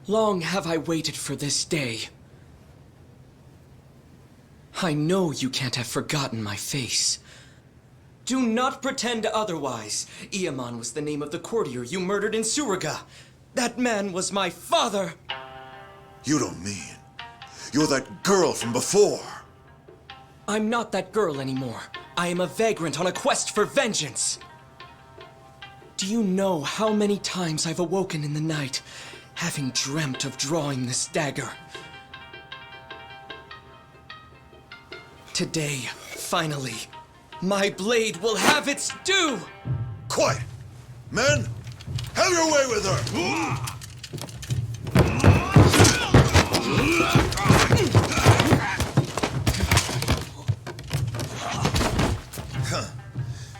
Long have I waited for this day. I know you can't have forgotten my face. Do not pretend otherwise. Ichiban was the name of the courtier you murdered in Suruga. That man was my father! You don't mean... You're that girl from before! I'm not that girl anymore. I am a vagrant on a quest for vengeance. Do you know how many times I've awoken in the night, having dreamt of drawing this dagger? Today, finally, my blade will have its due! Quiet! Men, have your way with her!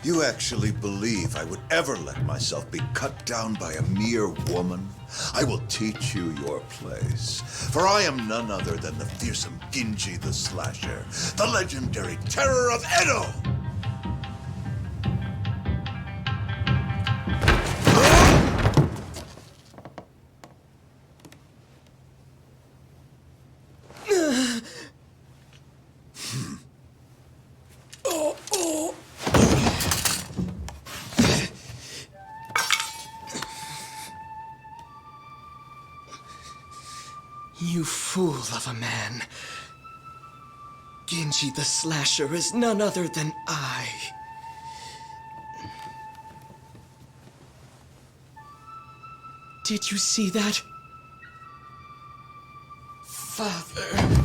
You actually believe I would ever let myself be cut down by a mere woman? I will teach you your place. For I am none other than the fearsome Genji the Slasher, the legendary terror of Edo! You fool of a man. Genji the Slasher is none other than I. Did you see that? Father...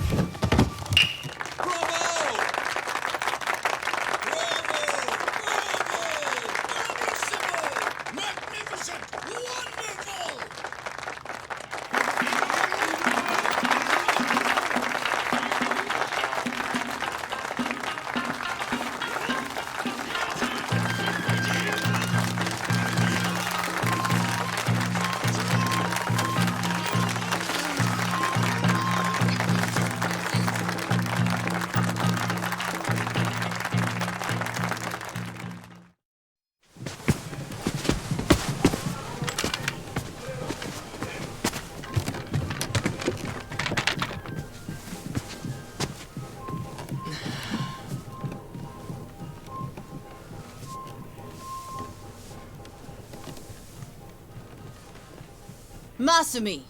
Masumi!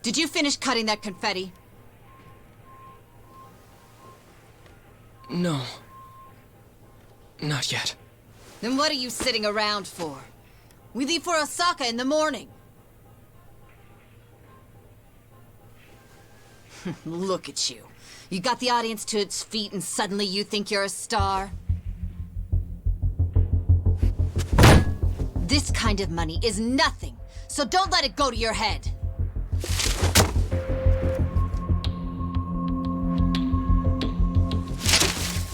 Did you finish cutting that confetti? No. Not yet. Then what are you sitting around for? We leave for Osaka in the morning. Look at you. You got the audience to its feet and suddenly you think you're a star? This kind of money is nothing, so don't let it go to your head.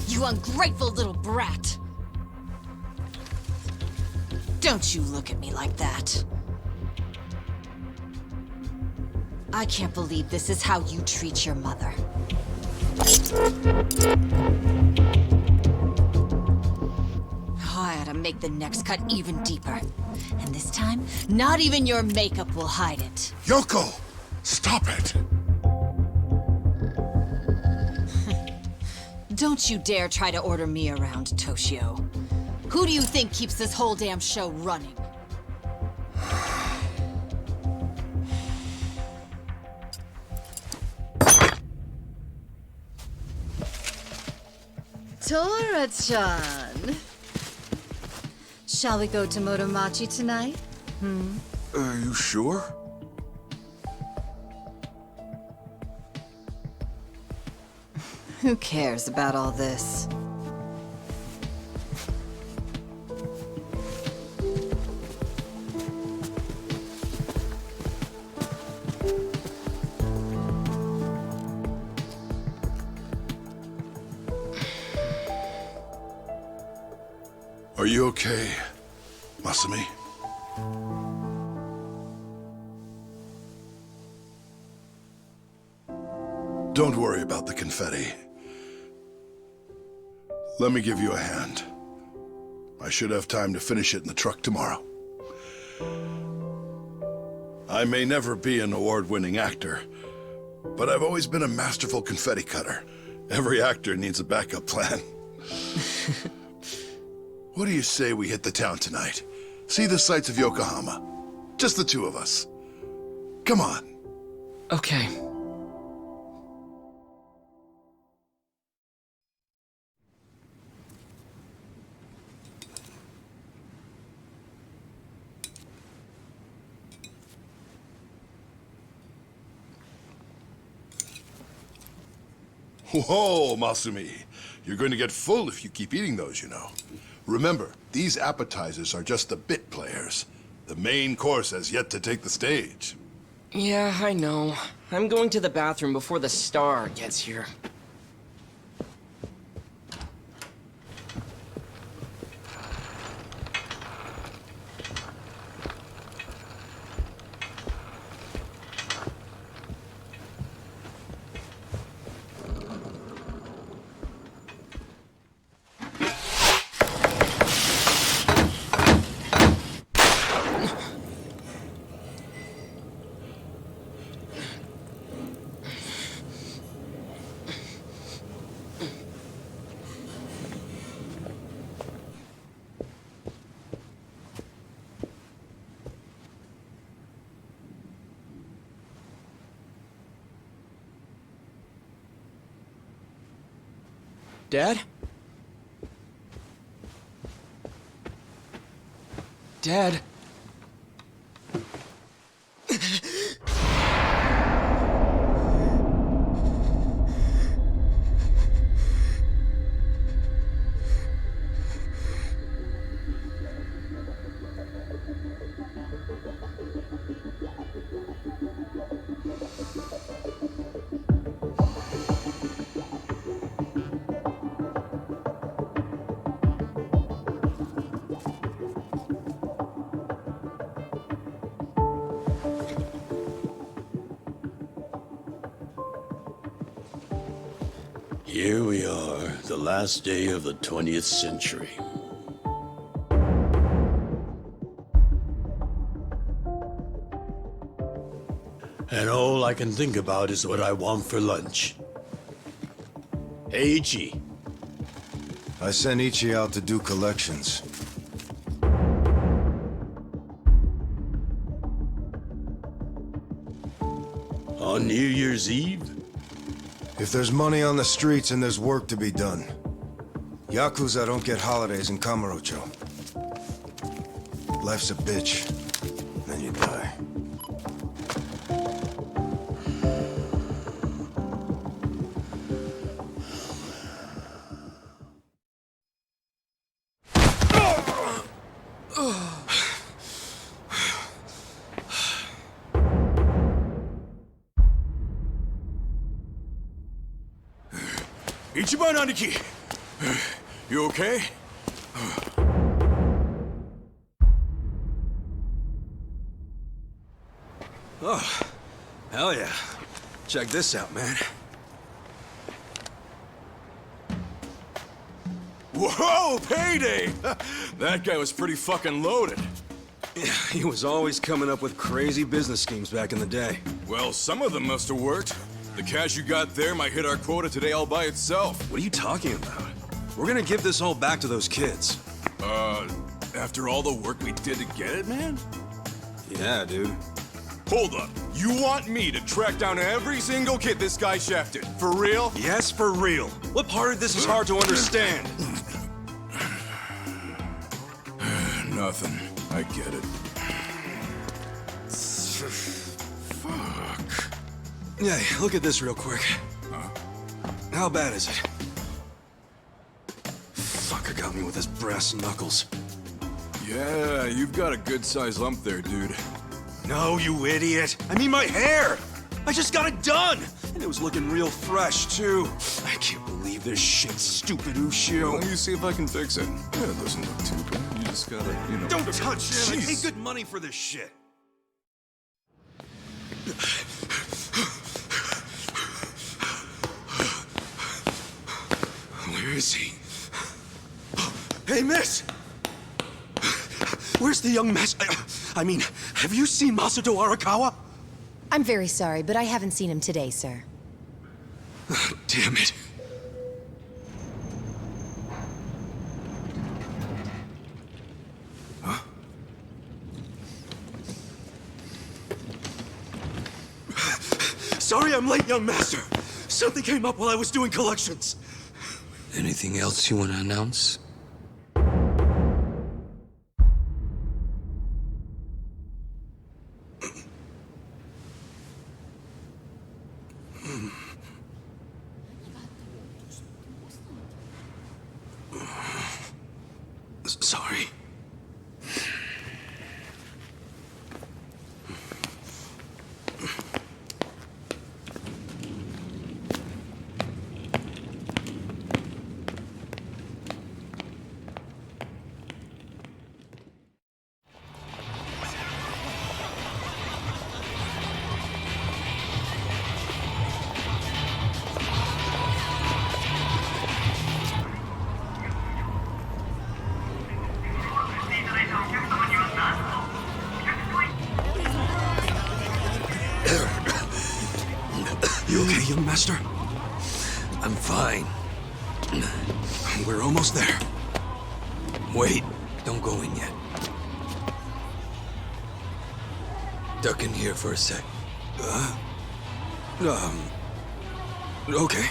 You ungrateful little brat. Don't you look at me like that. I can't believe this is how you treat your mother. I ought to make the next cut even deeper. And this time, not even your makeup will hide it. Yoko! Stop it! Don't you dare try to order me around, Toshio. Who do you think keeps this whole damn show running? Tora-chan. Shall we go to Motomachi tonight? Are you sure? Who cares about all this? Are you okay, Masumi? Don't worry about the confetti. Let me give you a hand. I should have time to finish it in the truck tomorrow. I may never be an award-winning actor, but I've always been a masterful confetti cutter. Every actor needs a backup plan. What do you say we hit the town tonight? See the sights of Yokohama. Just the two of us. Come on. Okay. Whoa, Masumi. You're going to get full if you keep eating those, you know. Remember, these appetizers are just the bit players. The main course has yet to take the stage. Yeah, I know. I'm going to the bathroom before the star gets here. Dad? Dad? Here we are, the last day of the 20th century. And all I can think about is what I want for lunch. Hey, Ichi. I sent Ichi out to do collections. On New Year's Eve? If there's money on the streets and there's work to be done. Yakuza don't get holidays in Kamurocho. Life's a bitch. Then you die. Ichiban Aniki! You okay? Oh, hell yeah. Check this out, man. Whoa, payday! That guy was pretty fucking loaded. Yeah, he was always coming up with crazy business schemes back in the day. Well, some of them must have worked. The cash you got there might hit our quota today all by itself. What are you talking about? We're gonna give this all back to those kids. After all the work we did to get it, man? Yeah, dude. Hold up. You want me to track down every single kid this guy shafted? For real? Yes, for real. What part of this is hard to understand? Nothing. I get it. Fuck. Yeah, look at this real quick. How bad is it? Fucker got me with his brass knuckles. Yeah, you've got a good-sized lump there, dude. No, you idiot! I mean my hair! I just got it done! And it was looking real fresh, too. I can't believe this shit, stupid Ushio. Let me see if I can fix it. Yeah, it doesn't look too bad. You just gotta, you know... Don't touch it! I Jeez. paid good money for this shit. Where is he? Hey, miss! Where's the young master? I mean, have you seen Masato Arakawa? I'm very sorry, but I haven't seen him today, sir. Damn it. Huh? Sorry I'm late, young master. Something came up while I was doing collections. Anything else you want to announce? Sorry. You okay, young master? I'm fine. We're almost there. Wait, don't go in yet. Duck in here for a sec. Okay.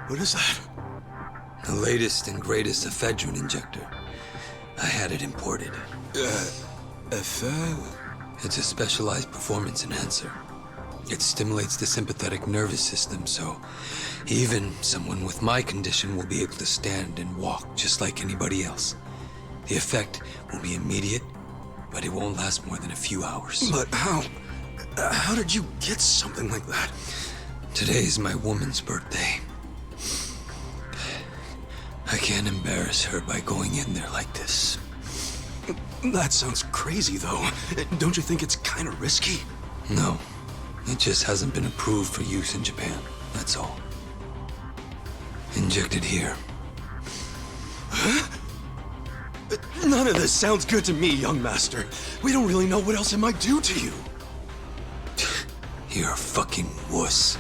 What is that? The latest and greatest ephedrine injector. I had it imported. It's a specialized performance enhancer. It stimulates the sympathetic nervous system, so even someone with my condition will be able to stand and walk just like anybody else. The effect will be immediate, but it won't last more than a few hours. But how did you get something like that? Today is my woman's birthday. I can't embarrass her by going in there like this. That sounds crazy, though. Don't you think it's kind of risky? No. It just hasn't been approved for use in Japan. That's all. Inject it here. Huh? None of this sounds good to me, young master. We don't really know what else it might do to you. You're a fucking wuss.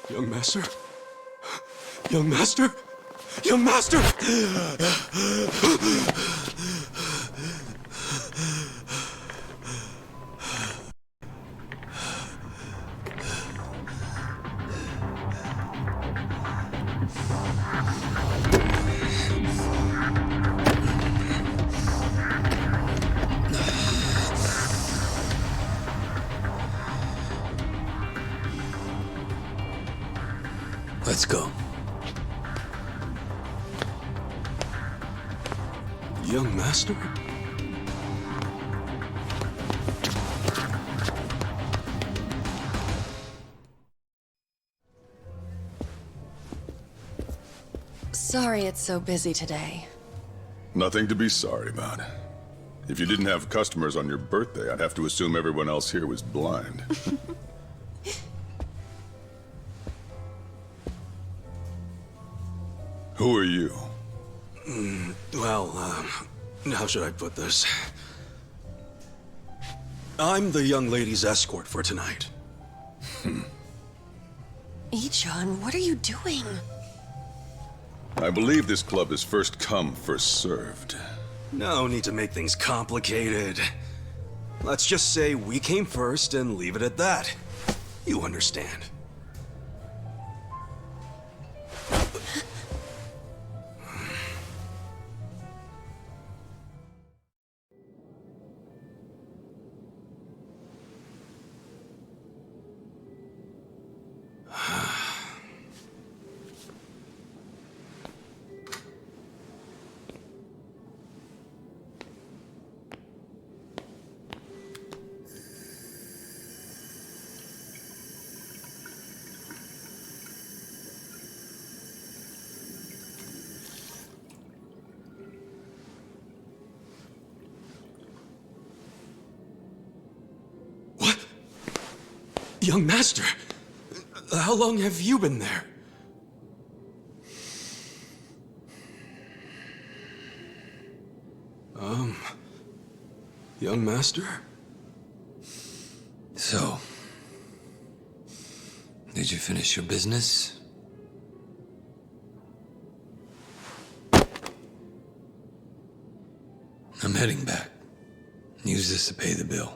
Young master? Young master? Young master! Let's go. Young master? Sorry it's so busy today. Nothing to be sorry about. If you didn't have customers on your birthday, I'd have to assume everyone else here was blind. Who are you? Well, how should I put this? I'm the young lady's escort for tonight. Ichiban, what are you doing? I believe this club is first come, first served. No need to make things complicated. Let's just say we came first and leave it at that. You understand. Young Master, how long have you been there? Young Master? So, did you finish your business? I'm heading back. Use this to pay the bill.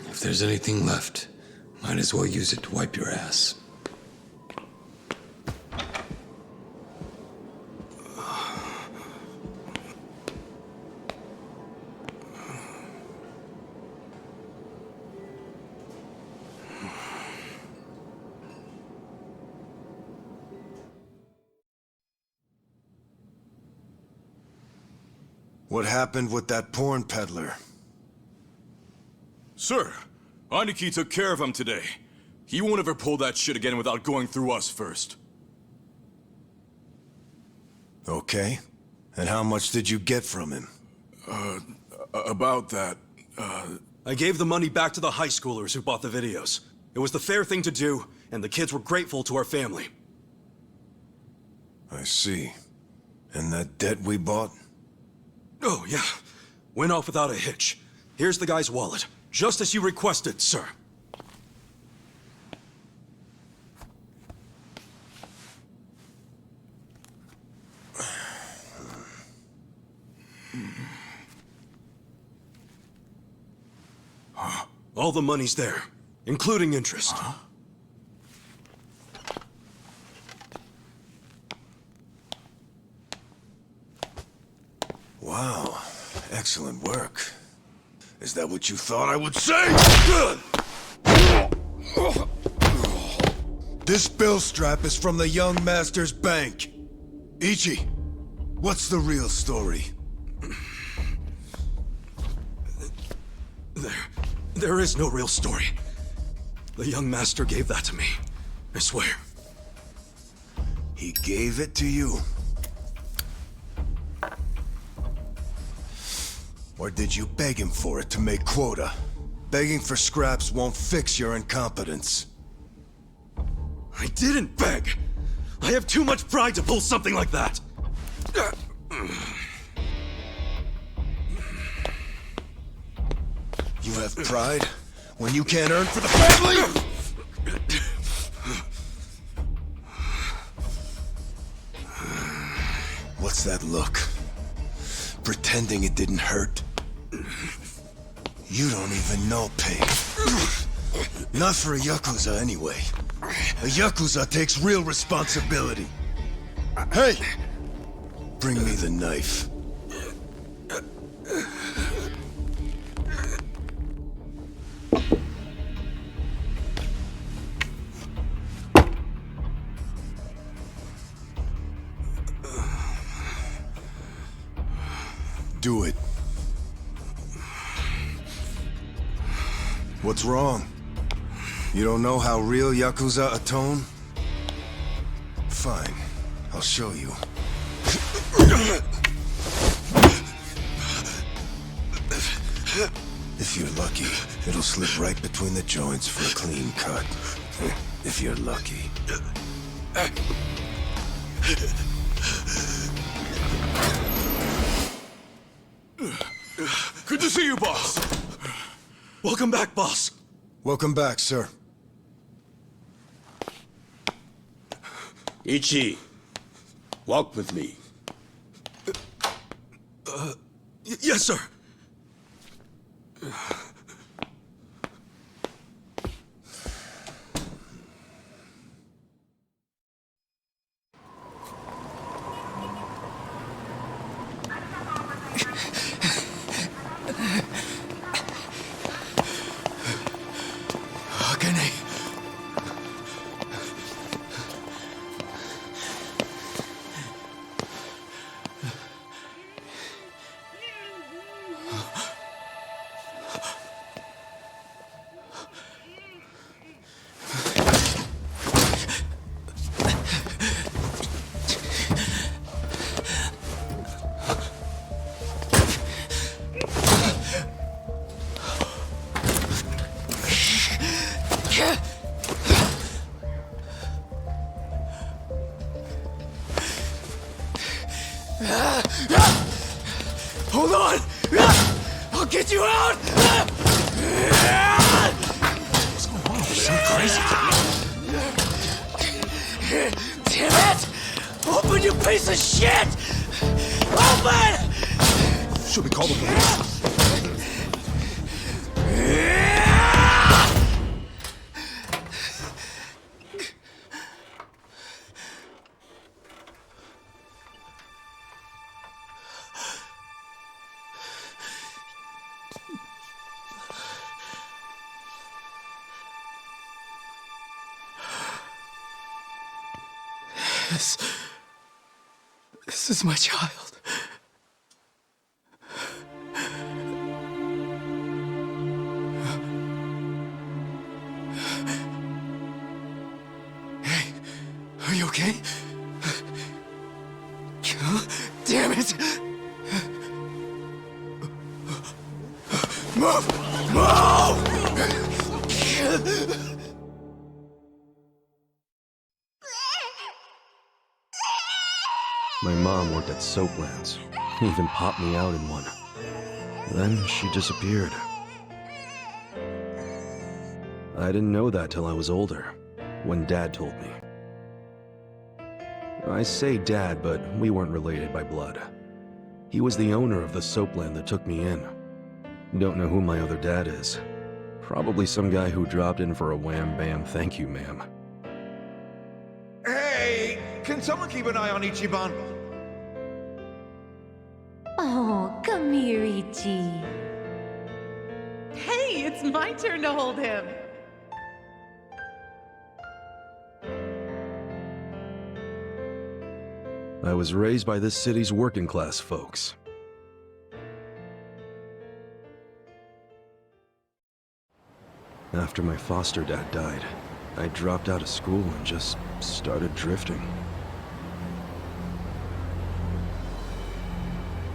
If there's anything left, might as well use it to wipe your ass. What happened with that porn peddler? Sir, Aniki took care of him today. He won't ever pull that shit again without going through us first. Okay. And how much did you get from him? About that, I gave the money back to the high schoolers who bought the videos. It was the fair thing to do, and the kids were grateful to our family. I see. And that debt we bought? Oh, yeah. Went off without a hitch. Here's the guy's wallet. Just as you requested, sir. All the money's there, including interest. Wow. Excellent work. Is that what you thought I would say? This bill strap is from the young master's bank. Ichi, what's the real story? There is no real story. The young master gave that to me. I swear. He gave it to you? Or did you beg him for it to make quota? Begging for scraps won't fix your incompetence. I didn't beg! I have too much pride to pull something like that! You have pride when you can't earn for the family? What's that look? Pretending it didn't hurt? You don't even know pain. Not for a Yakuza anyway. A Yakuza takes real responsibility. Hey! Bring me the knife. Do it. What's wrong? You don't know how real Yakuza atone? Fine. I'll show you. If you're lucky, it'll slip right between the joints for a clean cut. If you're lucky. Good to see you, boss. Welcome back, boss. Welcome back, sir. Ichi, walk with me. Yes, sir. I'll get you out! What's going on? There's some crazy. Damn it! Open, you piece of shit! Open! Should we call the police? This is my child. Hey, are you okay? Damn it! Move! Move! My mom worked at Soaplands. Even popped me out in one. Then she disappeared. I didn't know that till I was older, when Dad told me. I say Dad, but we weren't related by blood. He was the owner of the soapland that took me in. Don't know who my other dad is. Probably some guy who dropped in for a wham-bam thank you, ma'am. Hey, can someone keep an eye on Ichiban? Oh, come here, Ichi. Hey, it's my turn to hold him. I was raised by this city's working class folks. After my foster dad died, I dropped out of school and just started drifting.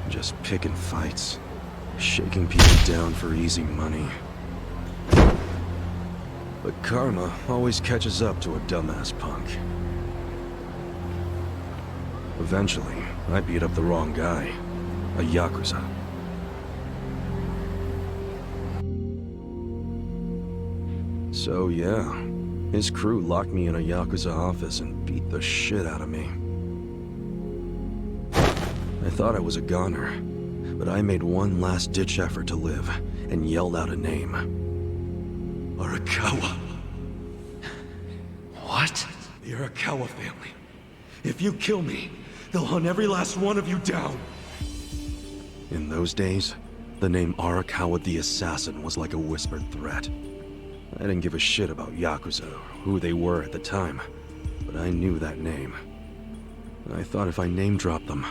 Just picking fights, shaking people down for easy money. But karma always catches up to a dumbass punk. Eventually, I beat up the wrong guy, a Yakuza. So yeah, his crew locked me in a Yakuza office and beat the shit out of me. I thought I was a goner, but I made one last-ditch effort to live and yelled out a name. Arakawa. What? The Arakawa family. If you kill me, they'll hunt every last one of you down. In those days, the name Arakawa the Assassin was like a whispered threat. I didn't give a shit about Yakuza or who they were at the time, but I knew that name. I thought if I name-dropped them,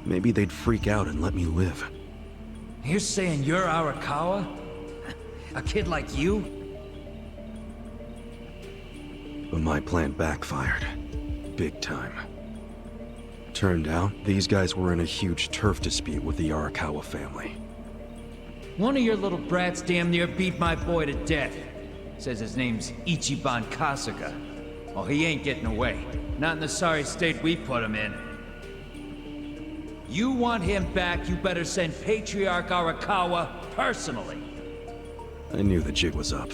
maybe they'd freak out and let me live. You're saying you're Arakawa? A kid like you? But my plan backfired. Big time. Turned out, these guys were in a huge turf dispute with the Arakawa family. One of your little brats damn near beat my boy to death. Says his name's Ichiban Kasuga. Oh, he ain't getting away. Not in the sorry state we put him in. You want him back, you better send Patriarch Arakawa personally. I knew the jig was up.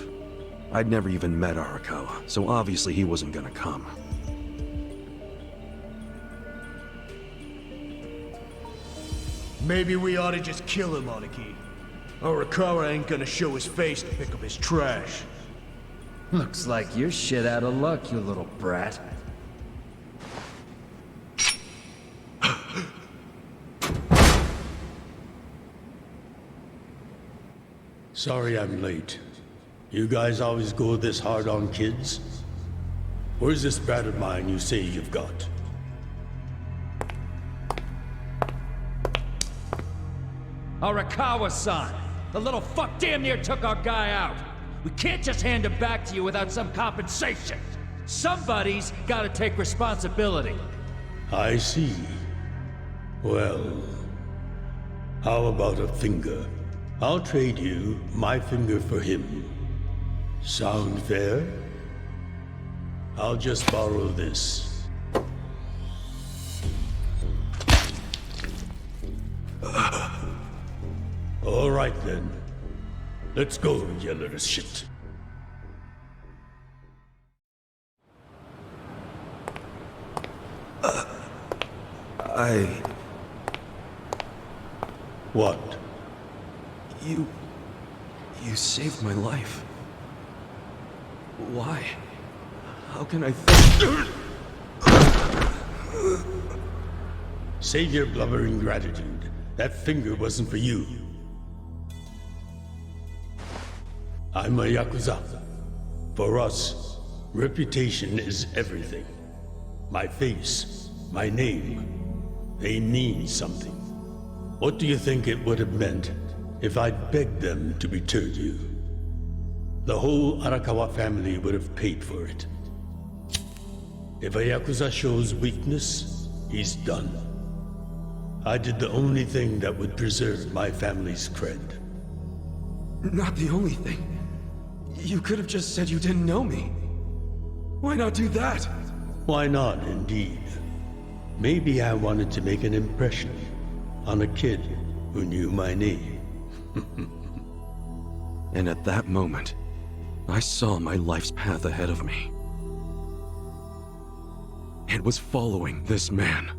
I'd never even met Arakawa, so obviously he wasn't gonna come. Maybe we ought to just kill him, Aniki. Arakawa ain't gonna show his face to pick up his trash. Looks like you're shit out of luck, you little brat. Sorry I'm late. You guys always go this hard on kids? Where's this brat of mine you say you've got? Arakawa-san! The little fuck damn near took our guy out! We can't just hand him back to you without some compensation! Somebody's gotta take responsibility! I see. Well, how about a finger? I'll trade you my finger for him. Sound fair? I'll just borrow this. All right then. Let's go, you little shit. What? You saved my life. Why? How can I Save your blubbering gratitude. That finger wasn't for you. I'm a Yakuza. For us, reputation is everything. My face, my name, they mean something. What do you think it would have meant if I'd begged them to return you? The whole Arakawa family would have paid for it. If a Yakuza shows weakness, he's done. I did the only thing that would preserve my family's cred. Not the only thing. You could have just said you didn't know me. Why not do that? Why not, indeed? Maybe I wanted to make an impression on a kid who knew my name. And at that moment, I saw my life's path ahead of me. It was following this man.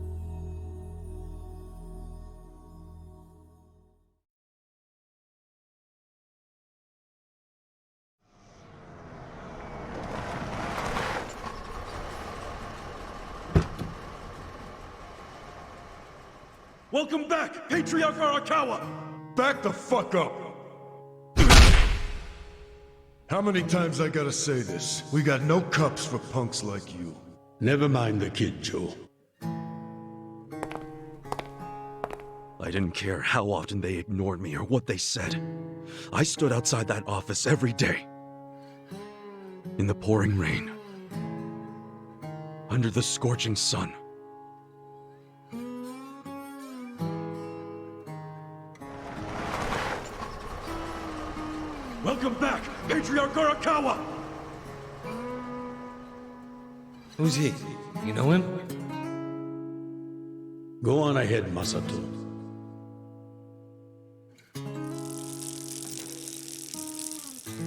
Welcome back, Patriarch Arakawa! Back the fuck up! How many times I gotta say this? We got no cups for punks like you. Never mind the kid, Joe. I didn't care how often they ignored me or what they said. I stood outside that office every day. In the pouring rain. Under the scorching sun. Welcome back, Patriarch Arakawa! Who's he? You know him? Go on ahead, Masato.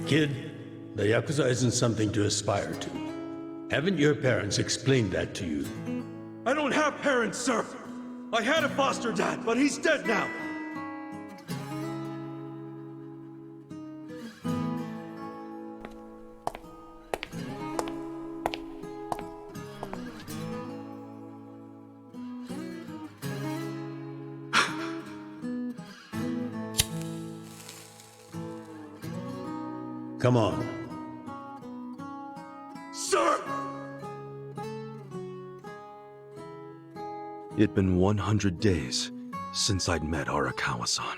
Kid, the Yakuza isn't something to aspire to. Haven't your parents explained that to you? I don't have parents, sir! I had a foster dad, but he's dead now! Come on. Sir! It'd been 100 days since I'd met Arakawa-san.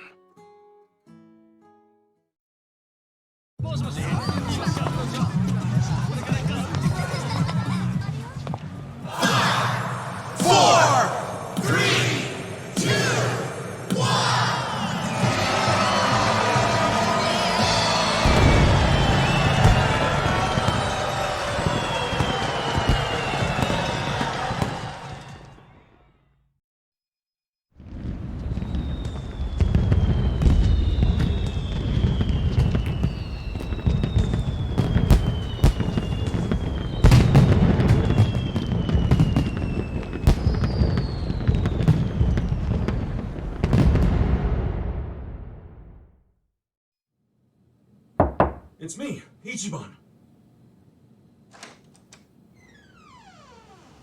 It's me, Ichiban.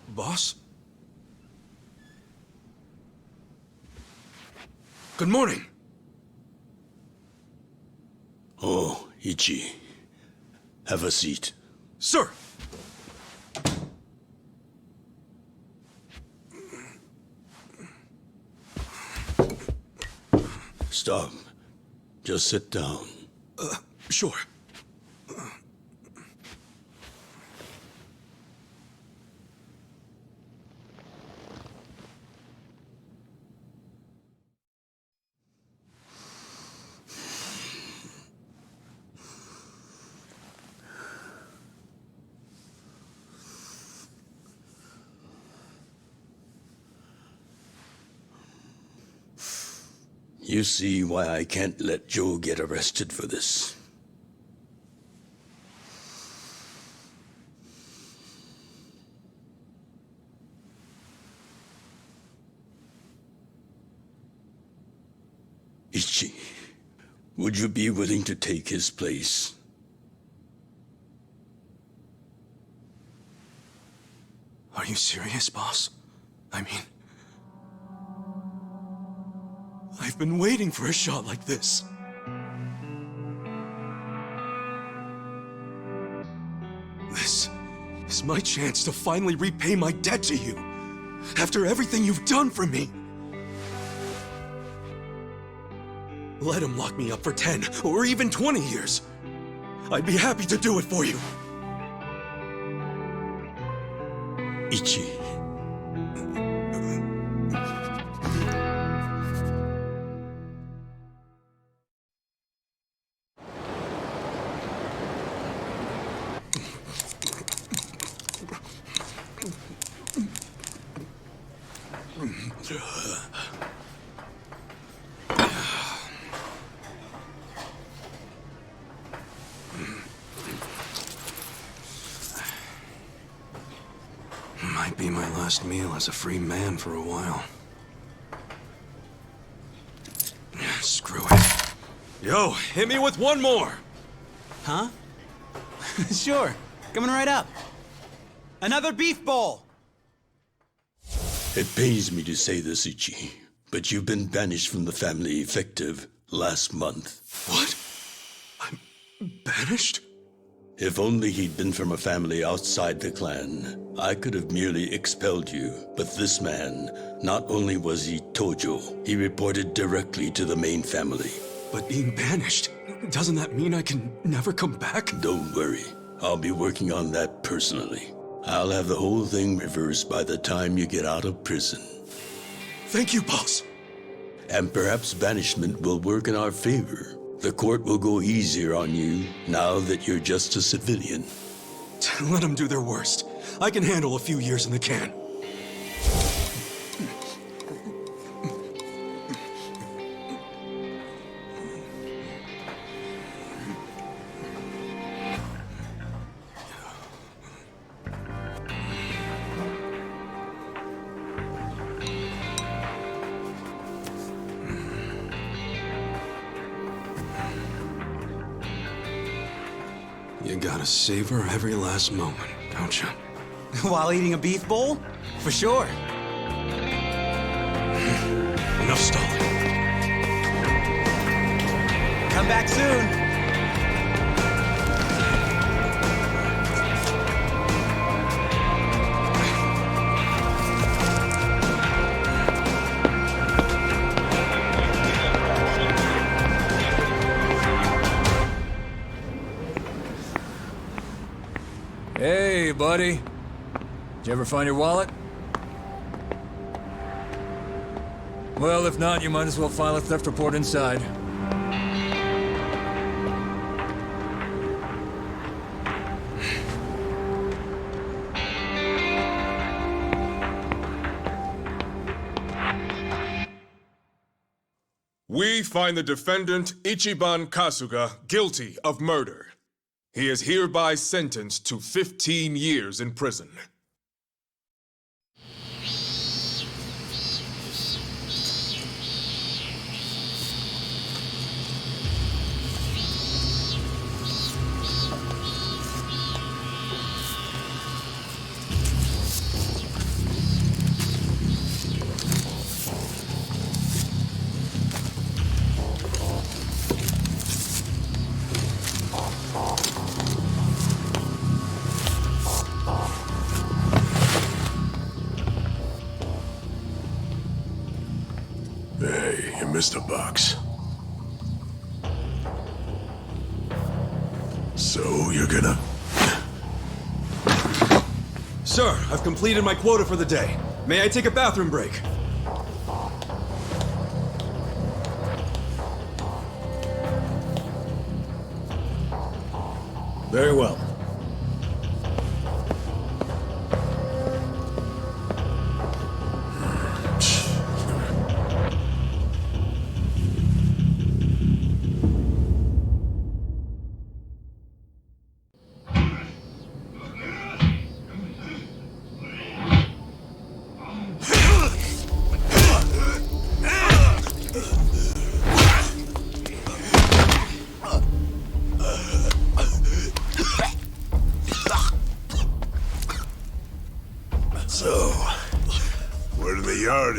Boss? Good morning. Oh, Ichi. Have a seat. Sir! Stop. Just sit down. Sure. You see why I can't let Joe get arrested for this. Ichi, would you be willing to take his place? Are you serious, boss? I mean... I've been waiting for a shot like this. This is my chance to finally repay my debt to you. After everything you've done for me. Let him lock me up for 10 or even 20 years. I'd be happy to do it for you. Ichi. Might be my last meal as a free man for a while. Screw it. Yo, hit me with one more! Huh? Sure. Coming right up. Another beef bowl! It pains me to say this, Ichi, but you've been banished from the family effective last month. What? I'm banished? If only he'd been from a family outside the clan, I could have merely expelled you. But this man, not only was he Tojo, he reported directly to the main family. But being banished, doesn't that mean I can never come back? Don't worry, I'll be working on that personally. I'll have the whole thing reversed by the time you get out of prison. Thank you, boss. And perhaps banishment will work in our favor. The court will go easier on you now that you're just a civilian. Let them do their worst. I can handle a few years in the can. You gotta savor every last moment, don't you? While eating a beef bowl? For sure. Enough stalling. Come back soon. Hey, buddy. Did you ever find your wallet? Well, if not, you might as well file a theft report inside. We find the defendant, Ichiban Kasuga, guilty of murder. He is hereby sentenced to 15 years in prison. Hey, you missed a box. So you're gonna... Sir, I've completed my quota for the day. May I take a bathroom break? Very well.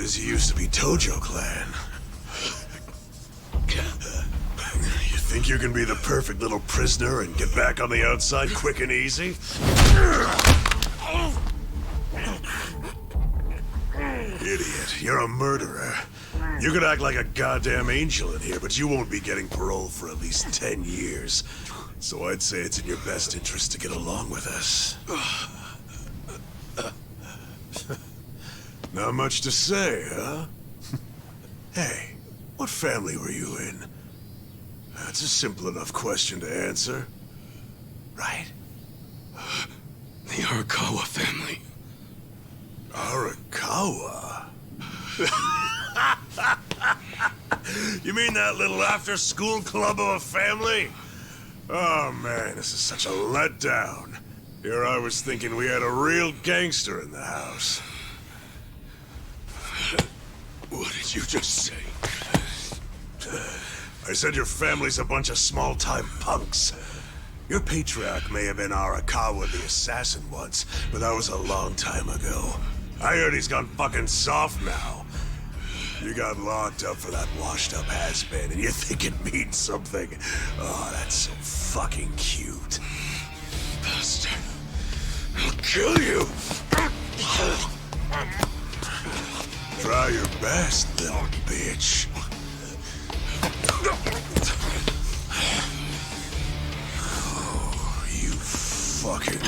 as you used to be Tojo Clan. You think you can be the perfect little prisoner and get back on the outside quick and easy? Idiot, you're a murderer. You could act like a goddamn angel in here, but you won't be getting parole for at least 10 years. So I'd say it's in your best interest to get along with us. Not much to say, huh? Hey, what family were you in? That's a simple enough question to answer. Right? The Arakawa family. Arakawa? You mean that little after-school club of a family? Oh man, this is such a letdown. Here I was thinking we had a real gangster in the house. What did you just say? I said your family's a bunch of small-time punks. Your patriarch may have been Arakawa the assassin once, but that was a long time ago. I heard he's gone fucking soft now. You got locked up for that washed-up has-been, and you think it means something. Oh, that's so fucking cute. Bastard. I'll kill you! Try your best, little bitch. Oh, you fucking...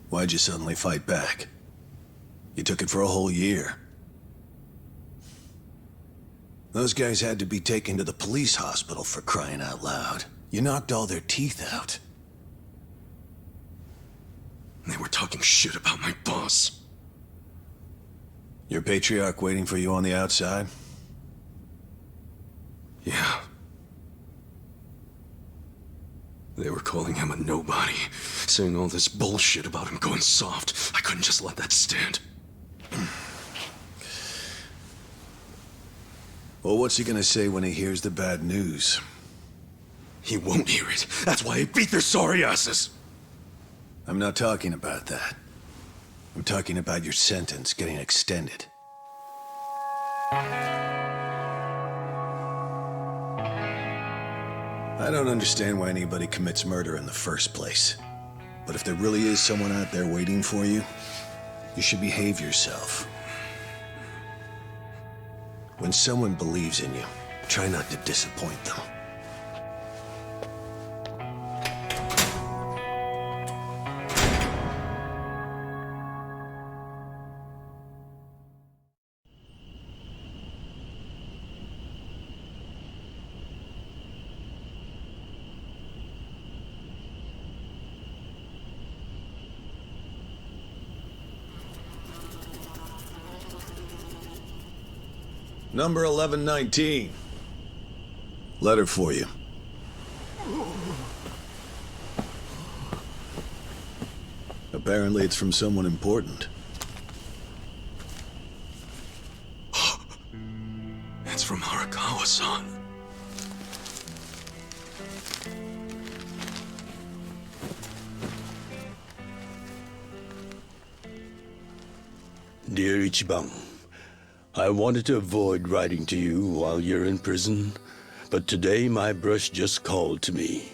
Why'd you suddenly fight back? You took it for a whole year. Those guys had to be taken to the police hospital for crying out loud. You knocked all their teeth out. They were talking shit about my boss. Your patriarch waiting for you on the outside? Yeah. They were calling him a nobody, saying all this bullshit about him going soft. I couldn't just let that stand. Well, what's he gonna say when he hears the bad news? He won't hear it. That's why he beat their sorry asses. I'm not talking about that. I'm talking about your sentence getting extended. I don't understand why anybody commits murder in the first place. But if there really is someone out there waiting for you, you should behave yourself. When someone believes in you, try not to disappoint them. Number 1119. Letter for you. Apparently it's from someone important. It's from Arakawa-san. Dear Ichiban, I wanted to avoid writing to you while you're in prison, but today my brush just called to me.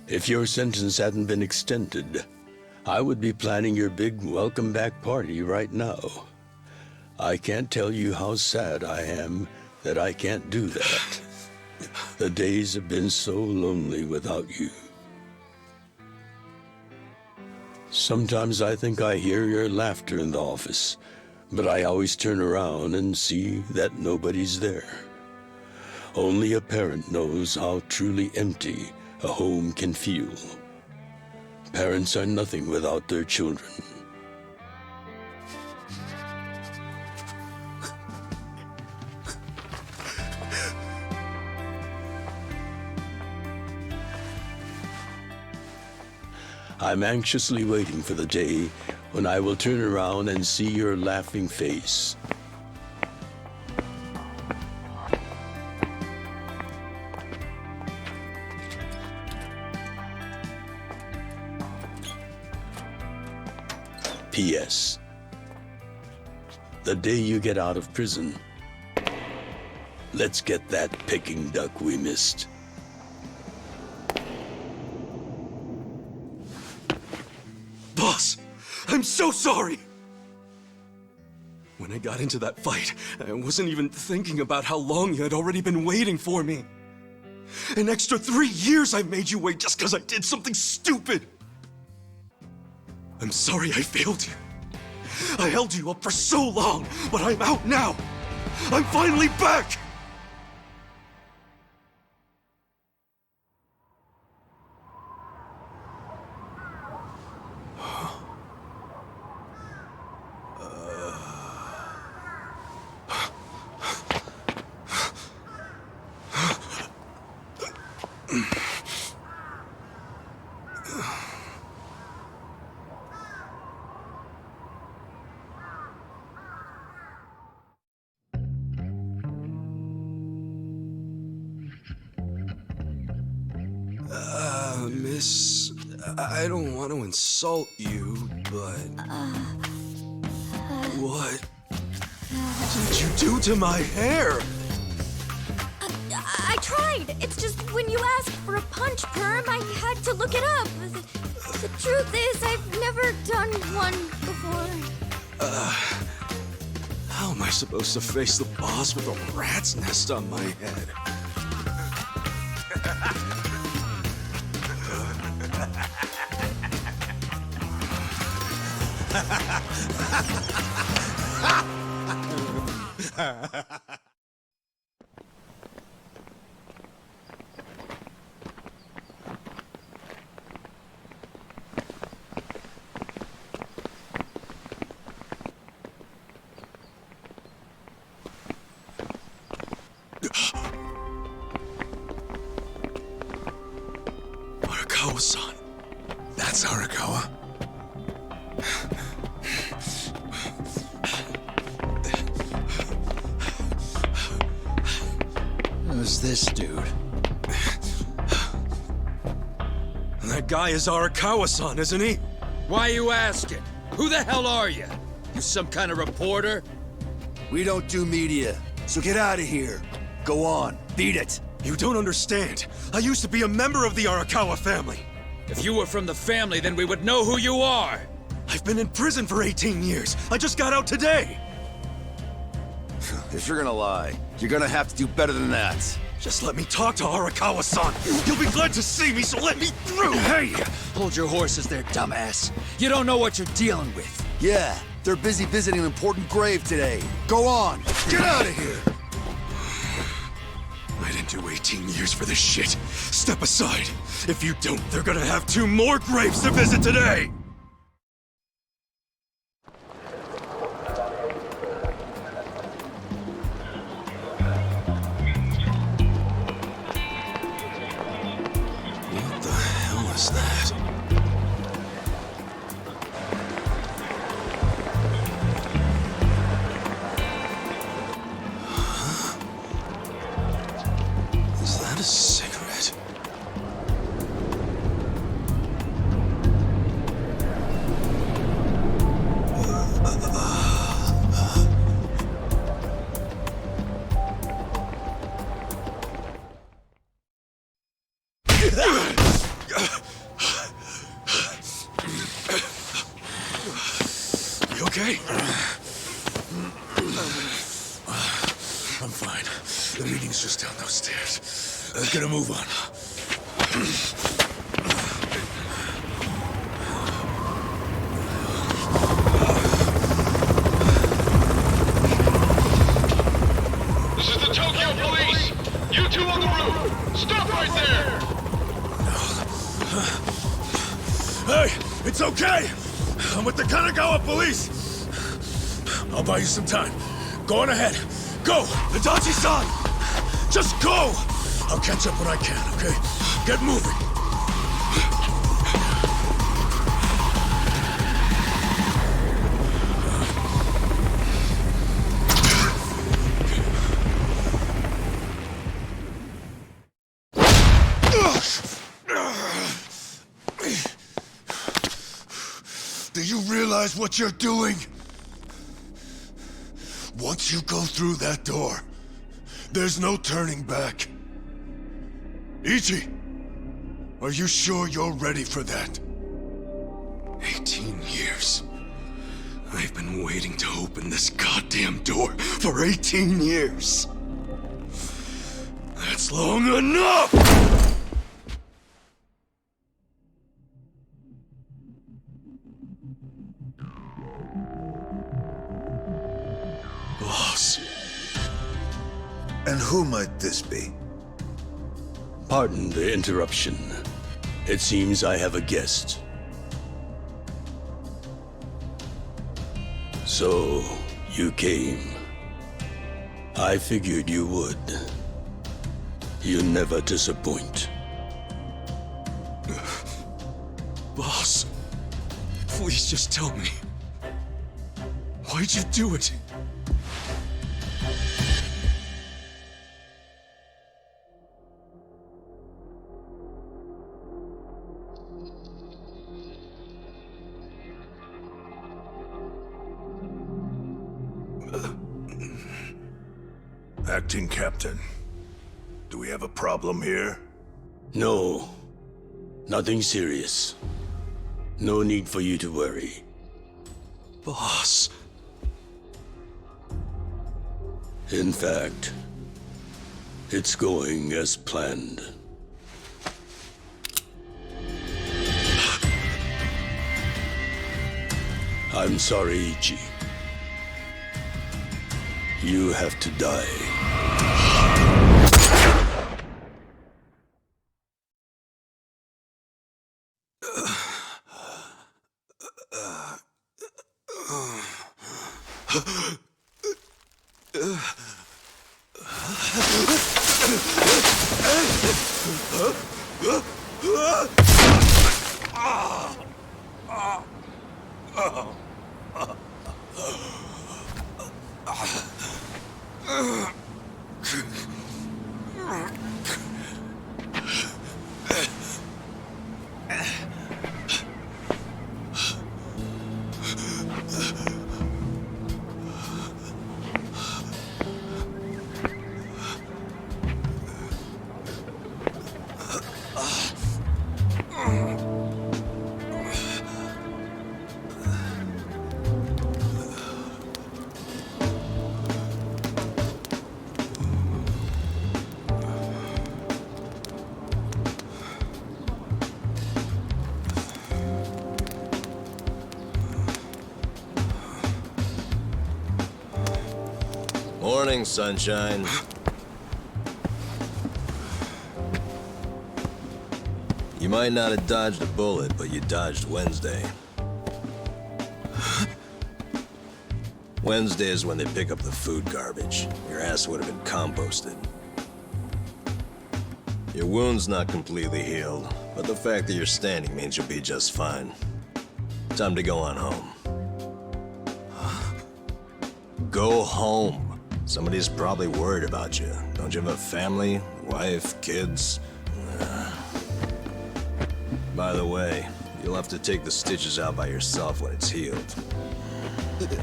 If your sentence hadn't been extended, I would be planning your big welcome back party right now. I can't tell you how sad I am that I can't do that. The days have been so lonely without you. Sometimes I think I hear your laughter in the office, but I always turn around and see that nobody's there. Only a parent knows how truly empty a home can feel. Parents are nothing without their children. I'm anxiously waiting for the day when I will turn around and see your laughing face. P.S. The day you get out of prison, let's get that Peking duck we missed. Boss, I'm so sorry! When I got into that fight, I wasn't even thinking about how long you had already been waiting for me. An extra 3 years I made you wait just because I did something stupid! I'm sorry I failed you. I held you up for so long, but I'm out now! I'm finally back! Miss, I don't want to insult you, but... What did you do to my hair? I tried. It's just when you asked for a punch perm, I had to look it up. The truth is, I've never done one before. How am I supposed to face the boss with a rat's nest on my head? Arakawa-san. That's Arakawa. Who's this dude? That guy is Arakawa-san, isn't he? Why are you asking? Who the hell are you? You some kind of reporter? We don't do media, so get out of here. Go on, beat it. You don't understand. I used to be a member of the Arakawa family. If you were from the family, then we would know who you are. I've been in prison for 18 years. I just got out today. If you're gonna lie, you're gonna have to do better than that. Just let me talk to Arakawa-san. You'll be glad to see me, so let me through! Hey! Hold your horses there, dumbass. You don't know what you're dealing with. Yeah, they're busy visiting an important grave today. Go on, get out of here! I didn't do 18 years for this shit. Step aside. If you don't, they're gonna have 2 more graves to visit today! What the hell is that? Is that a cigarette? You okay? I'm fine. The meeting's just down those stairs. Let's get a move on. This is the Tokyo Police! You two on the roof! Stop right there! Hey, it's okay! I'm with the Kanagawa Police! I'll buy you some time. Go on ahead. Go! Adachi-san! Just go! I'll catch up when I can, okay? Get moving! Do you realize what you're doing? Once you go through that door, there's no turning back. Ichi, are you sure you're ready for that? 18 years. I've been waiting to open this goddamn door for 18 years. That's long enough! Boss. And who might this be? Pardon the interruption. It seems I have a guest. So, you came. I figured you would. You never disappoint. Boss, please just tell me. Why'd you do it? Acting Captain, do we have a problem here? No. Nothing serious. No need for you to worry. Boss. In fact, it's going as planned. I'm sorry, Ichi. You have to die. Morning, sunshine. You might not have dodged a bullet, but you dodged Wednesday. Wednesday is when they pick up the food garbage. Your ass would have been composted. Your wound's not completely healed, but the fact that you're standing means you'll be just fine. Time to go on home. Go home. Somebody's probably worried about you. Don't you have a family, wife, kids? By the way, you'll have to take the stitches out by yourself when it's healed.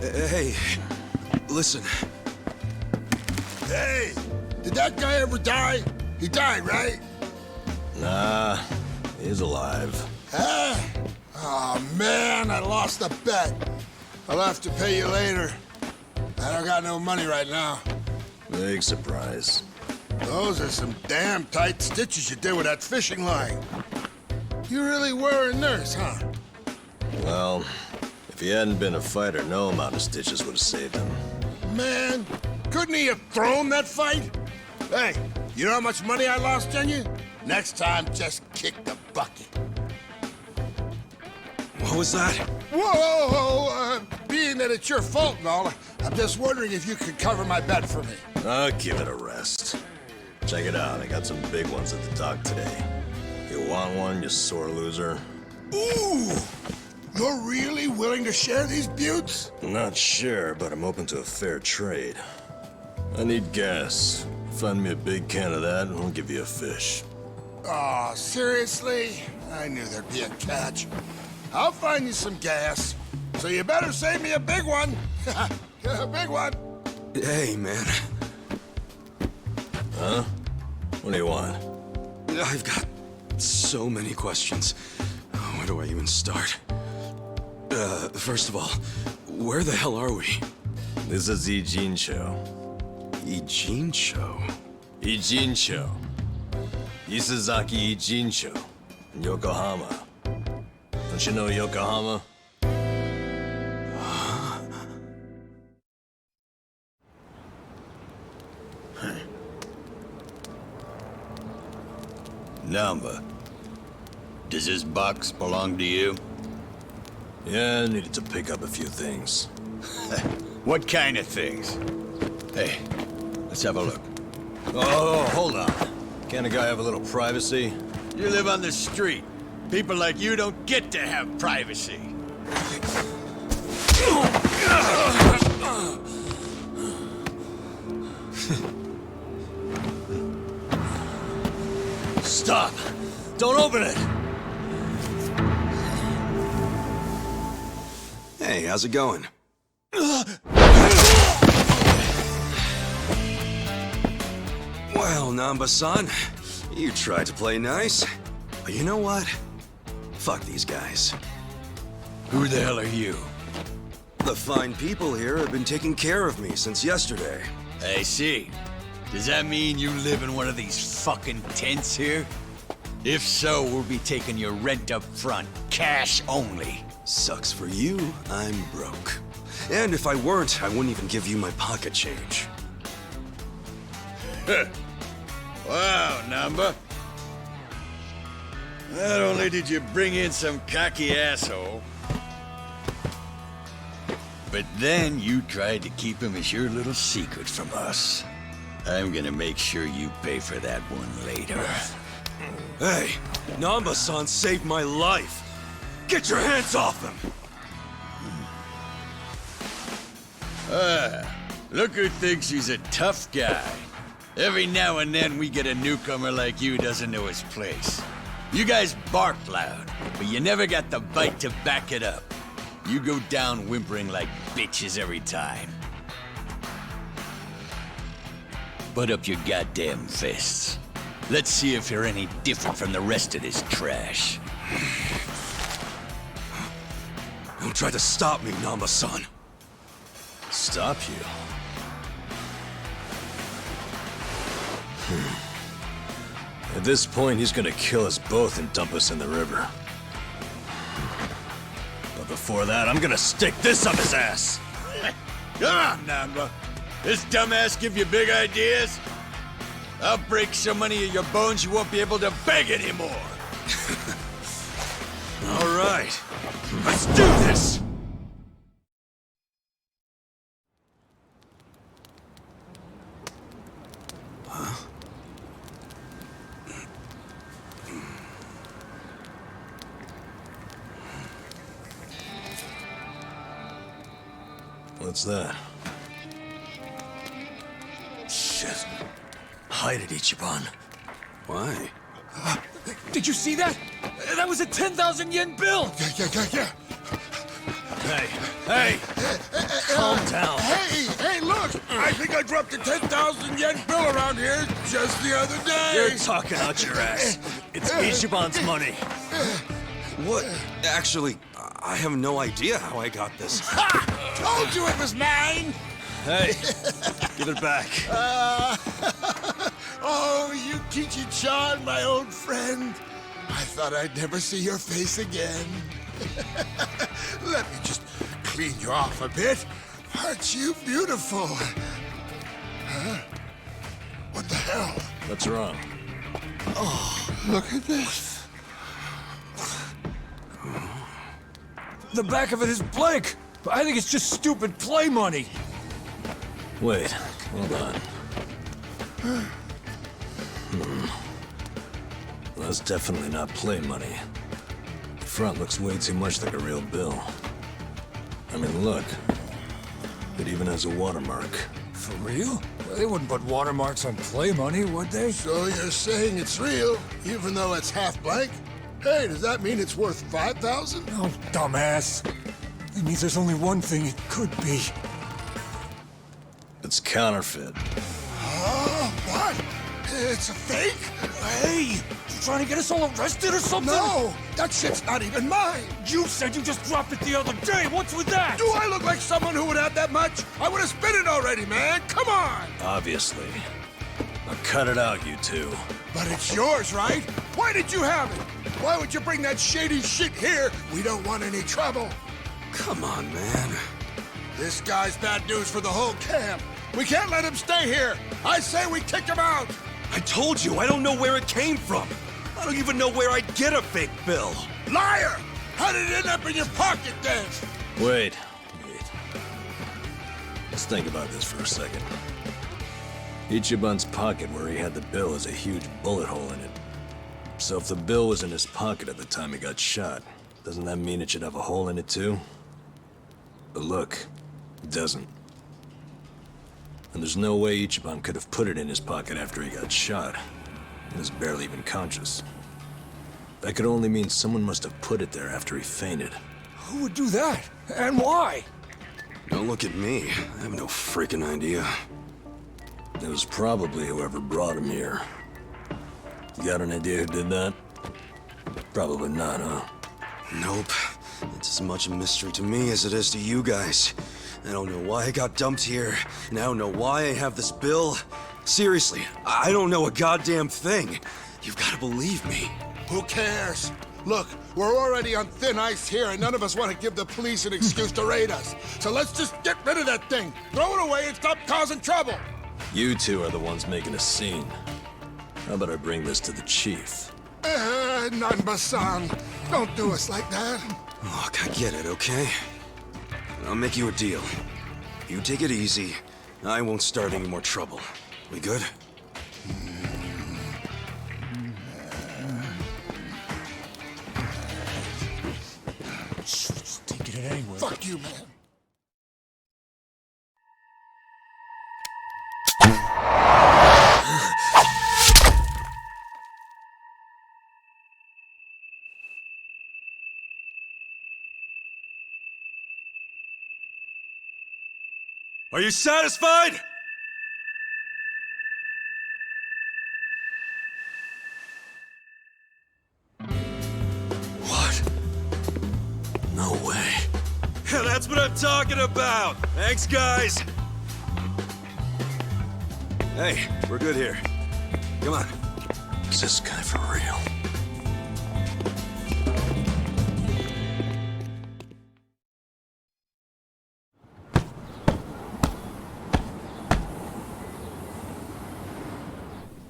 Hey, listen. Hey, did that guy ever die? He died, right? Nah, he's alive. Huh? Oh, man, I lost a bet. I'll have to pay you later. I don't got no money right now. Big surprise. Those are some damn tight stitches you did with that fishing line. You really were a nurse, huh? Well, if he hadn't been a fighter, no amount of stitches would have saved him. Man, couldn't he have thrown that fight? Hey, you know how much money I lost on you? Next time, just kick the bucket. What was that? Whoa! Being that it's your fault and all, I'm just wondering if you could cover my bet for me. I'll give it a rest. Check it out, I got some big ones at the dock today. You want one, you sore loser? Ooh! You're really willing to share these buttes? Not sure, but I'm open to a fair trade. I need gas. Find me a big can of that, and I'll give you a fish. Aw, seriously? I knew there'd be a catch. I'll find you some gas. So you better save me a big one. A big one. Hey, man. Huh? What do you want? I've got so many questions. Where do I even start? First of all, where the hell are we? This is Ijincho. Ijincho? Ijincho. Isazaki Ijincho. In Yokohama. Don't you know Yokohama? Namba, does this box belong to you? Yeah, I needed to pick up a few things. What kind of things? Hey, let's have a look. Oh, hold on. Can't a guy have a little privacy? You live on the street. People like you don't get to have privacy. Stop! Don't open it! Hey, how's it going? Well, Namba-san, you tried to play nice, but you know what? Fuck these guys. Who the hell are you? The fine people here have been taking care of me since yesterday. I see. Does that mean you live in one of these fucking tents here? If so, we'll be taking your rent up front, cash only. Sucks for you, I'm broke. And if I weren't, I wouldn't even give you my pocket change. Wow, Namba. Not only did you bring in some cocky asshole, but then you tried to keep him as your little secret from us. I'm gonna make sure you pay for that one later. Hey, Namba-san saved my life. Get your hands off him! Look who thinks he's a tough guy. Every now and then we get a newcomer like you who doesn't know his place. You guys bark loud, but you never got the bite to back it up. You go down whimpering like bitches every time. Put up your goddamn fists. Let's see if you're any different from the rest of this trash. Don't try to stop me, Namba-san. Stop you? At this point, he's gonna kill us both and dump us in the river. But before that, I'm gonna stick this up his ass! Come on, Namba. This dumbass give you big ideas? I'll break so many of your bones you won't be able to beg anymore. All right, let's do this! Huh? What's that? Shit. Hide it, Ichiban. Why? Did you see that? That was a 10,000 yen bill! Yeah. Hey! Calm down. Hey, look! I think I dropped a 10,000 yen bill around here just the other day. You're talking out your ass. It's Ichiban's money. What? Actually, I have no idea how I got this. Ha! Told you it was mine! Hey, give it back. Oh, Yukichi-chan, my old friend. I thought I'd never see your face again. Let me just clean you off a bit. Aren't you beautiful? Huh? What the hell? What's wrong? Oh, look at this. The back of it is blank, but I think it's just stupid play money. Wait, hold on. Well, that's definitely not play money. The front looks way too much like a real bill. I mean, look. It even has a watermark. For real? They wouldn't put watermarks on play money, would they? So you're saying it's real, even though it's half blank? Hey, does that mean it's worth 5,000? Oh, dumbass. It means there's only one thing it could be. It's counterfeit. What? It's a fake? Hey, you trying to get us all arrested or something? No, that shit's not even mine. You said you just dropped it the other day. What's with that? Do I look like someone who would have that much? I would have spent it already, man. Come on. Obviously. Now cut it out, you two. But it's yours, right? Why did you have it? Why would you bring that shady shit here? We don't want any trouble. Come on, man. This guy's bad news for the whole camp. We can't let him stay here. I say we kick him out. I told you, I don't know where it came from. I don't even know where I'd get a fake bill. Liar! How did it end up in your pocket then? Wait. Let's think about this for a second. Ichiban's pocket where he had the bill has a huge bullet hole in it. So if the bill was in his pocket at the time he got shot, doesn't that mean it should have a hole in it too? But look, it doesn't. And there's no way Ichiban could have put it in his pocket after he got shot. He was barely even conscious. That could only mean someone must have put it there after he fainted. Who would do that? And why? Don't look at me. I have no freaking idea. It was probably whoever brought him here. You got an idea who did that? Probably not, huh? Nope. It's as much a mystery to me as it is to you guys. I don't know why I got dumped here, and I don't know why I have this bill. Seriously, I don't know a goddamn thing. You've got to believe me. Who cares? Look, we're already on thin ice here, and none of us want to give the police an excuse to raid us. So let's just get rid of that thing. Throw it away and stop causing trouble. You two are the ones making a scene. How about I bring this to the chief? Nanba-san, don't do us like that. Look, I get it, okay? I'll make you a deal. You take it easy. I won't start any more trouble. We good? Just taking it anyway. Fuck you, man. Are you satisfied? What? No way. Yeah, that's what I'm talking about! Thanks, guys! Hey, we're good here. Come on. Is this guy for real?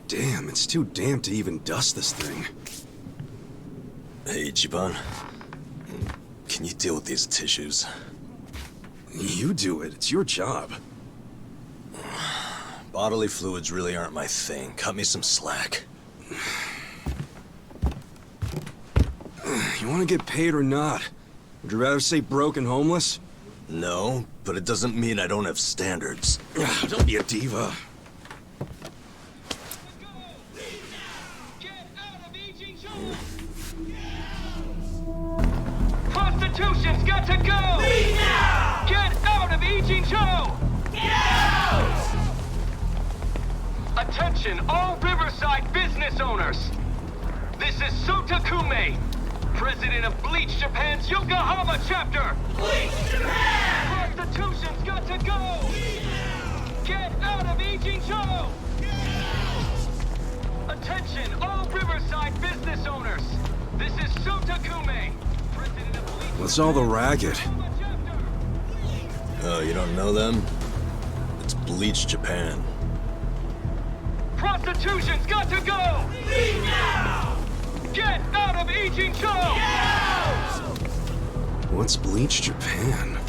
Damn, it's too damp to even dust this thing. Hey, Ichiban. Can you deal with these tissues? You do it. It's your job. Bodily fluids really aren't my thing. Cut me some slack. You want to get paid or not? Would you rather say broke and homeless? No, but it doesn't mean I don't have standards. Don't be a diva. Prostitution's got to go! Leave now! Get out of Ijincho! Get out! Attention, all Riverside business owners! This is Sotakume, president of Bleach Japan's Yokohama chapter! Bleach Japan! Prostitution's got to go! Get out of Ijincho! Attention, all Riverside business owners! This is Sotakume, president of Bleach... What's all the racket? Oh, you don't know them? It's Bleach Japan. Prostitution's got to go! Leave now! Get out of Ijincho! Get out! What's Bleach Japan?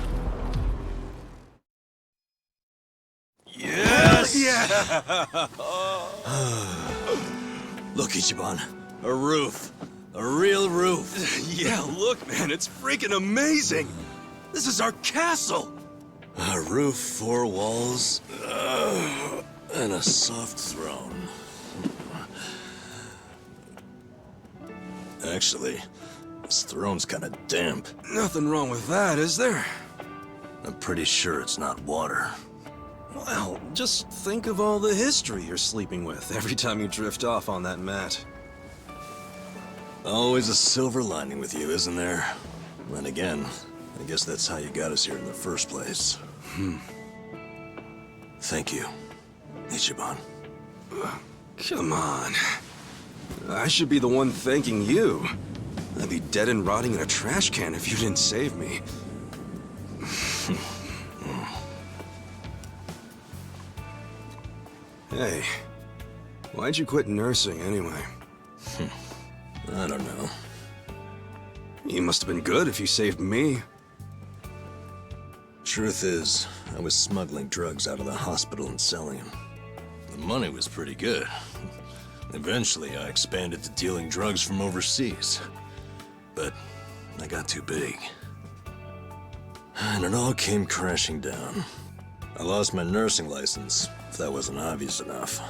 Yes! Yeah! Look, Ichiban. A roof. A real roof. Yeah, look, man, it's freaking amazing! This is our castle! A roof, 4 walls, and a soft throne. Actually, This throne's kinda damp. Nothing wrong with that, is there? I'm pretty sure it's not water. Well, just think of all the history you're sleeping with every time you drift off on that mat. Always a silver lining with you, isn't there? Then again, I guess that's how you got us here in the first place. Thank you, Ichiban. Come on. I should be the one thanking you. I'd be dead and rotting in a trash can if you didn't save me. Hey, why'd you quit nursing anyway? I don't know. You must have been good if you saved me. Truth is, I was smuggling drugs out of the hospital and selling them. The money was pretty good. Eventually, I expanded to dealing drugs from overseas. But I got too big. And it all came crashing down. I lost my nursing license, if that wasn't obvious enough.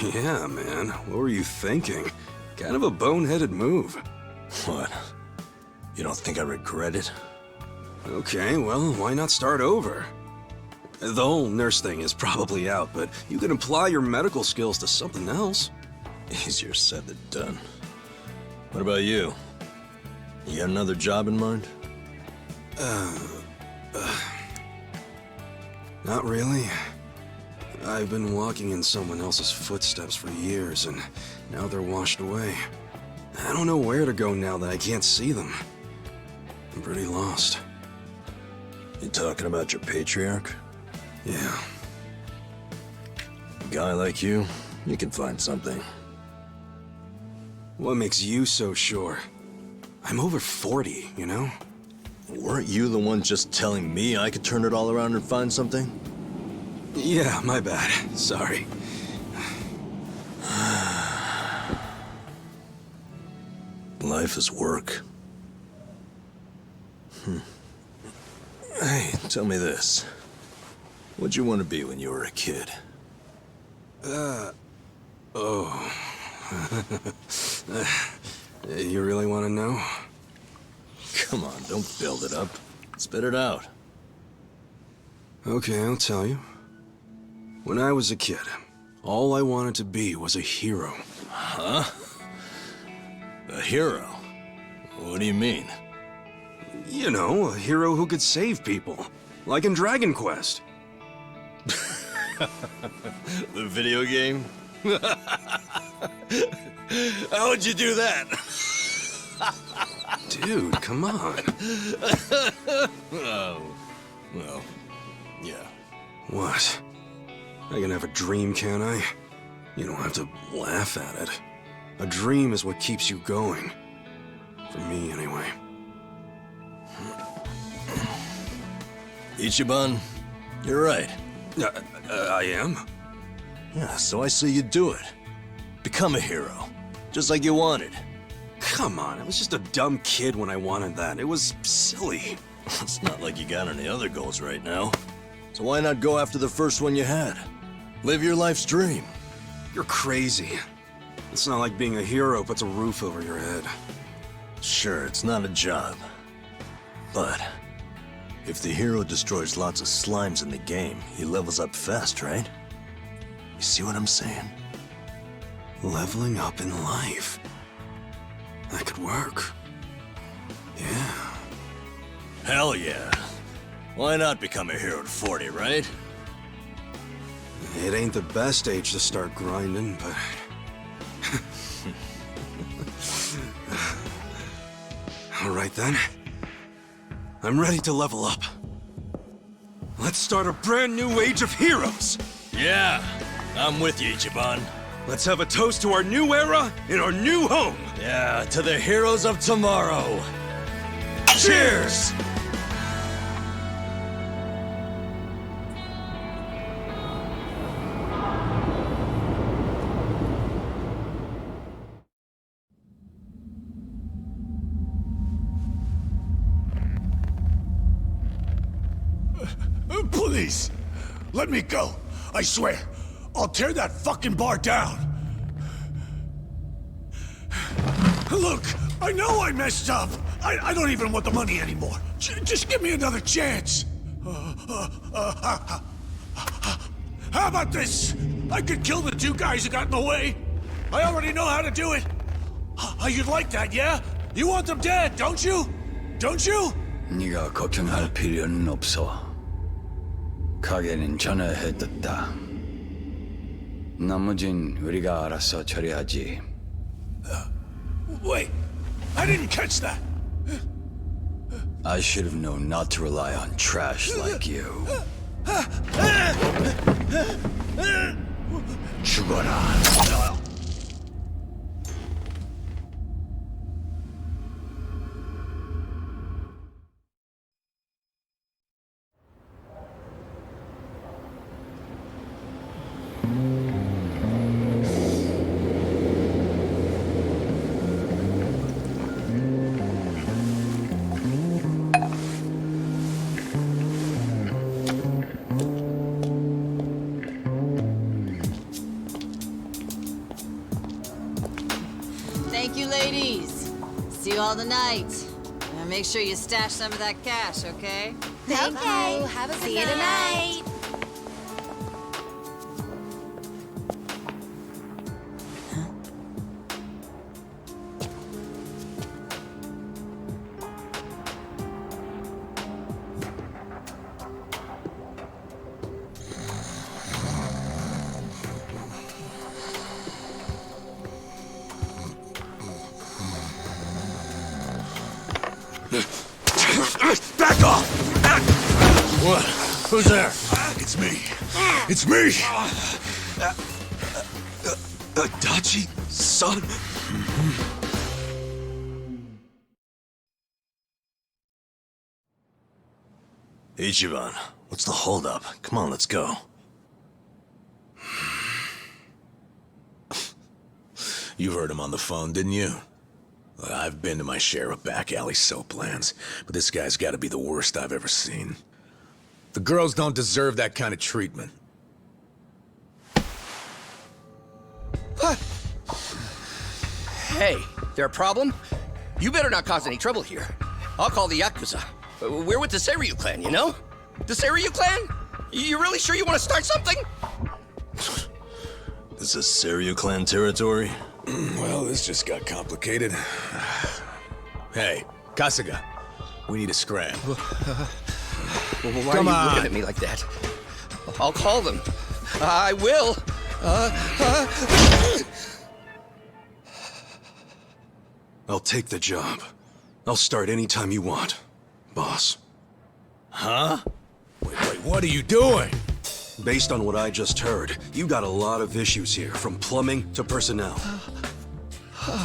Yeah, man. What were you thinking? Kind of a boneheaded move. What? You don't think I regret it? Okay, well, why not start over? The whole nurse thing is probably out, but you can apply your medical skills to something else. Easier said than done. What about you? You got another job in mind? Not really. I've been walking in someone else's footsteps for years, and now they're washed away. I don't know where to go now that I can't see them. I'm pretty lost. You talking about your patriarch? Yeah. A guy like you can find something. What makes you so sure? I'm over 40, you know? Weren't you the one just telling me I could turn it all around and find something? Yeah, my bad. Sorry. Life is work. Hey, tell me this. What'd you want to be when you were a kid? You really want to know? Come on, don't build it up. Spit it out. Okay, I'll tell you. When I was a kid, all I wanted to be was a hero. Huh? A hero? What do you mean? You know, a hero who could save people. Like in Dragon Quest. The video game? How'd you do that? Dude, come on. Oh, well, yeah. What? I can have a dream, can I? You don't have to laugh at it. A dream is what keeps you going. For me, anyway. Ichiban, you're right. I am? Yeah, so I say you do it. Become a hero. Just like you wanted. Come on, I was just a dumb kid when I wanted that. It was silly. It's not like you got any other goals right now. So why not go after the first one you had? Live your life's dream. You're crazy. It's not like being a hero puts a roof over your head. Sure, it's not a job. But if the hero destroys lots of slimes in the game, he levels up fast, right? You see what I'm saying? Leveling up in life. That could work. Yeah. Hell yeah. Why not become a hero at 40, right? It ain't the best age to start grinding, but... Alright then. I'm ready to level up. Let's start a brand new age of heroes! Yeah, I'm with you, Ichiban. Let's have a toast to our new era in our new home! Yeah, to the heroes of tomorrow! Cheers! Please, let me go. I swear, I'll tear that fucking bar down. Look, I know I messed up. I don't even want the money anymore. Just give me another chance. How about this? I could kill the two guys who got in the way. I already know how to do it. You'd like that, yeah? You want them dead, don't you? Don't you? 네가 걱정할 필요는 없어. 가게는 전화해뒀다. 나머진 우리가 알아서 처리하지. Wait, I didn't catch that. I should have known not to rely on trash like you. 죽어라. Thank you, ladies. See you all tonight. And make sure you stash some of that cash, okay? Thank you. Have a good night. Back off! What? Who's there? It's me. It's me! Adachi, son? Ichiban, what's the holdup? Come on, let's go. You heard him on the phone, didn't you? Well, I've been to my share of back alley soap lands, but this guy's gotta be the worst I've ever seen. The girls don't deserve that kind of treatment. Hey, there a problem? You better not cause any trouble here. I'll call the Yakuza. We're with the Seiryu clan, you know? The Seiryu clan? You really sure you want to start something? This is Seiryu clan territory? Well, this just got complicated. Hey, Kasuga, we need a scram. Why are you looking at me like that? I'll call them. I will. I'll take the job. I'll start anytime you want, boss. Huh? Wait, what are you doing? Based on what I just heard, you got a lot of issues here, from plumbing to personnel.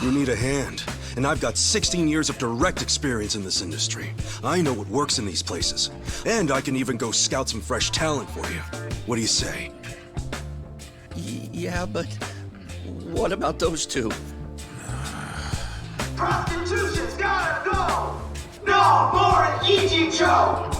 You need a hand, and I've got 16 years of direct experience in this industry. I know what works in these places, and I can even go scout some fresh talent for you. What do you say? Yeah, but what about those two? Prostitution's gotta go! No more Ichicho!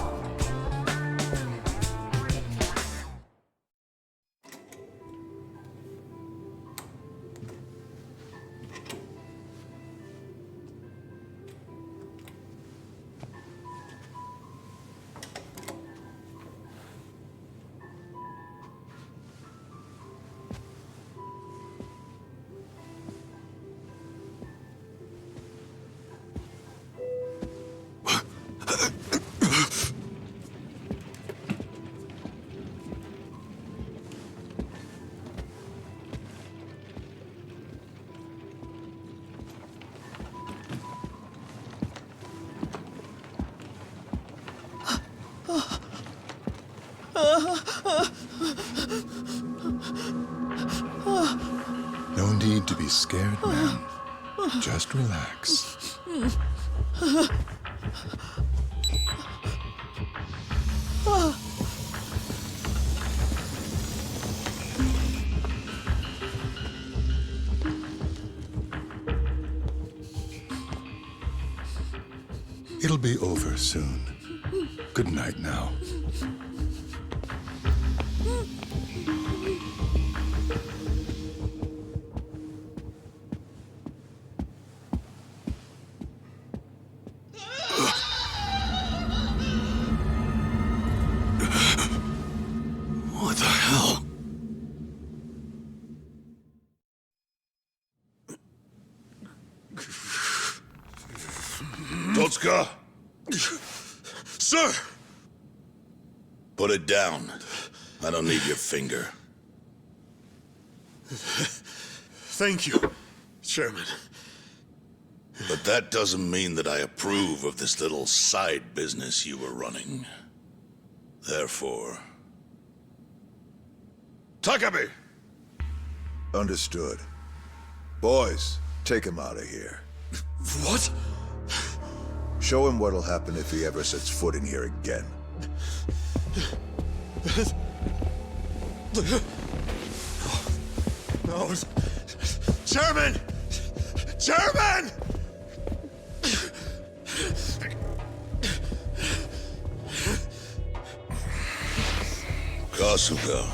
No need to be scared, man. Just relax. It'll be over soon. Good night now. Totsuka! Sir! Put it down. I don't need your finger. Thank you, Chairman. But that doesn't mean that I approve of this little side business you were running. Therefore... Takabe! Understood. Boys, take him out of here. What? Show him what'll happen if he ever sets foot in here again. No. Chairman! Chairman! Kasuga.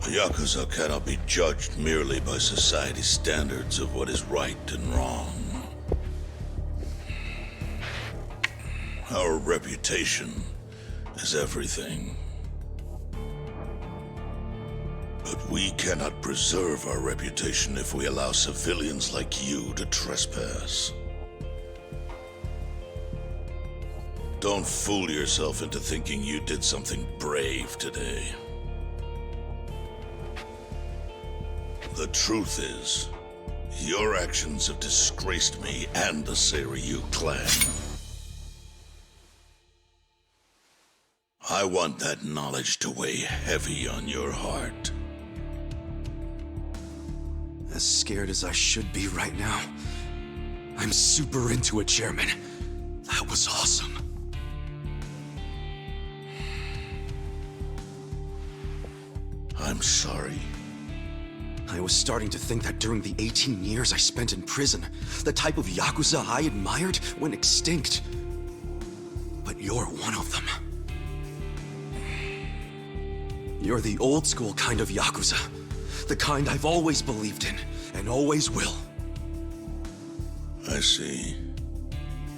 A Yakuza cannot be judged merely by society's standards of what is right and wrong. Our reputation is everything. But we cannot preserve our reputation if we allow civilians like you to trespass. Don't fool yourself into thinking you did something brave today. The truth is, your actions have disgraced me and the Seiryu clan. I want that knowledge to weigh heavy on your heart. As scared as I should be right now, I'm super into it, Chairman. That was awesome. I'm sorry. I was starting to think that during the 18 years I spent in prison, the type of Yakuza I admired went extinct. But you're one of them. You're the old school kind of Yakuza. The kind I've always believed in, and always will. I see.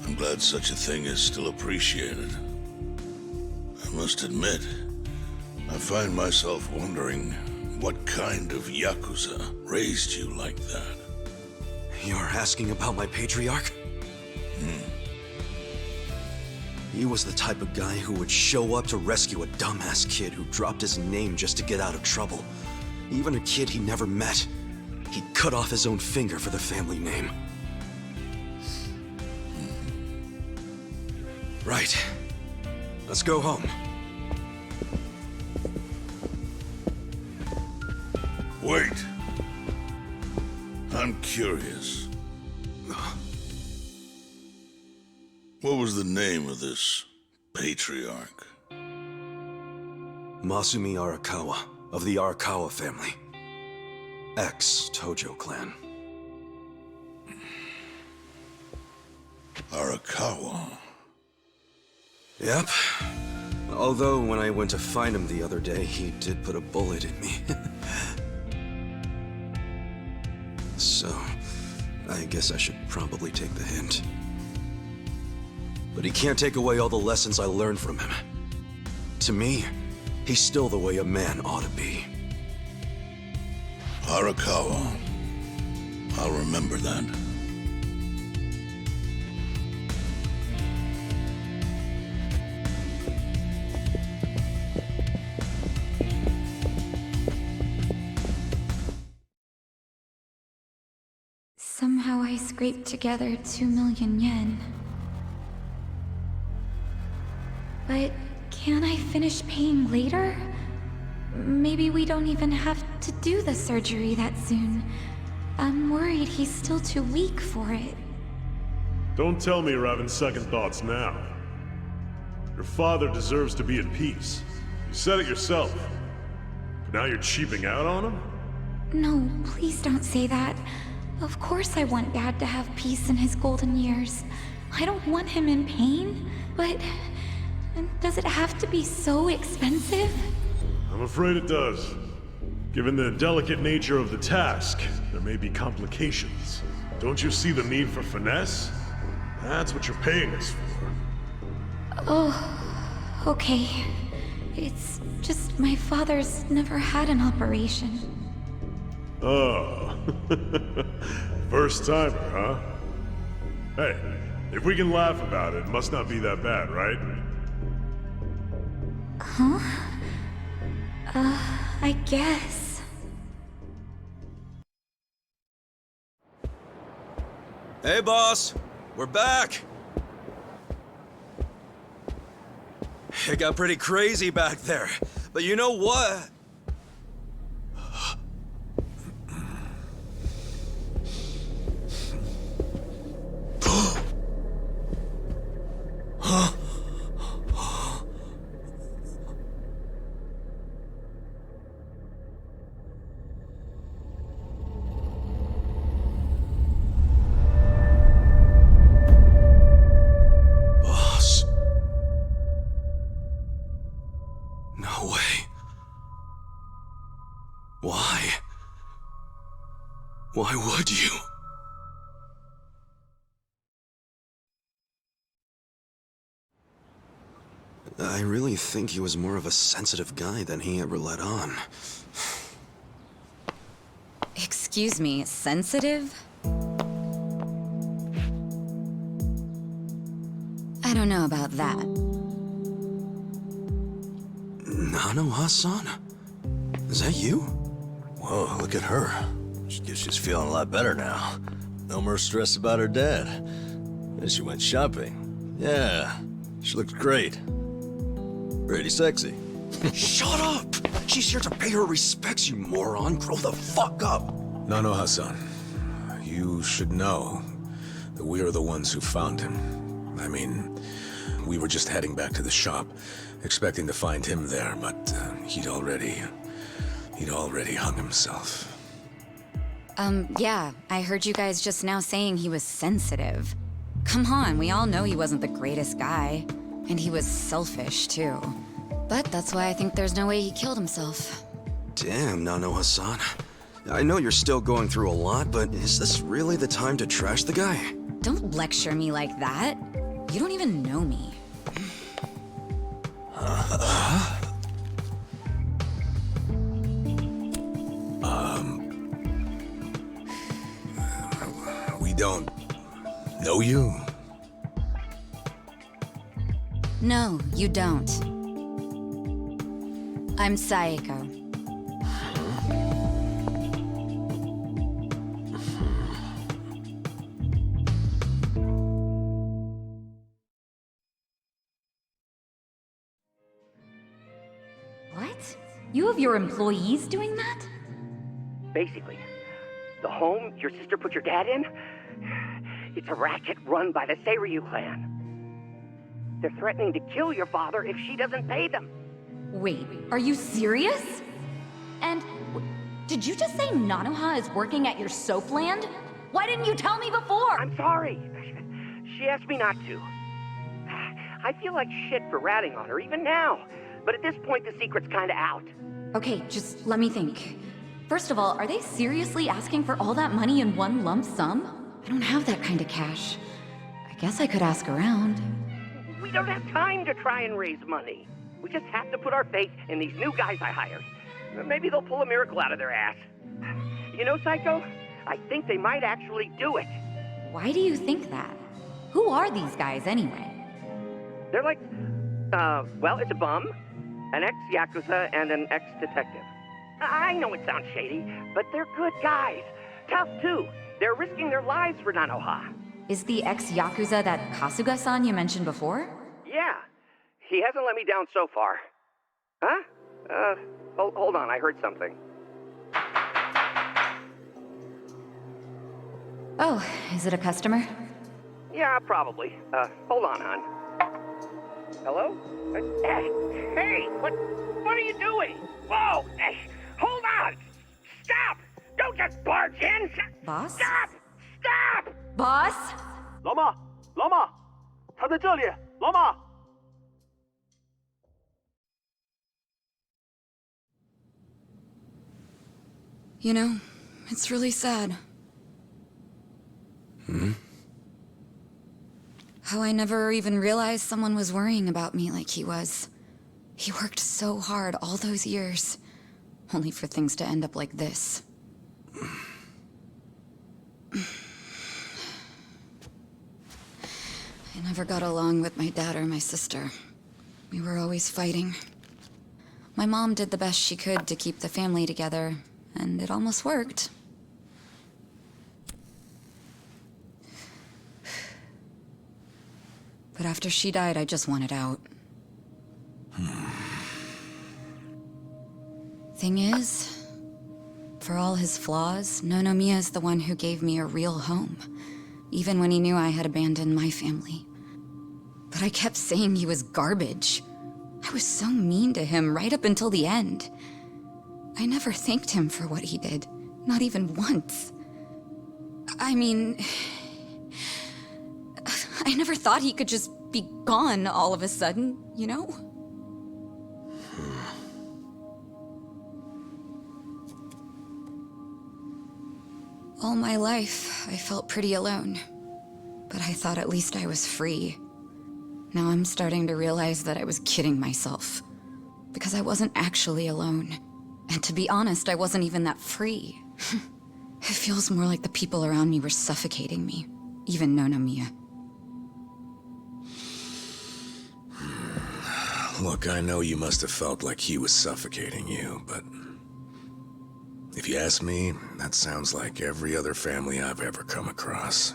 I'm glad such a thing is still appreciated. I must admit, I find myself wondering what kind of Yakuza raised you like that. You're asking about my patriarch? He was the type of guy who would show up to rescue a dumbass kid who dropped his name just to get out of trouble. Even a kid he never met. He'd cut off his own finger for the family name. Right. Let's go home. Wait. I'm curious. What was the name of this patriarch? Masumi Arakawa, of the Arakawa family. Ex-Tojo clan. Arakawa? Yep. Although when I went to find him the other day, he did put a bullet in me. So, I guess I should probably take the hint. But he can't take away all the lessons I learned from him. To me, he's still the way a man ought to be. Arakawa. I'll remember that. Somehow I scraped together 2 million yen. But can't I finish paying later? Maybe we don't even have to do the surgery that soon. I'm worried he's still too weak for it. Don't tell me you're having second thoughts now. Your father deserves to be at peace. You said it yourself. But now you're cheaping out on him? No, please don't say that. Of course I want Dad to have peace in his golden years. I don't want him in pain, but does it have to be so expensive? I'm afraid it does. Given the delicate nature of the task, there may be complications. Don't you see the need for finesse? That's what you're paying us for. Oh, okay. It's just my father's never had an operation. Oh. First timer, huh? Hey, if we can laugh about it, it must not be that bad, right? Huh? I guess. Hey, boss. We're back. It got pretty crazy back there. But you know what? Boss. No way. Why? Why would you? I really think he was more of a sensitive guy than he ever let on. Excuse me, sensitive? I don't know about that. Nanoha-san? Is that you? Whoa, look at her. She's feeling a lot better now. No more stress about her dad. And she went shopping. Yeah, she looks great. Pretty sexy. Shut up! She's here to pay her respects, you moron. Grow the fuck up. Nanoha-san, you should know that we are the ones who found him. I mean, we were just heading back to the shop, expecting to find him there, but he'd already hung himself. Yeah, I heard you guys just now saying he was sensitive. Come on, we all know he wasn't the greatest guy. And he was selfish, too. But that's why I think there's no way he killed himself. Damn, Nanoha-san. I know you're still going through a lot, but is this really the time to trash the guy? Don't lecture me like that. You don't even know me. We don't know you? No, you don't. I'm Saeko. What? You have your employees doing that? Basically, the home your sister put your dad in, it's a racket run by the Seiryu clan. They're threatening to kill your father if she doesn't pay them. Wait, are you serious? And did you just say Nanoha is working at your soap land? Why didn't you tell me before? I'm sorry. She asked me not to. I feel like shit for ratting on her even now. But at this point, the secret's kinda out. Okay, just let me think. First of all, are they seriously asking for all that money in one lump sum? I don't have that kind of cash. I guess I could ask around. We don't have time to try and raise money. We just have to put our faith in these new guys I hired. Maybe they'll pull a miracle out of their ass. You know, Psycho? I think they might actually do it. Why do you think that? Who are these guys anyway? They're like, well, it's a bum, an ex-Yakuza, and an ex-detective. I know it sounds shady, but they're good guys. Tough, too. They're risking their lives for Nanoha. Is the ex-Yakuza that Kasuga-san you mentioned before? Yeah. He hasn't let me down so far. Huh? Hold on, I heard something. Oh, is it a customer? Yeah, probably. Hold on, hon. Hello? Hey, what are you doing? Whoa! Hold on! Stop! Don't just barge in! Boss? Stop! Stop! Boss? 老妈，老妈，他在这里，老妈。 You know, it's really sad. How I never even realized someone was worrying about me like he was. He worked so hard all those years, only for things to end up like this. never got along with my dad or my sister. We were always fighting. My mom did the best she could to keep the family together, and it almost worked. But after she died, I just wanted out. Thing is, for all his flaws, Nonomiya is the one who gave me a real home, even when he knew I had abandoned my family. But I kept saying he was garbage. I was so mean to him right up until the end. I never thanked him for what he did, not even once. I mean, I never thought he could just be gone all of a sudden, you know? All my life, I felt pretty alone. But I thought at least I was free. Now I'm starting to realize that I was kidding myself. Because I wasn't actually alone. And to be honest, I wasn't even that free. It feels more like the people around me were suffocating me. Even Nonomiya. Look, I know you must have felt like he was suffocating you, but... if you ask me, that sounds like every other family I've ever come across.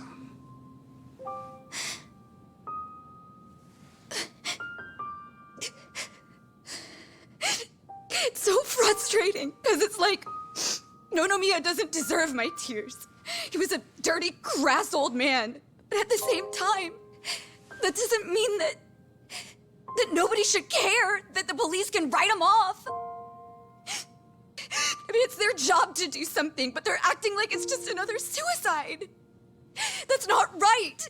It's so frustrating, because it's like, Nonomiya doesn't deserve my tears. He was a dirty, crass old man. But at the same time, that doesn't mean that nobody should care, that the police can write him off. I mean, it's their job to do something, but they're acting like it's just another suicide. That's not right.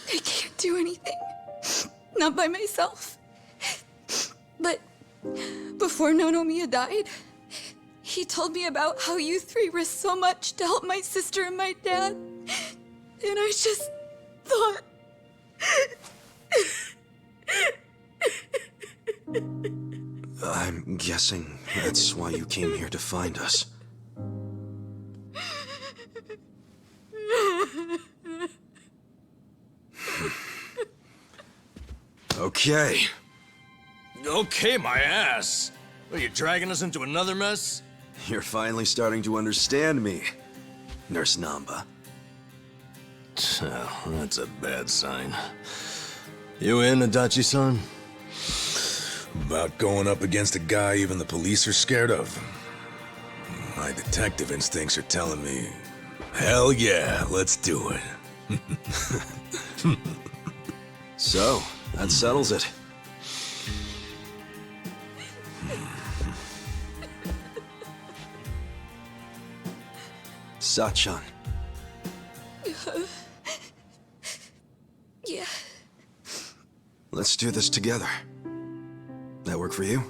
I can't do anything. Not by myself. But before Nonomiya died, he told me about how you three risked so much to help my sister and my dad. And I just thought... I'm guessing that's why you came here to find us. Okay. Okay, my ass. Are you dragging us into another mess? You're finally starting to understand me, Nurse Namba. Oh, that's a bad sign. You in, Adachi-san? About going up against a guy even the police are scared of. My detective instincts are telling me, hell yeah, let's do it. So, that settles it. Sachan. Yeah. Let's do this together. That work for you?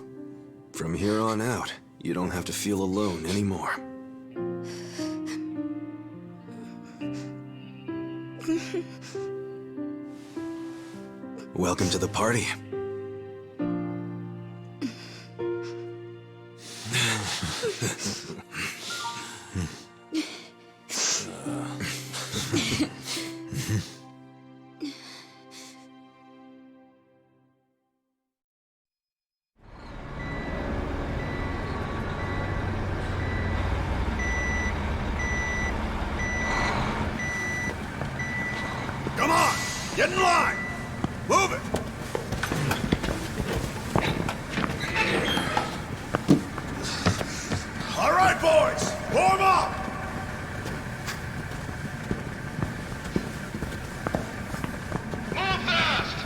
From here on out, you don't have to feel alone anymore. Welcome to the party. Come on! Get in line! Move it! All right, boys! Form up! Move fast!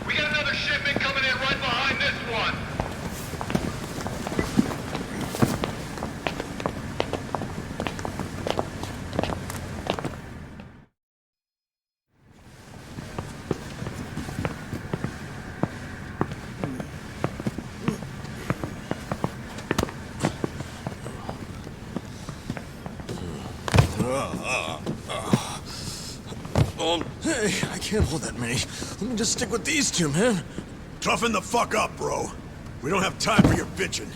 We got another shipment coming in right behind this one. Hey, I can't hold that many. Let me just stick with these two, man. Toughen the fuck up, bro. We don't have time for your bitching.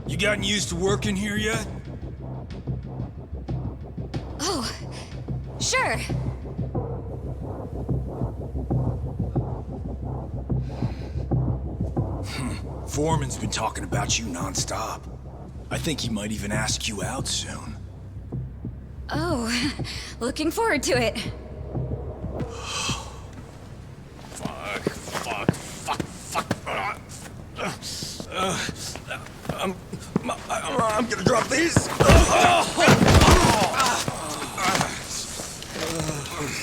You gotten used to working here yet? Oh, sure. Foreman's been talking about you nonstop. I think he might even ask you out soon. Oh, looking forward to it. I'm gonna drop these.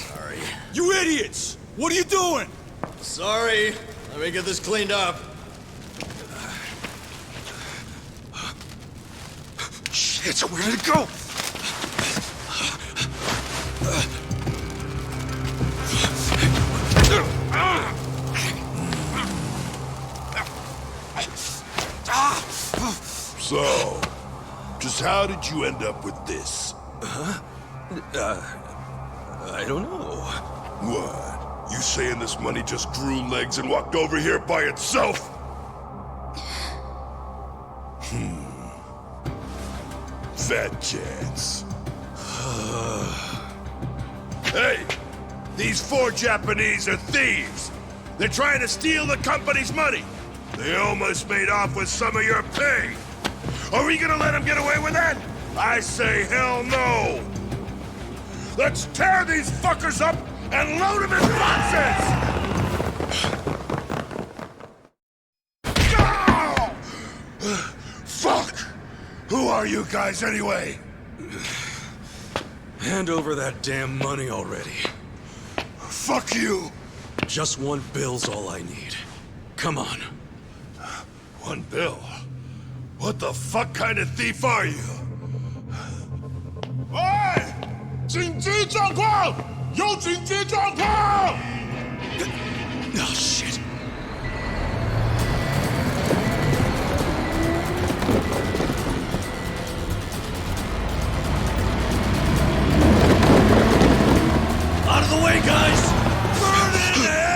Sorry. You idiots! What are you doing? Sorry. Let me get this cleaned up. Shit, where did it go? So, just how did you end up with this? I don't know. What? You saying this money just grew legs and walked over here by itself? Fat chance. Hey! These 4 Japanese are thieves! They're trying to steal the company's money! They almost made off with some of your pay! Are we gonna let them get away with that? I say hell no! Let's tear these fuckers up and load them in boxes! Oh! Fuck! Who are you guys anyway? Hand over that damn money already. Fuck you! Just 1 bill's all I need. Come on. 1 bill? What the fuck kind of thief are you? Oi! 紧急状况！有紧急状况！ Oh, shit. Out of the way, guys! Burn in there!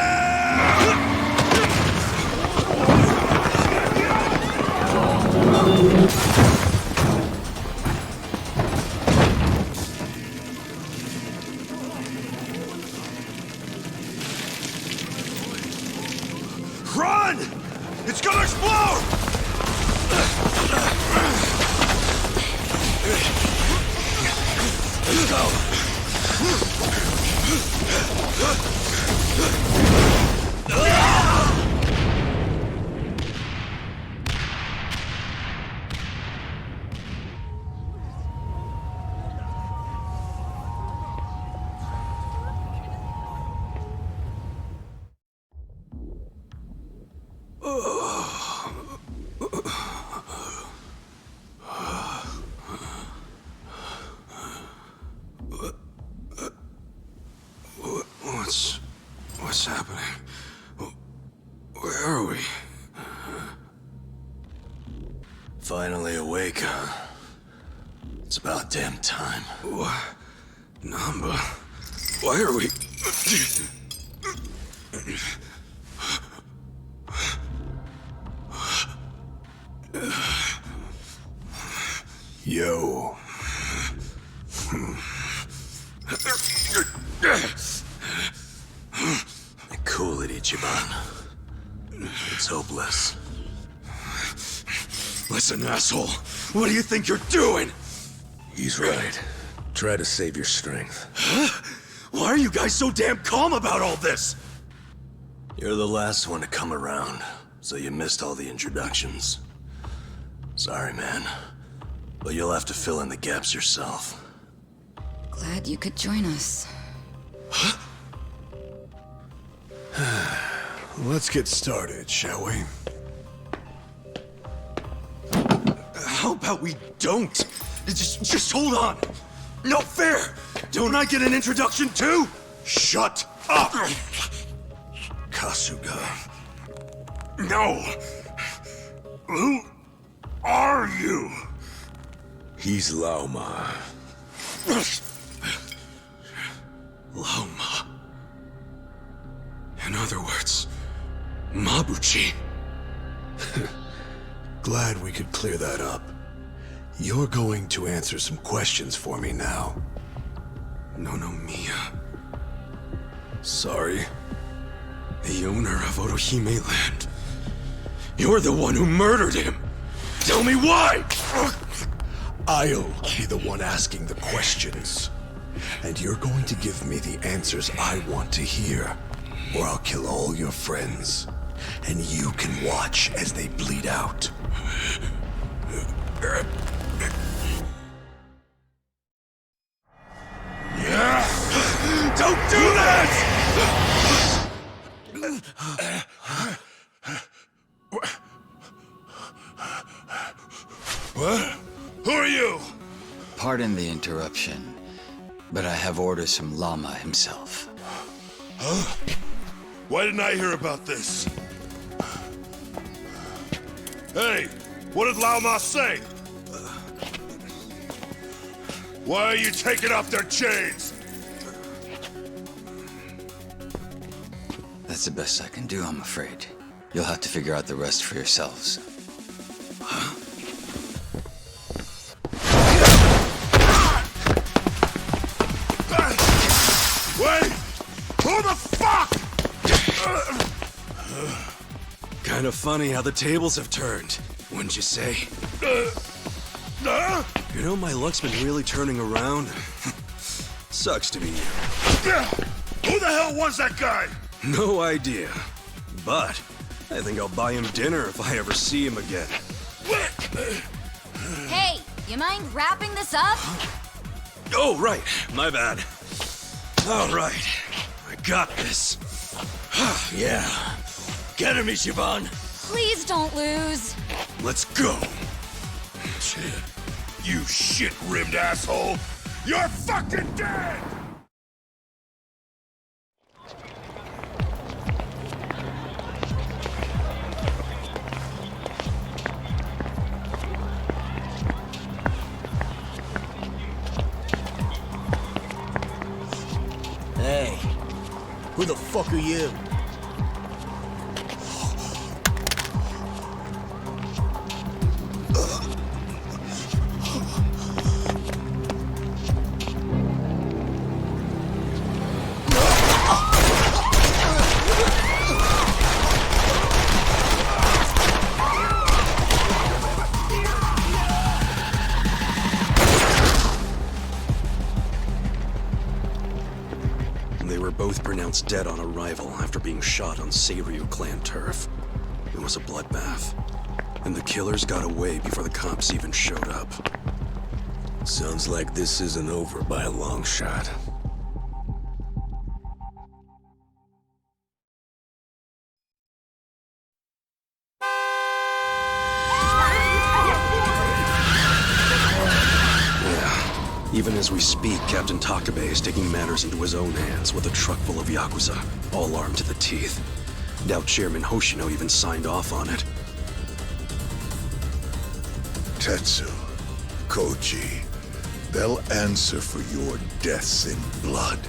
Run! It's gonna explode! Let's go! What's happening? Where are we? Finally awake, huh? It's about damn time. What? Namba? Why are we... Yo. Cool it, Ichiban. It's hopeless. Listen, asshole. What do you think you're doing? He's right. Try to save your strength. Huh? Why are you guys so damn calm about all this? You're the last one to come around, so you missed all the introductions. Sorry, man. But you'll have to fill in the gaps yourself. Glad you could join us. Let's get started, shall we? How about we don't? Just hold on. No fair. Don't I get an introduction too? Shut up! Kasuga. No! Who are you? He's Laoma. Laoma. In other words, Mabuchi. Glad we could clear that up. You're going to answer some questions for me now. Nonomiya. Sorry. The owner of Otohime Land. You're the one who murdered him! Tell me why! I'll be the one asking the questions. And you're going to give me the answers I want to hear, or I'll kill all your friends. And you can watch as they bleed out. Don't do that! What? Who are you? Pardon the interruption, but I have orders from Lama himself. Huh? Why didn't I hear about this? Hey, what did Lama say? Why are you taking off their chains? That's the best I can do, I'm afraid. You'll have to figure out the rest for yourselves. Wait! Who the fuck? Kind of funny how the tables have turned, wouldn't you say? You know, my luck's been really turning around. Sucks to be you. Who the hell was that guy? No idea. But I think I'll buy him dinner if I ever see him again. Hey, you mind wrapping this up? Oh, right. My bad. All right. I got this. Yeah. Get him, Ichiban. Please don't lose. Let's go. You shit-rimmed asshole! You're fucking dead! Hey, who the fuck are you? Pronounced dead on arrival after being shot on Seiryu clan turf. It was a bloodbath. And the killers got away before the cops even showed up. Sounds like this isn't over by a long shot. Even as we speak, Captain Takabe is taking matters into his own hands with a truck full of Yakuza, all armed to the teeth. Doubt Chairman Hoshino even signed off on it. Tetsu, Koji, they'll answer for your deaths in blood.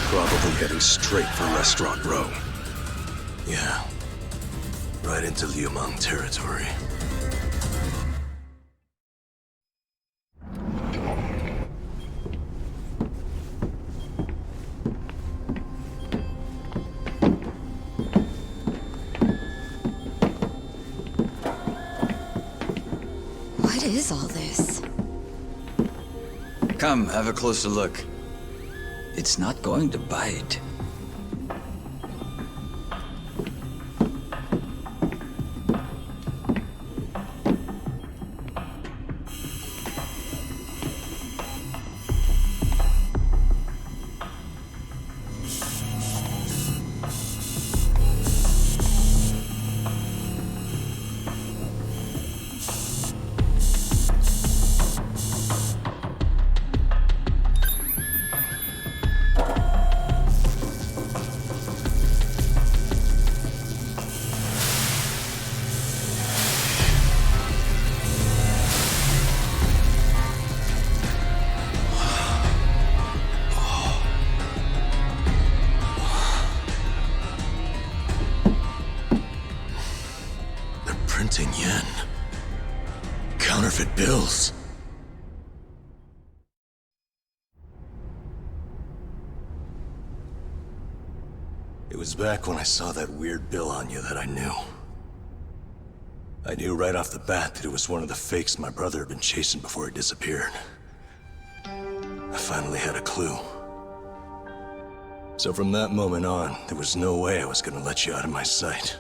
Probably heading straight for Restaurant Row. Yeah. Right into Liumang territory. What is all this? Come, have a closer look. It's not going to bite. counterfeit bills. It was back when I saw that weird bill on you that I knew. I knew right off the bat that it was one of the fakes my brother had been chasing before he disappeared. I finally had a clue. So from that moment on, there was no way I was gonna let you out of my sight.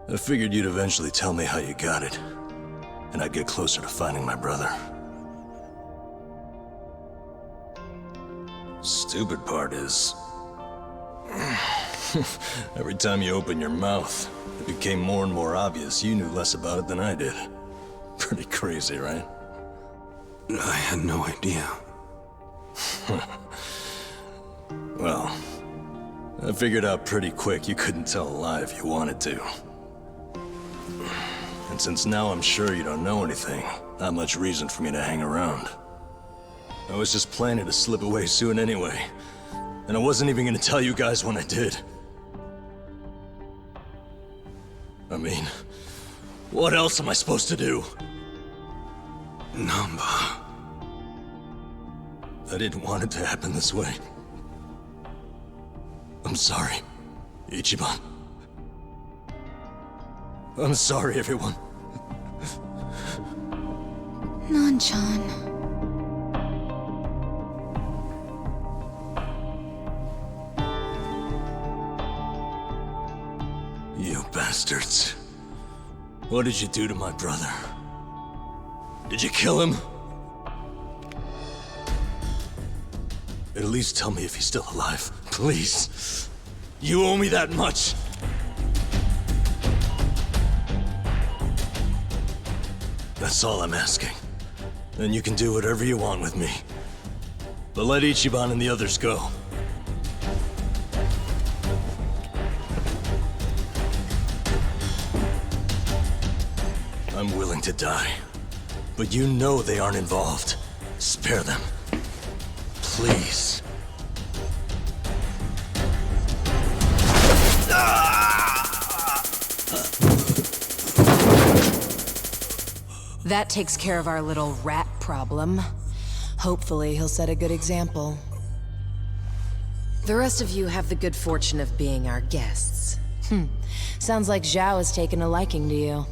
I figured you'd eventually tell me how you got it, and I'd get closer to finding my brother. Stupid part is, every time you open your mouth, it became more and more obvious you knew less about it than I did. Pretty crazy, right? I had no idea. Well, I figured out pretty quick you couldn't tell a lie if you wanted to. And since now I'm sure you don't know anything, not much reason for me to hang around. I was just planning to slip away soon anyway, and I wasn't even gonna tell you guys when I did. I mean, what else am I supposed to do? Namba. I didn't want it to happen this way. I'm sorry, Ichiban. I'm sorry, everyone. Nan-chan. You bastards. What did you do to my brother? Did you kill him? At least tell me if he's still alive, please. You owe me that much. That's all I'm asking. Then you can do whatever you want with me. But let Ichiban and the others go. I'm willing to die. But you know they aren't involved. Spare them. Please. That takes care of our little rat problem. Hopefully, he'll set a good example. The rest of you have the good fortune of being our guests. Sounds like Zhao has taken a liking to you.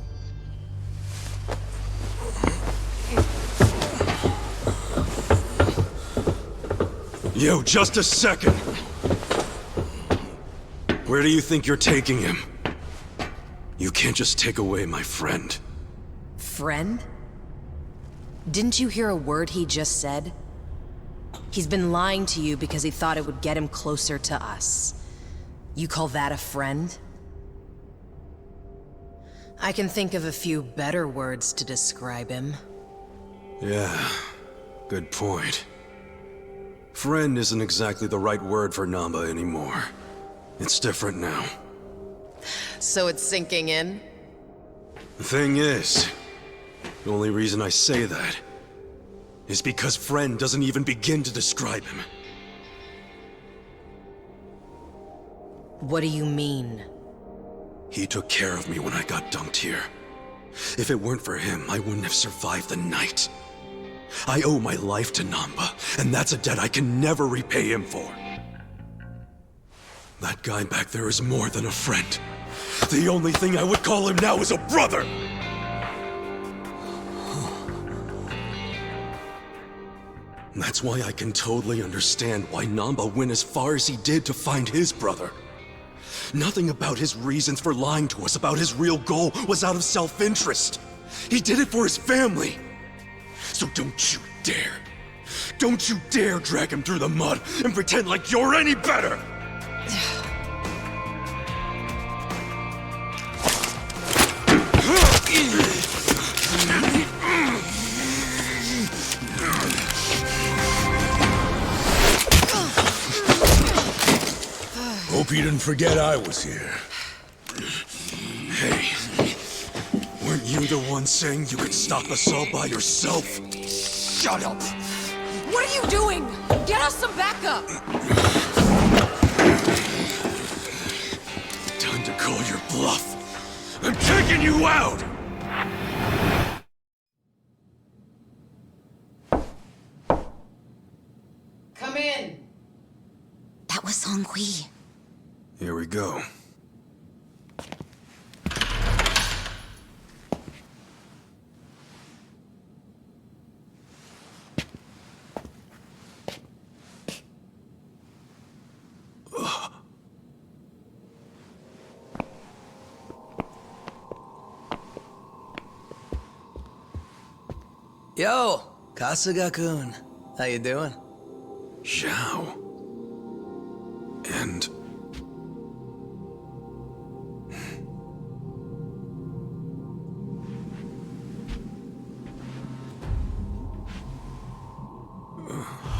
Yo, just a second! Where do you think you're taking him? You can't just take away my friend. Friend? Didn't you hear a word he just said? He's been lying to you because he thought it would get him closer to us. You call that a friend? I can think of a few better words to describe him. Yeah, good point. Friend isn't exactly the right word for Namba anymore. It's different now. So it's sinking in? The thing is, the only reason I say that is because friend doesn't even begin to describe him. What do you mean? He took care of me when I got dumped here. If it weren't for him, I wouldn't have survived the night. I owe my life to Namba, and that's a debt I can never repay him for. That guy back there is more than a friend. The only thing I would call him now is a brother! That's why I can totally understand why Namba went as far as he did to find his brother. Nothing about his reasons for lying to us about his real goal was out of self-interest. He did it for his family. So don't you dare drag him through the mud and pretend like you're any better! Hope you didn't forget I was here. Hey, weren't you the one saying you could stop us all by yourself? Shut up! What are you doing? Get us some backup! Time to call your bluff. I'm taking you out! That was Song-Hui. Here we go. Yo, Kasuga-kun. How you doing? Zhao. And...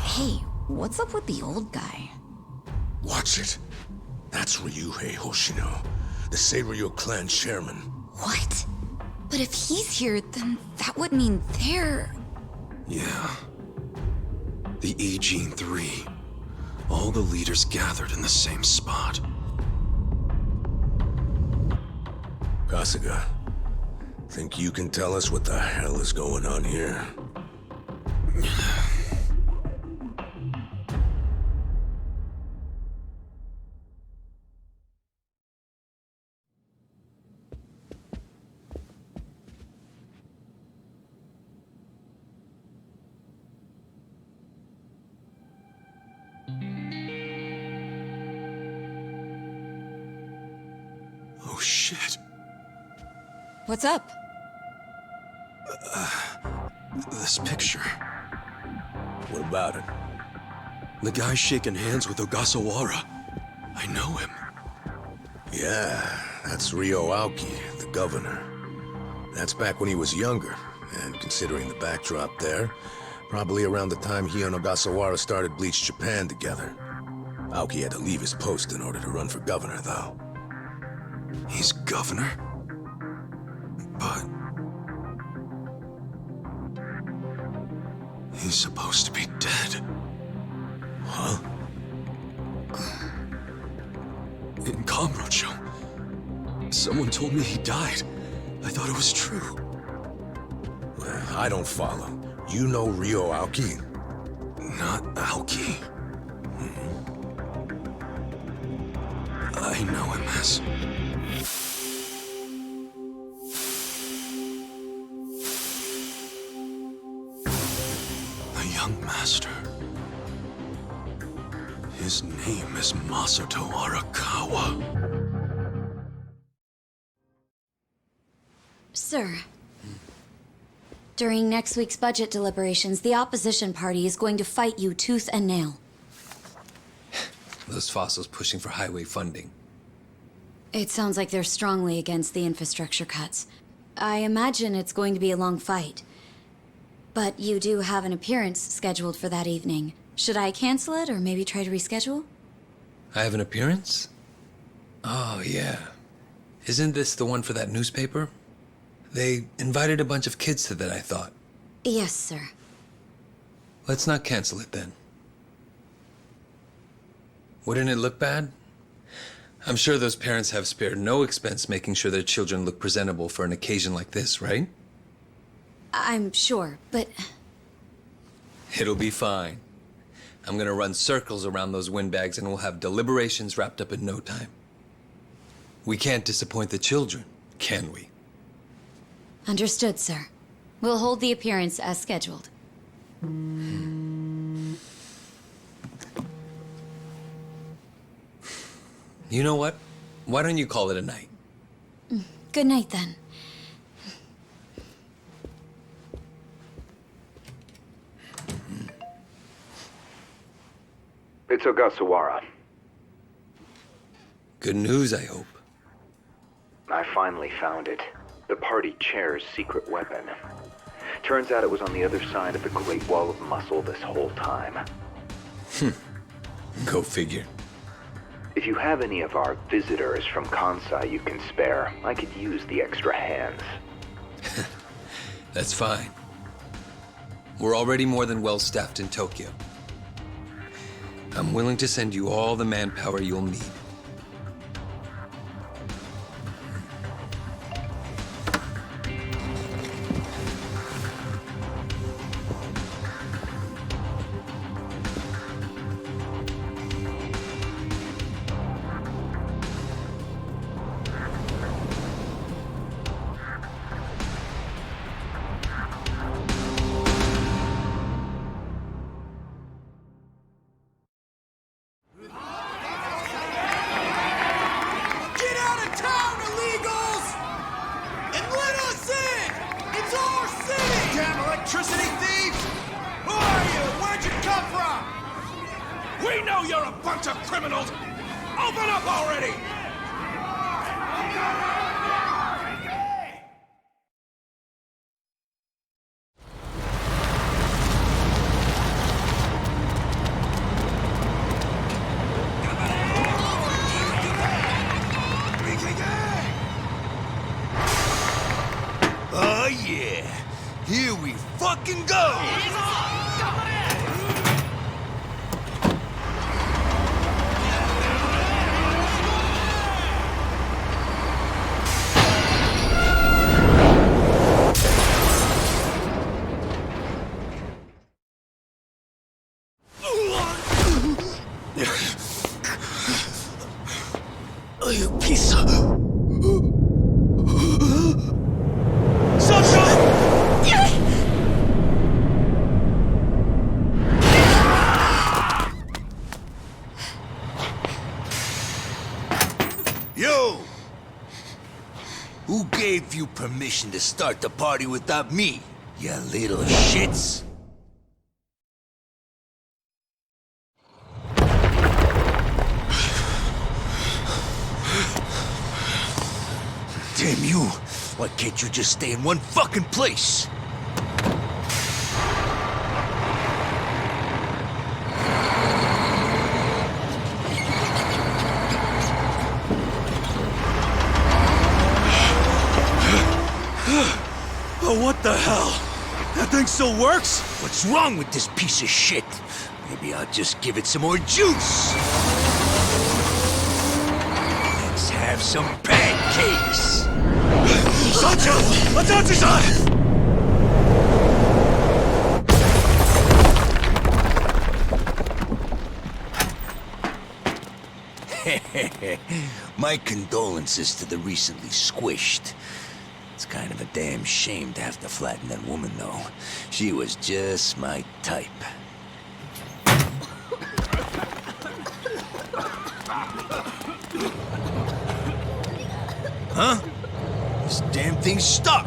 Hey, what's up with the old guy? Watch it. That's Ryuhei Hoshino, the Seiryu clan chairman. What? But if he's here, then that would mean they're... yeah. The E-Gene 3. All the leaders gathered in the same spot. Kasuga, think you can tell us what the hell is going on here? Oh shit. What's up? This picture. What about it? The guy shaking hands with Ogasawara. I know him. Yeah, that's Ryo Aoki, the governor. That's back when he was younger, and considering the backdrop there, probably around the time he and Ogasawara started Bleach Japan together. Aoki had to leave his post in order to run for governor, though. He's governor? But... he's supposed to be dead. Huh? In Kamurocho, someone told me he died. I thought it was true. I don't follow. You know Ryo Aoki? Not Aoki. I know him as... a young master. His name is Masato Arakawa. Sir. During next week's budget deliberations, the opposition party is going to fight you tooth and nail. Those fossils pushing for highway funding. It sounds like they're strongly against the infrastructure cuts. I imagine it's going to be a long fight. But you do have an appearance scheduled for that evening. Should I cancel it or maybe try to reschedule? I have an appearance? Oh, yeah. Isn't this the one for that newspaper? They invited a bunch of kids to that, I thought. Yes, sir. Let's not cancel it then. Wouldn't it look bad? I'm sure those parents have spared no expense making sure their children look presentable for an occasion like this, right? I'm sure, but... It'll be fine. I'm gonna run circles around those windbags and we'll have deliberations wrapped up in no time. We can't disappoint the children, can we? Understood, sir. We'll hold the appearance as scheduled. You know what? Why don't you call it a night? Good night, then. It's Ogasawara. Good news, I hope. I finally found it. The party chair's secret weapon. Turns out it was on the other side of the Great Wall of Muscle this whole time. Go figure. If you have any of our visitors from Kansai you can spare, I could use the extra hands. That's fine. We're already more than well-staffed in Tokyo. I'm willing to send you all the manpower you'll need. We know you're a bunch of criminals! Open up already! Oh yeah, here we fucking go! You piece of... Yo! Who gave you permission to start the party without me, you little shits? Damn you! Why can't you just stay in one fucking place? Oh, what the hell? That thing still works? What's wrong with this piece of shit? Maybe I'll just give it some more juice. Let's have some pancakes. Sancho! Atachi-san! My condolences to the recently squished. It's kind of a damn shame to have to flatten that woman, though. She was just my type. Huh? This damn thing's stuck!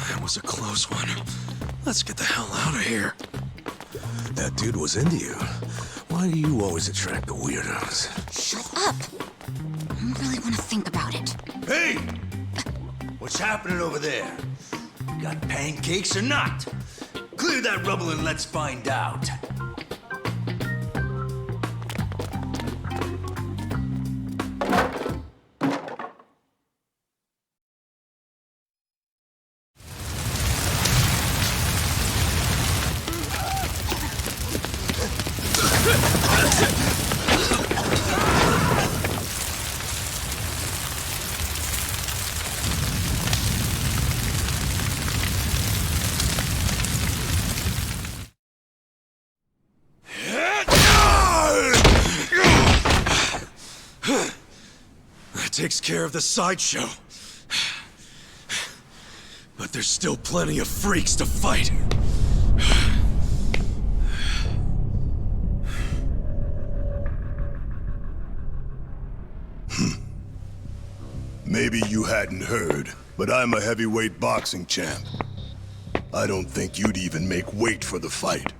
That was a close one. Let's get the hell out of here. That dude was into you. Why do you always attract the weirdos? Shut up! I don't really want to think about it. Hey! What's happening over there? Got pancakes or not? Clear that rubble and let's find out. Takes care of the sideshow. But there's still plenty of freaks to fight. Maybe you hadn't heard, but I'm a heavyweight boxing champ. I don't think you'd even make weight for the fight.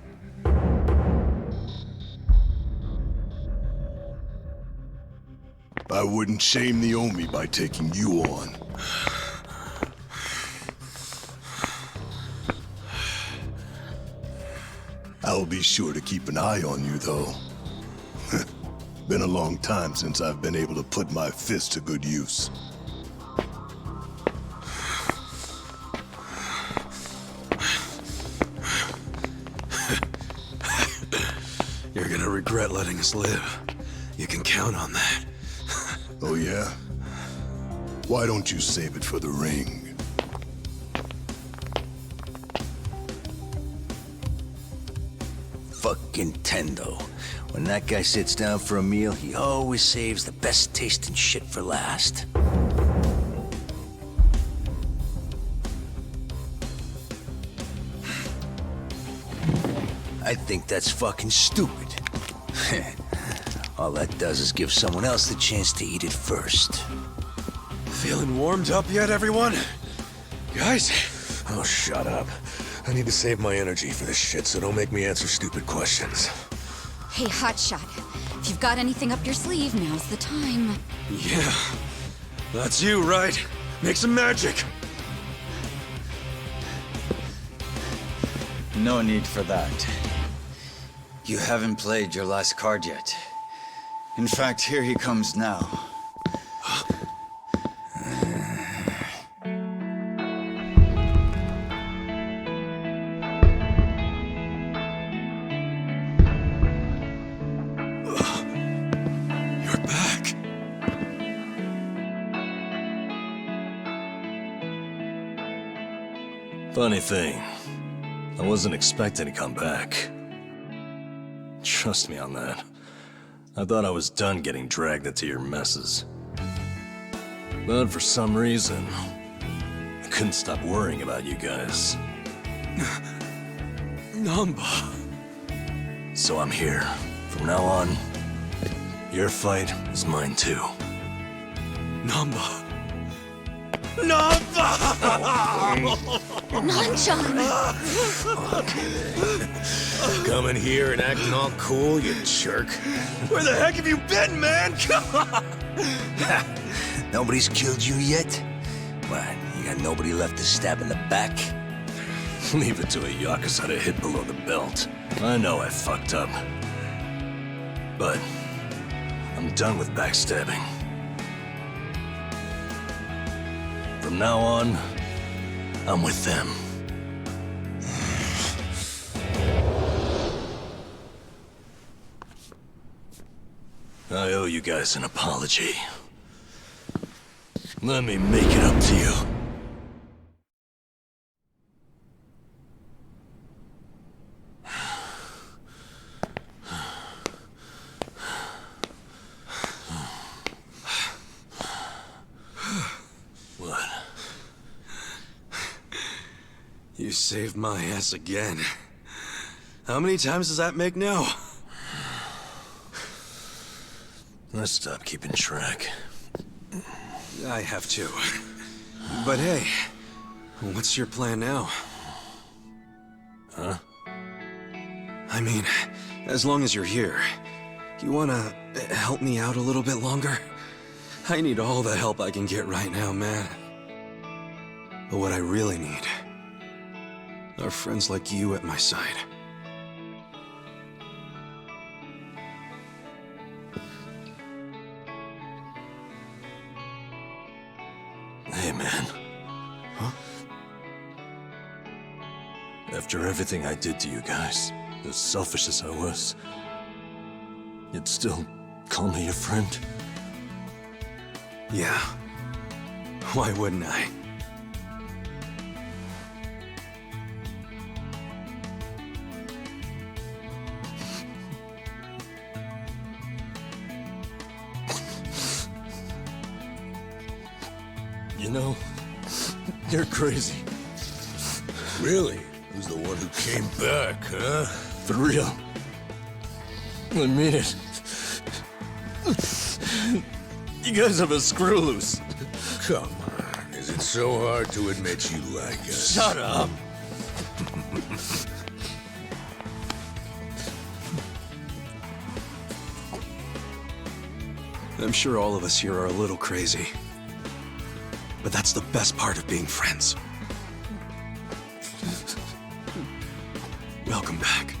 I wouldn't shame the Omi by taking you on. I'll be sure to keep an eye on you, though. Been a long time since I've been able to put my fist to good use. You're gonna regret letting us live. You can count on that. Oh, yeah? Why don't you save it for the ring? Fucking Tendo. When that guy sits down for a meal, he always saves the best tasting shit for last. I think that's fucking stupid. All that does is give someone else the chance to eat it first. Feeling warmed up yet, everyone? Guys? Oh, shut up. I need to save my energy for this shit, so don't make me answer stupid questions. Hey, Hotshot. If you've got anything up your sleeve, now's the time. Yeah. That's you, right? Make some magic! No need for that. You haven't played your last card yet. In fact, here he comes now. You're back. Funny thing, I wasn't expecting to come back. Trust me on that. I thought I was done getting dragged into your messes. But for some reason, I couldn't stop worrying about you guys. Namba. So I'm here. From now on, your fight is mine too. Namba. Namba! Nanchan! Coming here and acting all cool, you jerk. Where the heck have you been, man? Come on! Nobody's killed you yet? What, you got nobody left to stab in the back? Leave it to a Yakuza to hit below the belt. I know I fucked up. But I'm done with backstabbing. From now on, I'm with them. I owe you guys an apology. Let me make it up to you. What? You saved my ass again. How many times does that make now? Let's stop keeping track. I have to. But hey, what's your plan now? Huh? I mean, as long as you're here, you wanna help me out a little bit longer? I need all the help I can get right now, man. But what I really need are friends like you at my side. Hey, man. Huh? After everything I did to you guys, as selfish as I was, you'd still call me your friend? Yeah. Why wouldn't I? You know, you're crazy. Really? Who's the one who came back, huh? For real. I mean it. You guys have a screw loose. Come on. Is it so hard to admit you like us? Shut up. I'm sure all of us here are a little crazy. But that's the best part of being friends. Welcome back.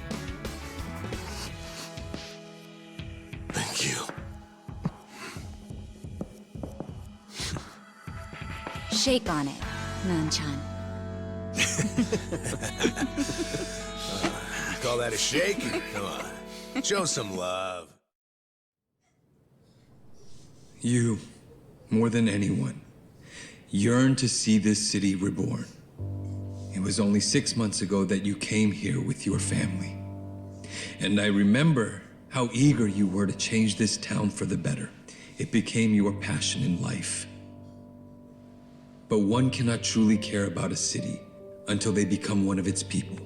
Thank you. Shake on it, Nanchan. Call that a shake? Come on. Show some love. You, more than anyone, yearn to see this city reborn. It was only 6 months ago that you came here with your family. And I remember how eager you were to change this town for the better. It became your passion in life. But one cannot truly care about a city until they become one of its people,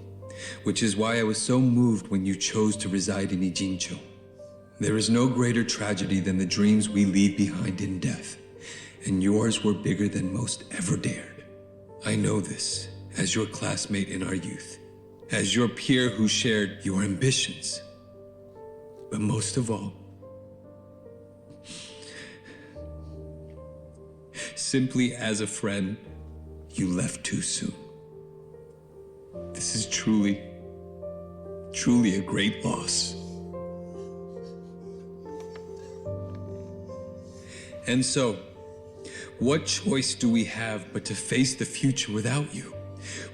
which is why I was so moved when you chose to reside in Ijincho. There is no greater tragedy than the dreams we leave behind in death, and yours were bigger than most ever dared. I know this as your classmate in our youth, as your peer who shared your ambitions. But most of all, simply as a friend, you left too soon. This is truly a great loss. And so, what choice do we have but to face the future without you?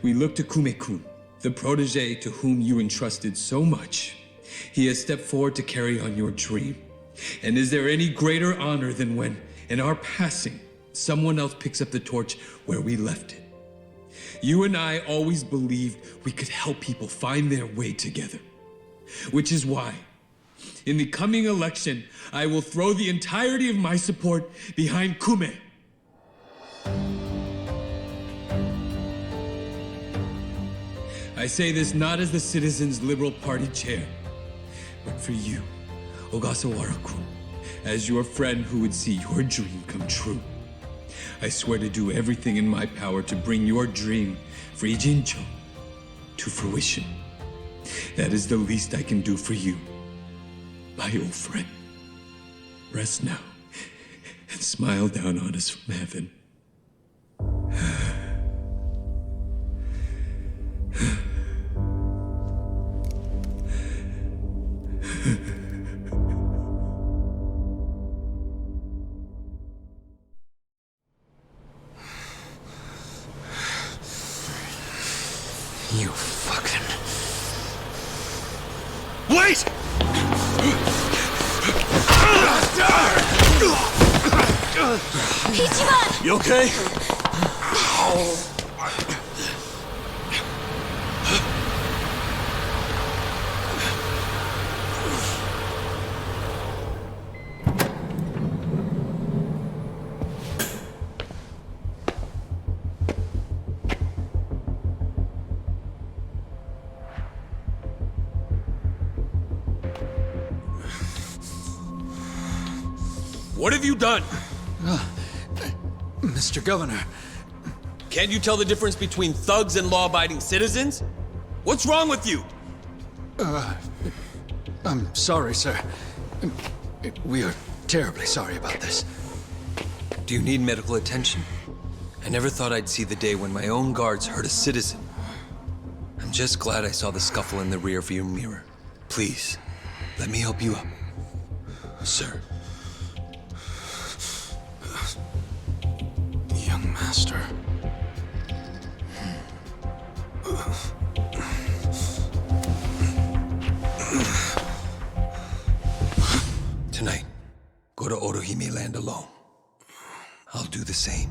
We look to Kume-kun, the protege to whom you entrusted so much. He has stepped forward to carry on your dream. And is there any greater honor than when, in our passing, someone else picks up the torch where we left it? You and I always believed we could help people find their way together. Which is why, in the coming election, I will throw the entirety of my support behind Kume. I say this not as the Citizens Liberal Party chair, but for you, Ogasawara-kun, as your friend who would see your dream come true. I swear to do everything in my power to bring your dream, Frijincho, to fruition. That is the least I can do for you, my old friend. Rest now, and smile down on us from heaven. You fucking... Wait! Ichiban! You okay? What have you done? Mr. Governor. Can't you tell the difference between thugs and law-abiding citizens? What's wrong with you? I'm sorry, sir. We are terribly sorry about this. Do you need medical attention? I never thought I'd see the day when my own guards hurt a citizen. I'm just glad I saw the scuffle in the rearview mirror. Please, let me help you up, sir. Young master. Tonight, go to Orohime Land alone. I'll do the same.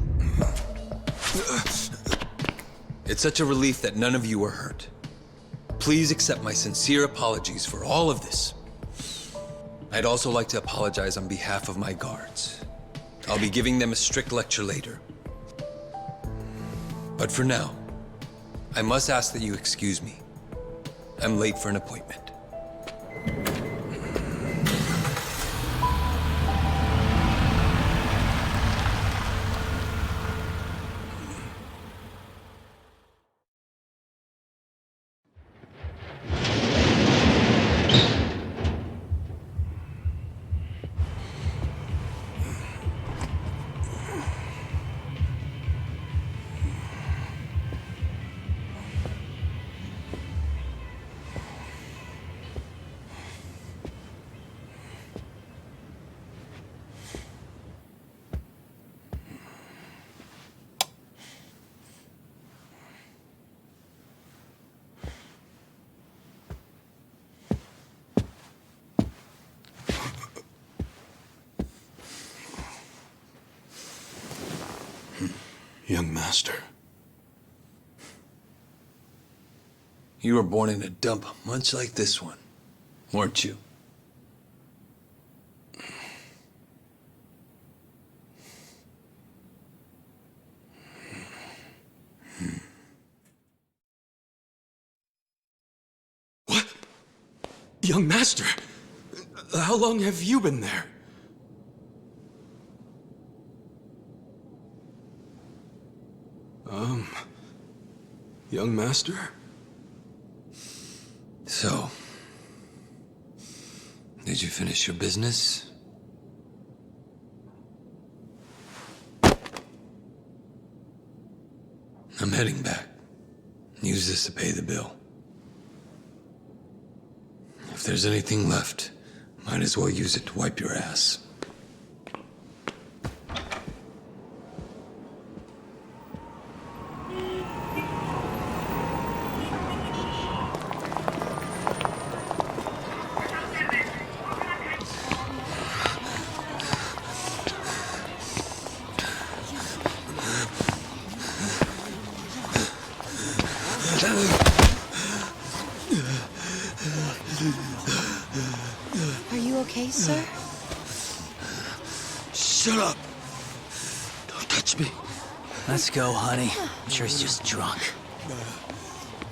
It's such a relief that none of you are hurt. Please accept my sincere apologies for all of this. I'd also like to apologize on behalf of my guards. I'll be giving them a strict lecture later. But for now, I must ask that you excuse me. I'm late for an appointment. Young master. You were born in a dump much like this one, weren't you? Young master, How long have you been there? Young master? So, did you finish your business? I'm heading back. Use this to pay the bill. If there's anything left, might as well use it to wipe your ass. Are you okay, sir? Shut up! Don't touch me. Let's go, honey. I'm sure he's just drunk.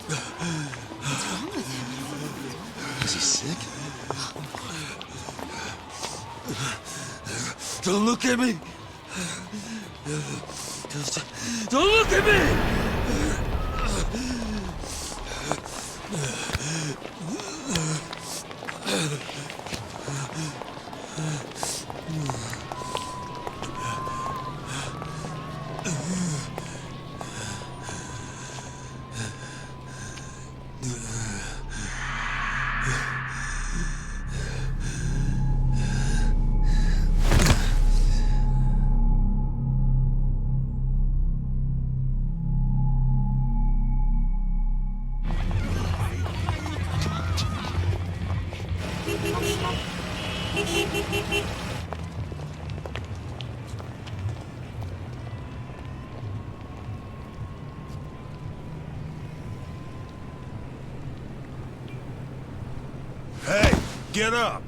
What's wrong with him? Is he sick? Don't look at me! Don't look at me! Hey, get up!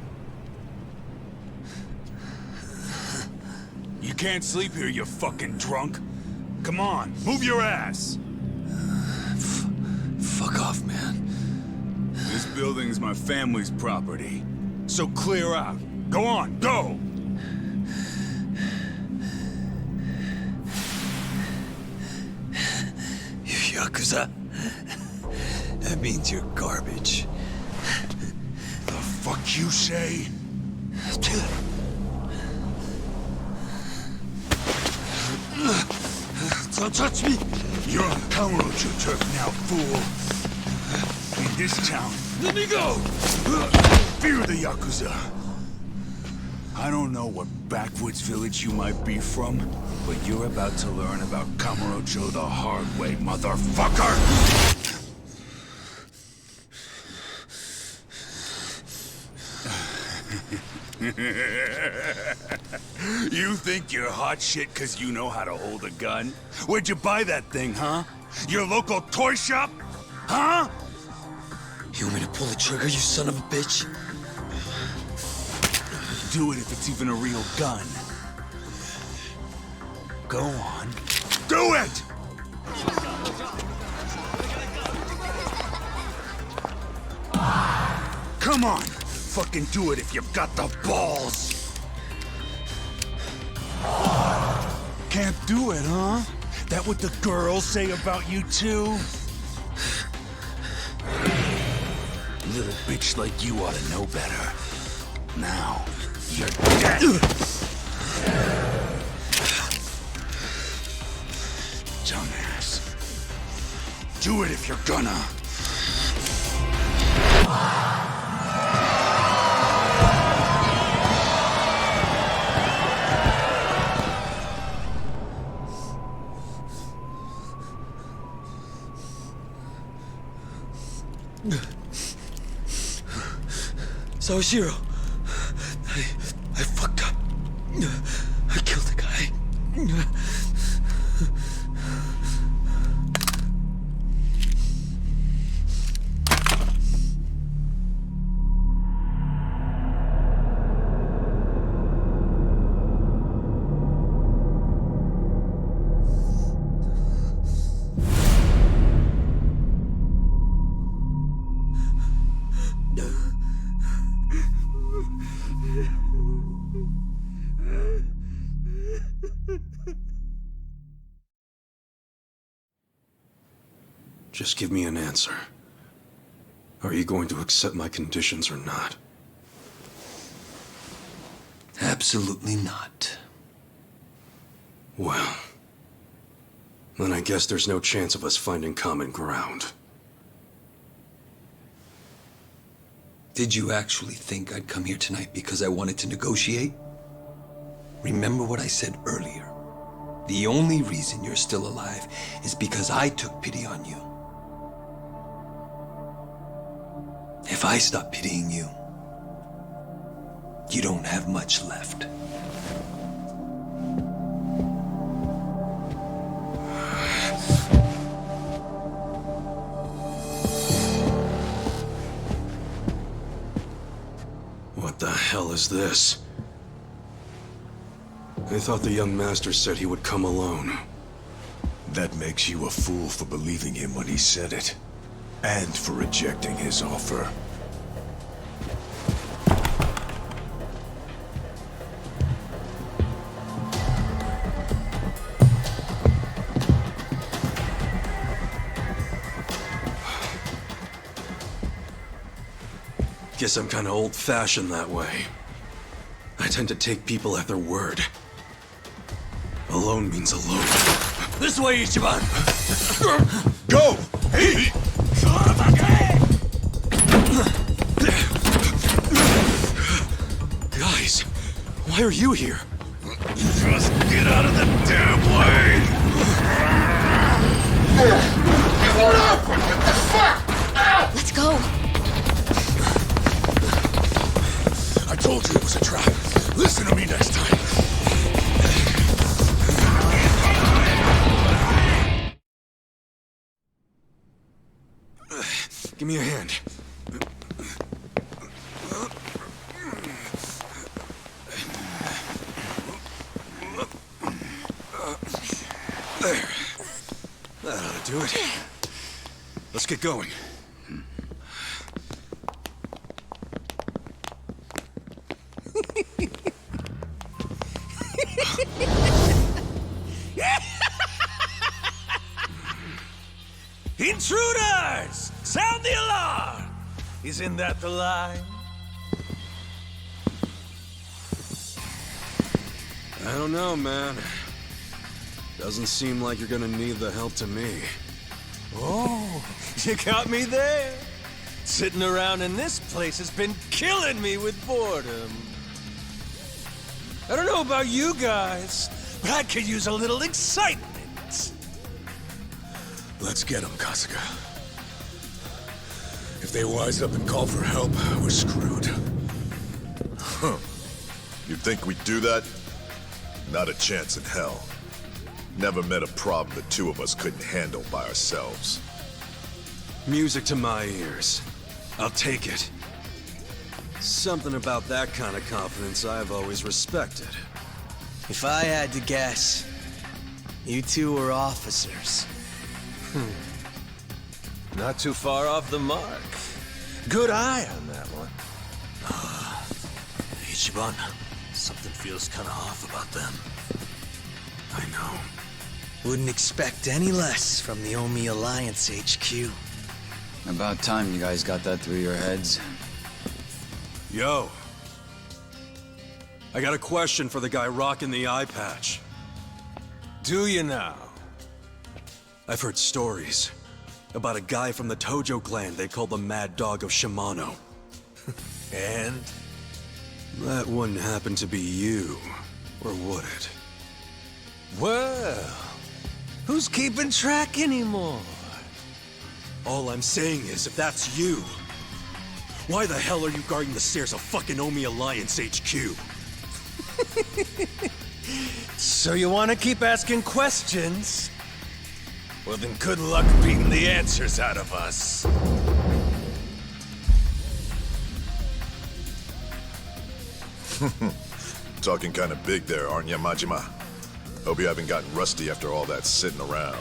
You can't sleep here, you fucking drunk. Come on, move your ass! Fuck off, man. This building's my family's property. So clear out. Go on, go! You Yakuza? That means you're garbage. The fuck you say? Don't touch me! You're on Kamurocho turf now, fool. In this town, Let me go! fear the Yakuza. I don't know what backwoods village you might be from, but you're about to learn about Kamurocho the hard way, motherfucker! You think you're hot shit because you know how to hold a gun? Where'd you buy that thing, huh? Your local toy shop? Huh? You want me to pull the trigger, you son of a bitch? Do it if it's even a real gun. Go on. Do it! Come on! Fucking do it if you've got the balls! Can't do it, huh? That what the girls say about you too? Little bitch like you ought to know better. Now, you're dead! Dumbass. Do it if you're gonna. Sawashiro, I fucked up. I killed the guy. Just give me an answer. Are you going to accept my conditions or not? Absolutely not. Well, then I guess there's no chance of us finding common ground. Did you actually think I'd come here tonight because I wanted to negotiate? Remember what I said earlier. The only reason you're still alive is because I took pity on you. If I stop pitying you, you don't have much left. What the hell is this? I thought the young master said he would come alone. That makes you a fool for believing him when he said it. And for rejecting his offer. Guess I'm kinda old-fashioned that way. I tend to take people at their word. Alone means alone. This way, Ichiban! Go! Hey! Guys, why are you here? Just get out of the damn way! Let's go. I told you it was a trap. Listen to me next time. Give me a hand. There. That ought to do it. Let's get going. Intruders! Sound the alarm! Isn't that the line? I don't know, man. Doesn't seem like you're gonna need the help to me. Oh, you got me there. Sitting around in this place has been killing me with boredom. I don't know about you guys, but I could use a little excitement. Let's get him, Kasuga. If they wise up and call for help, we're screwed. Huh. You think we'd do that? Not a chance in hell. Never met a problem the two of us couldn't handle by ourselves. Music to my ears. I'll take it. Something about that kind of confidence I've always respected. If I had to guess, you two were officers. Not too far off the mark. Good eye on that one. Ichiban, something feels kinda off about them. I know. Wouldn't expect any less from the Omi Alliance HQ. About time you guys got that through your heads. Yo. I got a question for the guy rocking the eye patch. Do you now? I've heard stories about a guy from the Tojo clan they call the Mad Dog of Shimano. And? That wouldn't happen to be you, or would it? Well, who's keeping track anymore? All I'm saying is, if that's you, why the hell are you guarding the stairs of fucking Omi Alliance HQ? So you want to keep asking questions? Well then good luck beating the answers out of us. Talking kind of big there, aren't you, Majima? Hope you haven't gotten rusty after all that sitting around.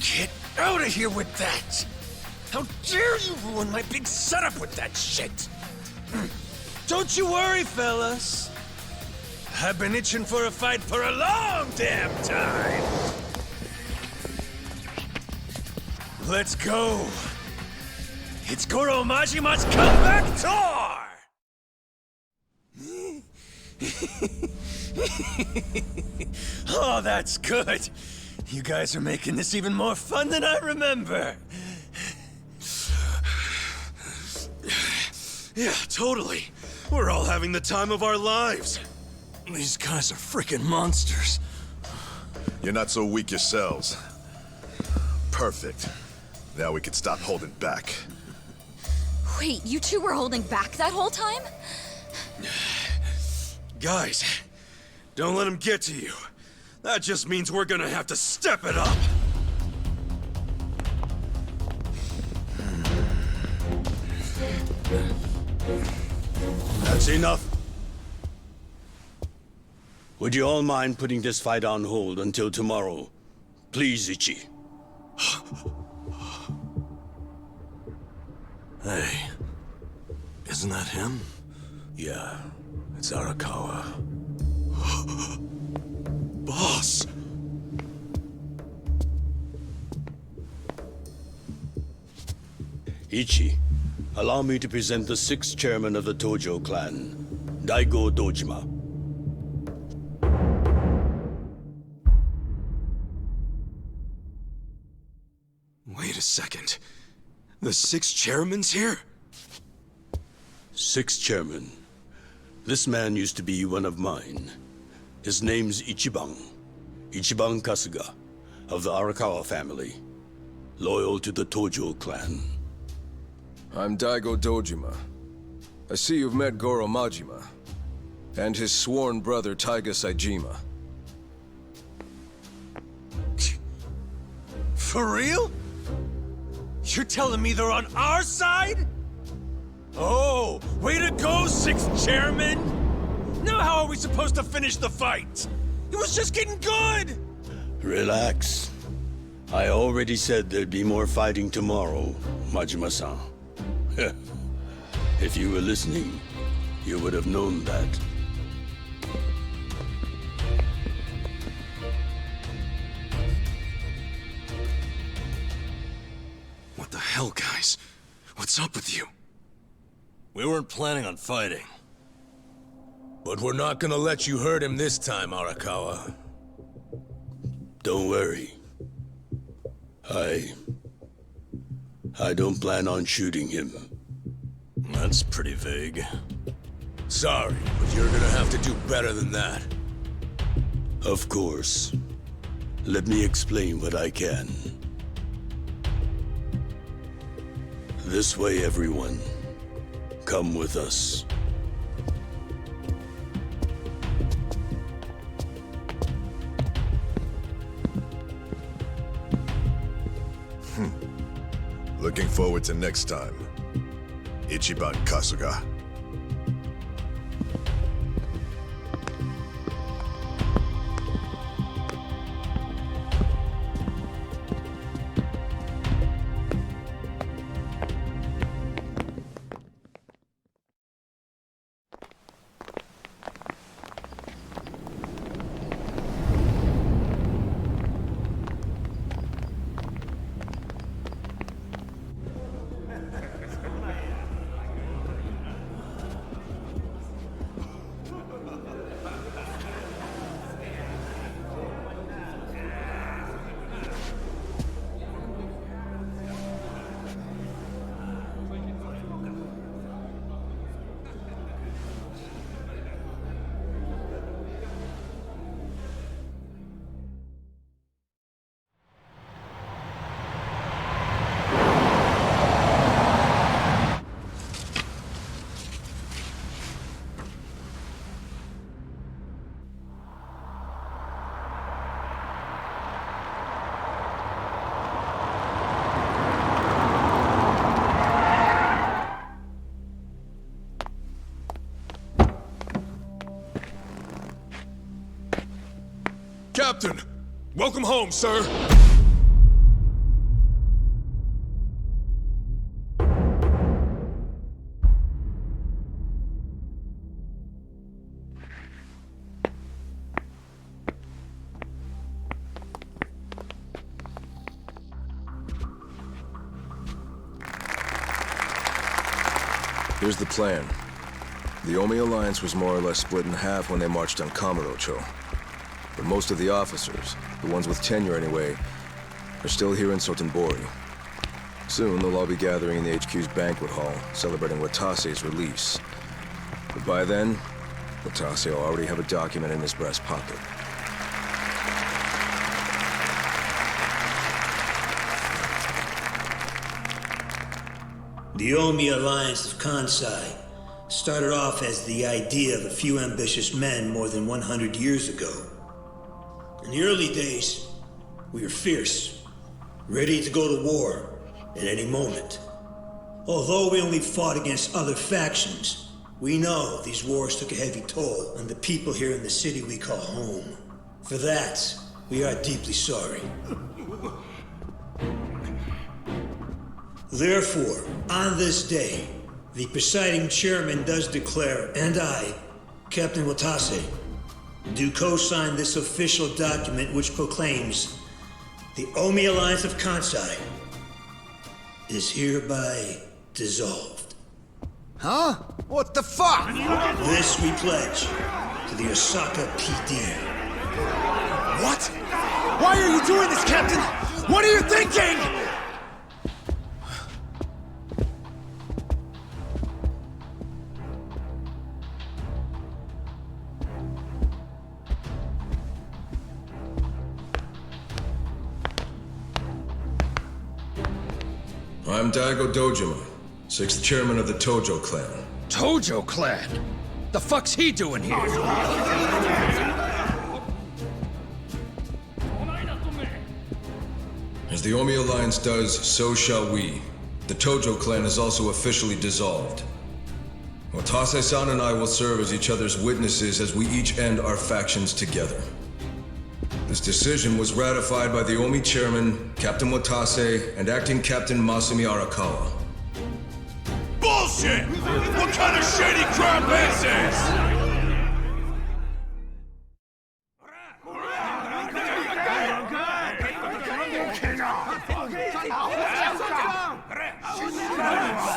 Get out of here with that! How dare you ruin my big setup with that shit! Don't you worry, fellas. I've been itching for a fight for a long damn time! Let's go! It's Goro Majima's comeback tour! Oh, that's good! You guys are making this even more fun than I remember! Yeah, totally. We're all having the time of our lives. These guys are freaking monsters. You're not so weak yourselves. Perfect. Now we can stop holding back. Wait, you two were holding back that whole time? Guys, don't let him get to you. That just means we're gonna have to step it up. That's enough. Would you all mind putting this fight on hold until tomorrow? Please, Ichi. Hey, isn't that him? Yeah, it's Arakawa. Boss! Ichi, allow me to present the 6th chairman of the Tojo clan, Daigo Dojima. Wait a second. The 6 chairman's here? 6th chairman. This man used to be one of mine. His name's Ichiban. Ichiban Kasuga, of the Arakawa family. Loyal to the Tojo clan. I'm Daigo Dojima. I see you've met Goro Majima, and his sworn brother Taiga Saejima. For real? You're telling me they're on our side? Oh, way to go, 6th chairman! Now how are we supposed to finish the fight? It was just getting good! Relax. I already said there'd be more fighting tomorrow, Majima-san. If you were listening, you would have known that. What the hell, guys? What's up with you? We weren't planning on fighting. But we're not gonna let you hurt him this time, Arakawa. Don't worry. I don't plan on shooting him. That's pretty vague. Sorry, but you're gonna have to do better than that. Of course. Let me explain what I can. This way, everyone. Come with us. Looking forward to next time. Ichiban Kasuga. Captain! Welcome home, sir! Here's the plan. The Omi Alliance was more or less split in half when they marched on Kamurocho. But most of the officers, the ones with tenure anyway, are still here in Sotenbori. Soon, they'll all be gathering in the HQ's banquet hall, celebrating Watase's release. But by then, Watase will already have a document in his breast pocket. The Omi Alliance of Kansai started off as the idea of a few ambitious men more than 100 years ago. In the early days, we were fierce, ready to go to war at any moment. Although we only fought against other factions, we know these wars took a heavy toll on the people here in the city we call home. For that, we are deeply sorry. Therefore, on this day, the presiding chairman does declare, and I, Captain Watase, do co-sign this official document which proclaims the Omi Alliance of Kansai is hereby dissolved. Huh? What the fuck? This we pledge to the Osaka PD. What? Why are you doing this, Captain? What are you thinking? I'm Daigo Dojima, 6th chairman of the Tojo clan. Tojo clan? The fuck's he doing here? As the Omi Alliance does, so shall we. The Tojo clan is also officially dissolved. Watase-san and I will serve as each other's witnesses as we each end our factions together. This decision was ratified by the Omi chairman, Captain Watase, and acting Captain Masumi Arakawa. Bullshit! What kind of shady crap is this?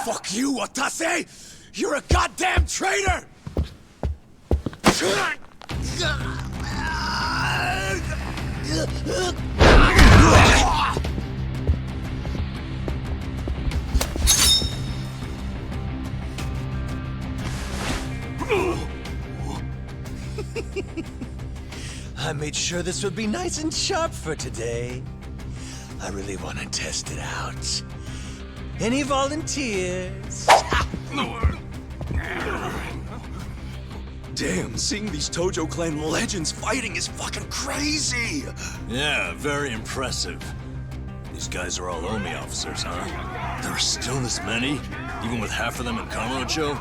Fuck you, Watase! You're a goddamn traitor! I made sure this would be nice and sharp for today. I really want to test it out. Any volunteers? Damn, seeing these Tojo clan legends fighting is fucking crazy! Yeah, very impressive. These guys are all Omi officers, huh? There are still this many? Even with half of them in Kamurocho?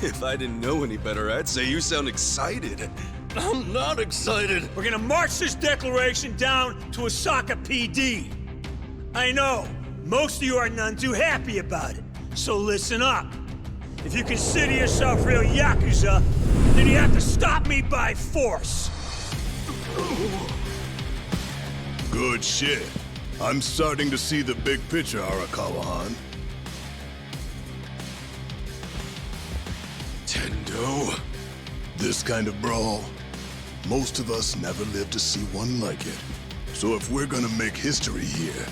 If I didn't know any better, I'd say you sound excited. I'm not excited! We're gonna march this declaration down to Osaka PD. I know, most of you are none too happy about it, so listen up. If you consider yourself real Yakuza, then you have to stop me by force. Good shit. I'm starting to see the big picture, Arakawa-han. Tendo? This kind of brawl, most of us never lived to see one like it. So if we're gonna make history here,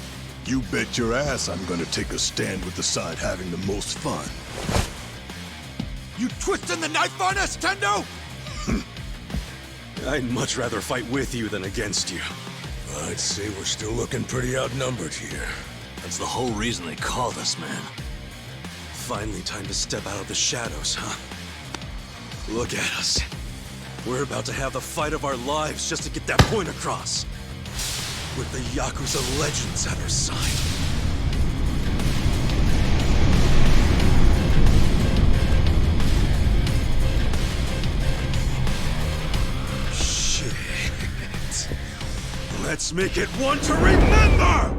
you bet your ass I'm gonna take a stand with the side having the most fun. You twisting the knife on us, Tendo? I'd much rather fight with you than against you. I'd say we're still looking pretty outnumbered here. That's the whole reason they called us, man. Finally time to step out of the shadows, huh? Look at us. We're about to have the fight of our lives just to get that point across. With the Yakuza legends at our side. Let's make it one to remember!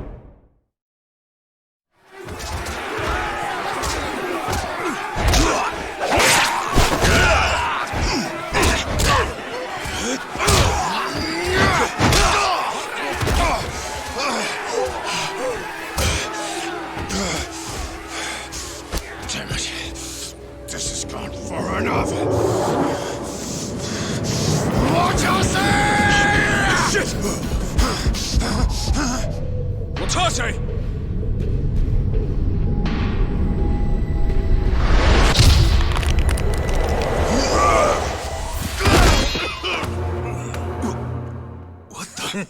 Damn it. Far enough. Watch out, Shit! Watase! What the?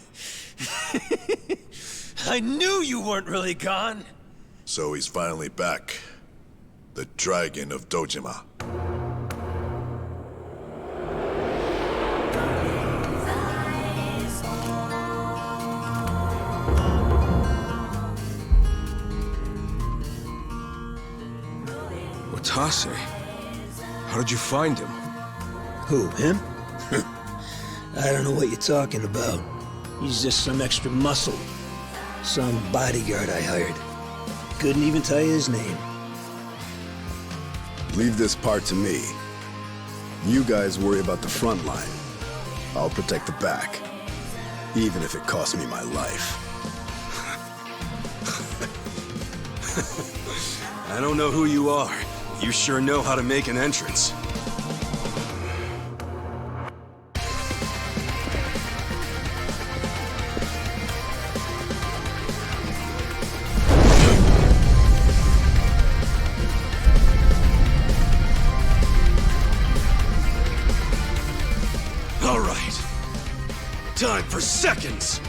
I knew you weren't really gone. So he's finally back. The Dragon of Dojima. Watase? How did you find him? Who, him? I don't know what you're talking about. He's just some extra muscle. Some bodyguard I hired. Couldn't even tell you his name. Leave this part to me. You guys worry about the front line. I'll protect the back. Even if it costs me my life. I don't know who you are. You sure know how to make an entrance. All right. Time for seconds.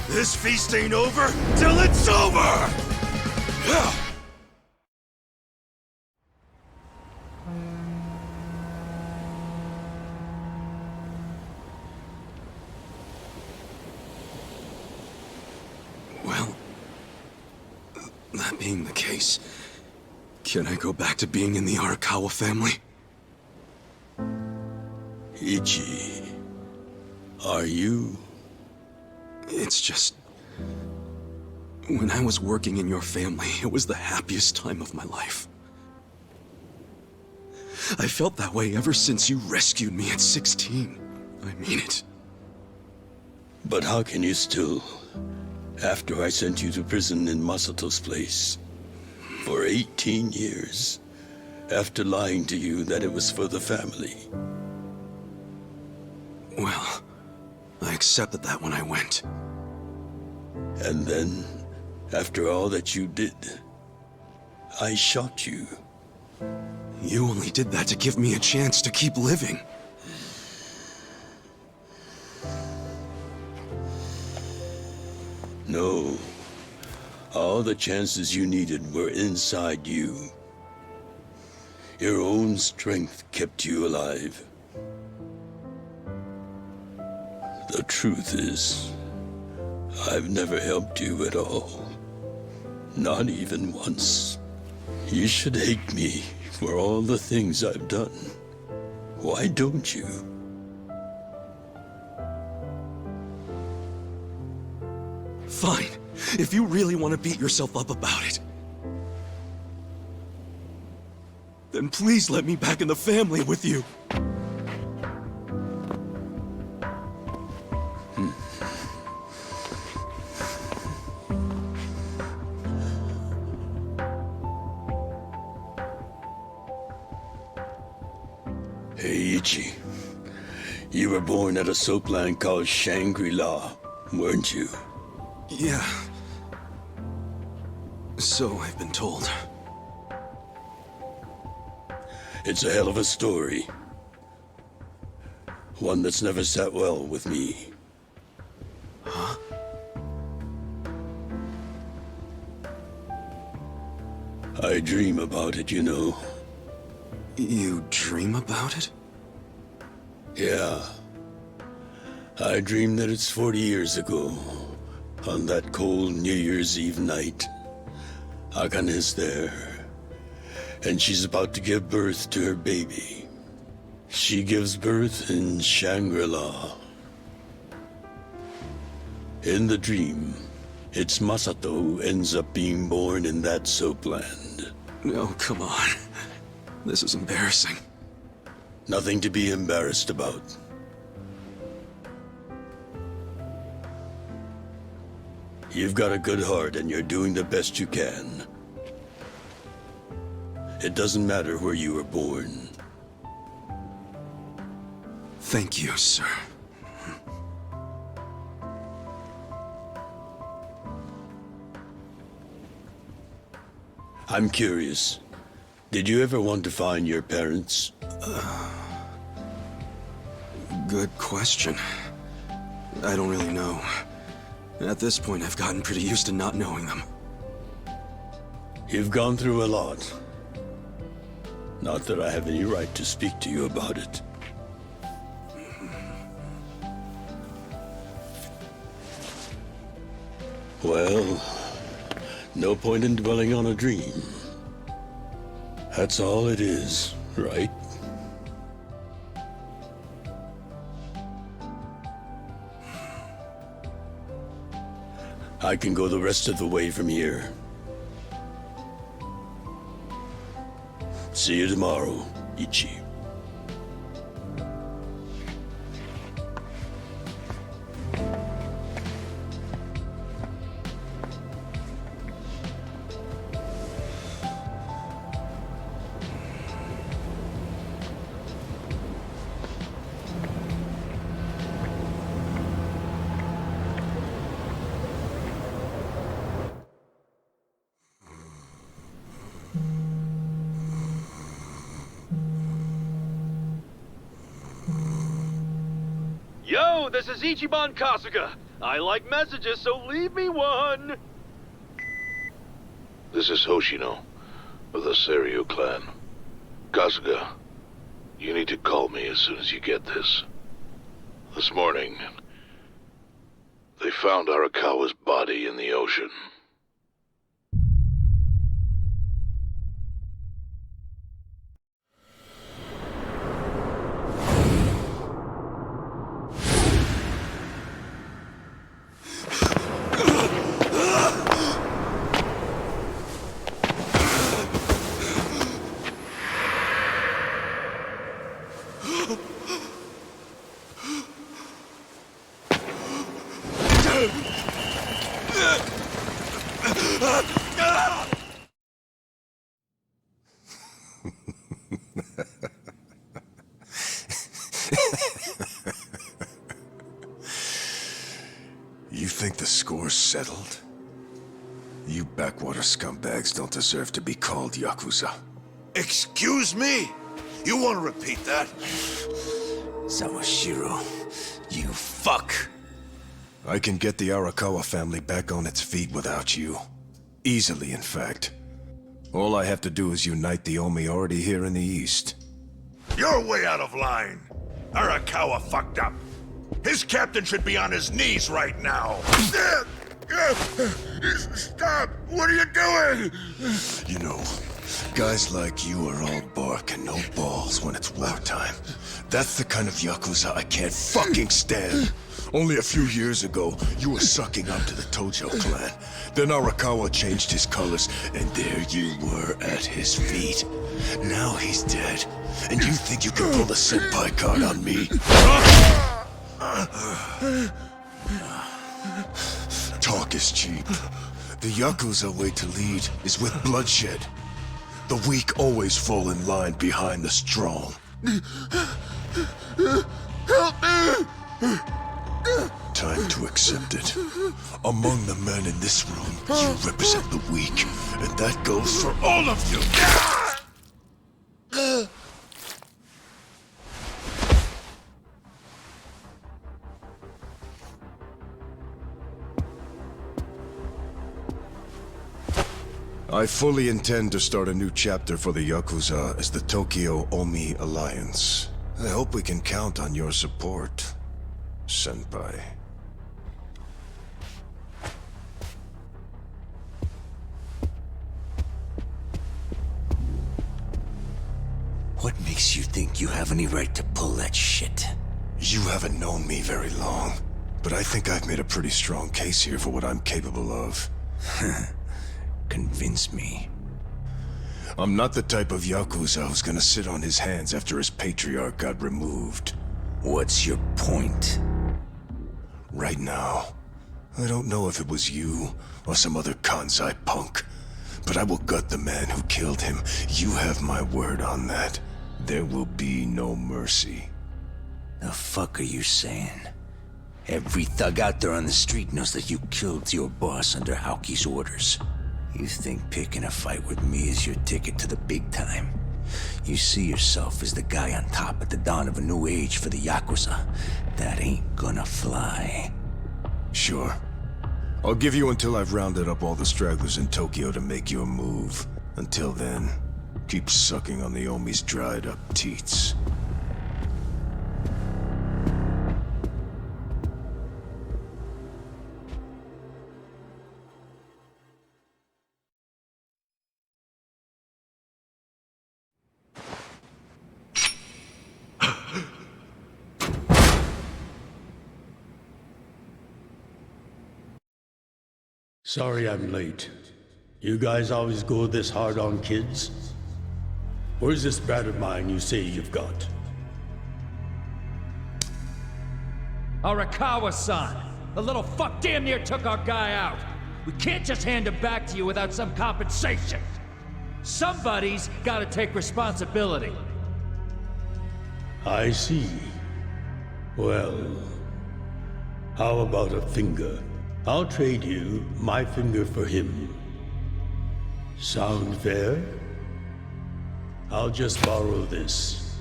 This feast ain't over till it's over! Well, that being the case, can I go back to being in the Arakawa family? Ichi, are you? It's just... when I was working in your family, it was the happiest time of my life. I felt that way ever since you rescued me at 16. I mean it. But how can you still, after I sent you to prison in Masato's place, for 18 years, after lying to you that it was for the family? Well, I accepted that when I went. And then, after all that you did, I shot you. You only did that to give me a chance to keep living. No. All the chances you needed were inside you. Your own strength kept you alive. The truth is, I've never helped you at all. Not even once. You should hate me for all the things I've done. Why don't you? Fine. If you really want to beat yourself up about it, then please let me back in the family with you. Hey, Ichi. You were born at a soapland called Shangri-La, weren't you? Yeah. So I've been told. It's a hell of a story. One that's never sat well with me. Huh? I dream about it, you know. You dream about it? Yeah. I dream that it's 40 years ago, on that cold New Year's Eve night. Akane is there, and she's about to give birth to her baby. She gives birth in Shangri-La. In the dream, it's Masato who ends up being born in that soapland. No, come on. This is embarrassing. Nothing to be embarrassed about. You've got a good heart and you're doing the best you can. It doesn't matter where you were born. Thank you, sir. I'm curious. Did you ever want to find your parents? Good question. I don't really know. At this point, I've gotten pretty used to not knowing them. You've gone through a lot. Not that I have any right to speak to you about it. Well, no point in dwelling on a dream. That's all it is, right? I can go the rest of the way from here. See you tomorrow, Ichi. Yo, this is Ichiban Kasuga. I like messages, so leave me one. This is Hoshino, of the Seiryu clan. Kasuga, you need to call me as soon as you get this. This morning, they found Arakawa's body in the ocean. You think the score's settled? You backwater scumbags don't deserve to be called Yakuza. Excuse me? You want to repeat that? Sawashiro, you fuck! I can get the Arakawa family back on its feet without you. Easily, in fact. All I have to do is unite the Omi already here in the East. You're way out of line. Arakawa fucked up. His captain should be on his knees right now. Stop! What are you doing? You know, guys like you are all bark and no balls when it's wartime. That's the kind of Yakuza I can't fucking stand. Only a few years ago, you were sucking up to the Tojo clan. Then Arakawa changed his colors, and there you were at his feet. Now he's dead, and you think you can pull the senpai card on me? Talk is cheap. The Yakuza way to lead is with bloodshed. The weak always fall in line behind the strong. Help me! Time to accept it. Among the men in this room, you represent the weak, and that goes for all of you! I fully intend to start a new chapter for the Yakuza as the Tokyo Omi Alliance. I hope we can count on your support, Senpai. What makes you think you have any right to pull that shit? You haven't known me very long, but I think I've made a pretty strong case here for what I'm capable of. Convince me. I'm not the type of Yakuza who's gonna sit on his hands after his patriarch got removed. What's your point? Right now, I don't know if it was you or some other Kansai punk, but I will gut the man who killed him. You have my word on that. There will be no mercy. The fuck are you saying? Every thug out there on the street knows that you killed your boss under Haoki's orders. You think picking a fight with me is your ticket to the big time? You see yourself as the guy on top at the dawn of a new age for the Yakuza. That ain't gonna fly. Sure. I'll give you until I've rounded up all the stragglers in Tokyo to make your move. Until then, keep sucking on the Omi's dried up teats. Sorry I'm late. You guys always go this hard on kids? Where's this brat of mine you say you've got? Arakawa-san! The little fuck damn near took our guy out! We can't just hand him back to you without some compensation! Somebody's gotta take responsibility! I see. Well, how about a finger? I'll trade you my finger for him. Sound fair? I'll just borrow this.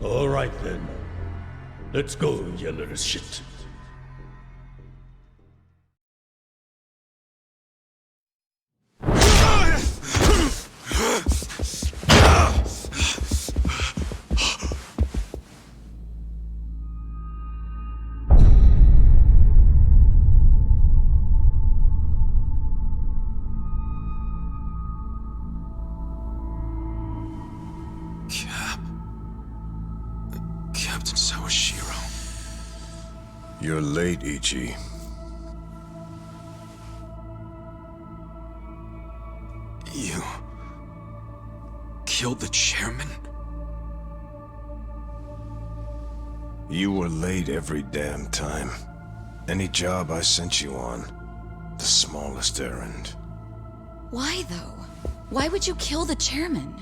All right then. Let's go, you little shit. You're late, Ichi. You... killed the chairman? You were late every damn time. Any job I sent you on, the smallest errand. Why, though? Why would you kill the chairman?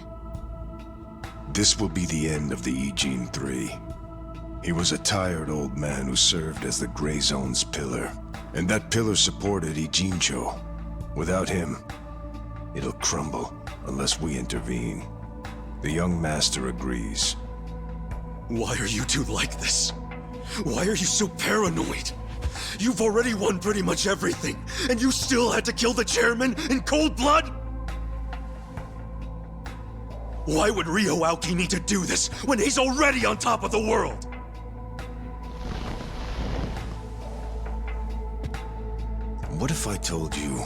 This will be the end of the Ijin 3. He was a tired old man who served as the Gray Zone's pillar. And that pillar supported Ijincho. Without him, it'll crumble unless we intervene. The young master agrees. Why are you two like this? Why are you so paranoid? You've already won pretty much everything, and you still had to kill the chairman in cold blood? Why would Ryo Aoki need to do this when he's already on top of the world? What if I told you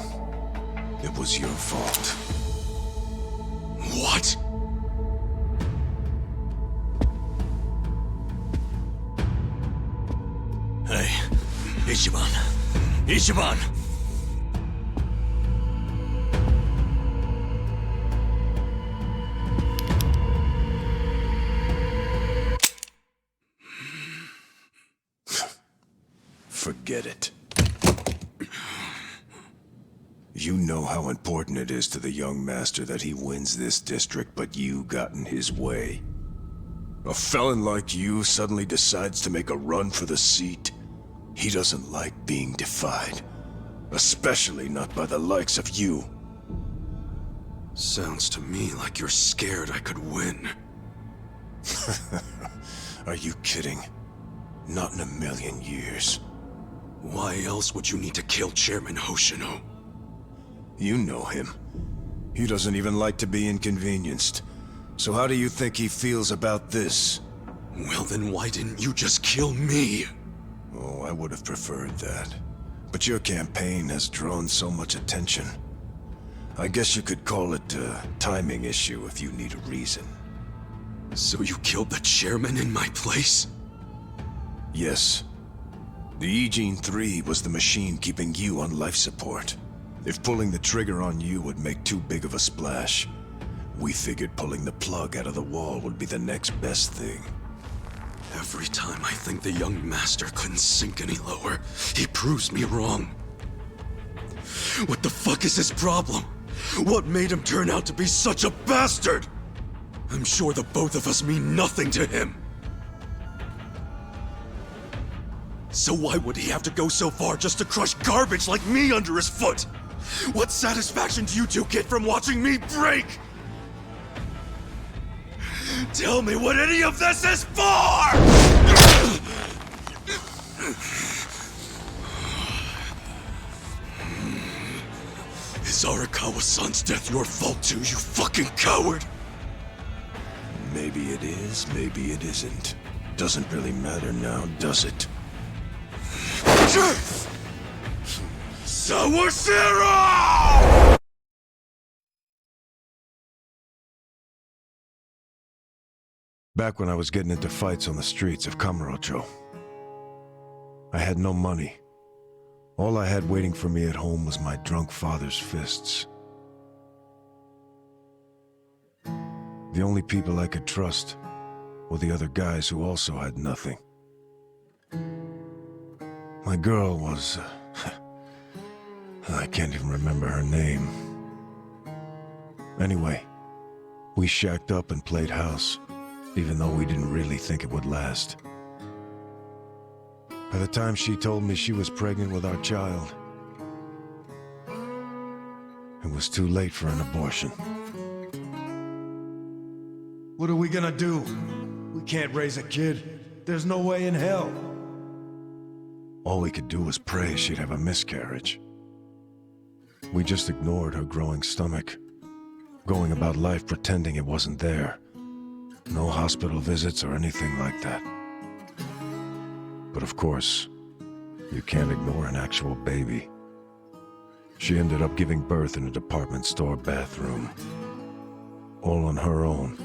it was your fault? What? Hey, Ichiban. Ichiban! Forget it. You know how important it is to the young master that he wins this district, but you got in his way. A felon like you suddenly decides to make a run for the seat. He doesn't like being defied. Especially not by the likes of you. Sounds to me like you're scared I could win. Are you kidding? Not in a million years. Why else would you need to kill Chairman Hoshino? You know him. He doesn't even like to be inconvenienced. So how do you think he feels about this? Well then why didn't you just kill me? Oh, I would have preferred that. But your campaign has drawn so much attention. I guess you could call it a timing issue if you need a reason. So you killed the chairman in my place? Yes. The Ijin 3 was the machine keeping you on life support. If pulling the trigger on you would make too big of a splash, we figured pulling the plug out of the wall would be the next best thing. Every time I think the young master couldn't sink any lower, he proves me wrong. What the fuck is his problem? What made him turn out to be such a bastard? I'm sure the both of us mean nothing to him. So why would he have to go so far just to crush garbage like me under his foot? What satisfaction do you two get from watching me break? Tell me what any of this is for! Is Arakawa-san's death your fault too, you fucking coward? Maybe it is, maybe it isn't. Doesn't really matter now, does it? Sour Zero! Back when I was getting into fights on the streets of Kamurocho, I had no money. All I had waiting for me at home was my drunk father's fists. The only people I could trust were the other guys who also had nothing. My girl was... I can't even remember her name. Anyway, we shacked up and played house, even though we didn't really think it would last. By the time she told me she was pregnant with our child, it was too late for an abortion. What are we gonna do? We can't raise a kid. There's no way in hell. All we could do was pray she'd have a miscarriage. We just ignored her growing stomach, going about life pretending it wasn't there. No hospital visits or anything like that. But of course, you can't ignore an actual baby. She ended up giving birth in a department store bathroom. All on her own.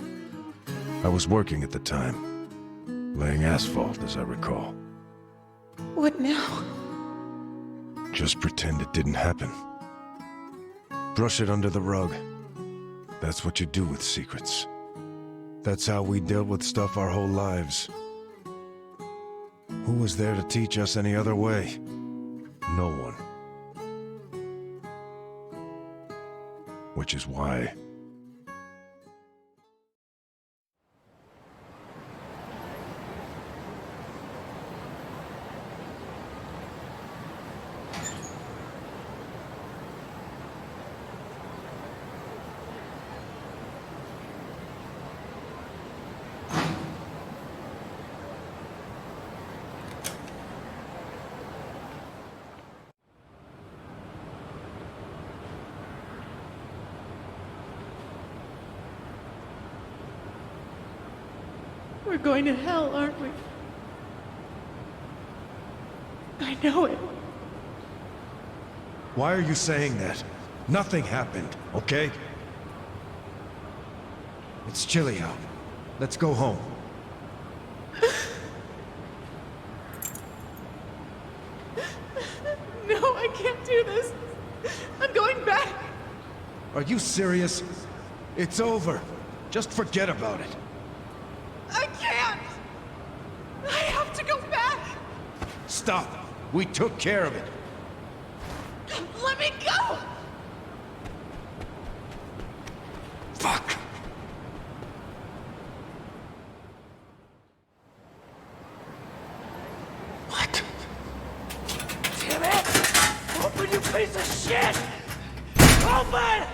I was working at the time, laying asphalt, as I recall. What now? Just pretend it didn't happen. Brush it under the rug. That's what you do with secrets. That's how we dealt with stuff our whole lives. Who was there to teach us any other way? No one. Which is why... We're going to hell, aren't we? I know it. Why are you saying that? Nothing happened, okay? It's chilly out. Let's go home. No, I can't do this. I'm going back. Are you serious? It's over. Just forget about it. I can't! I have to go back! Stop! We took care of it. Let me go! Fuck! What? Damn it! Open, you piece of shit! Open!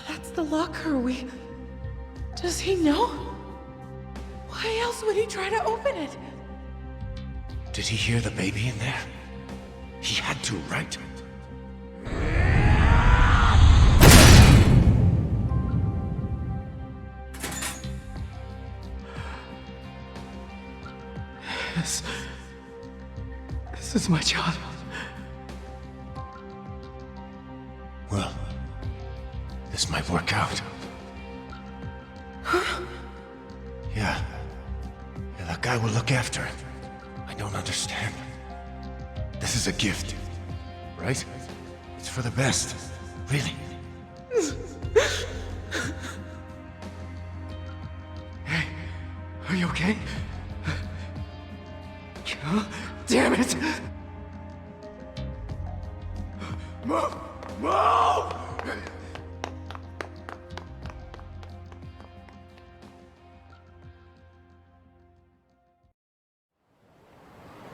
That's the locker. Does he know? Why else would he try to open it? Did he hear the baby in there? He had to, right? This is my job. Well, this might work out. Huh? Yeah, that guy will look after it. I don't understand. This is a gift, right? It's for the best, really. Hey, are you okay? Damn it! Move! Move!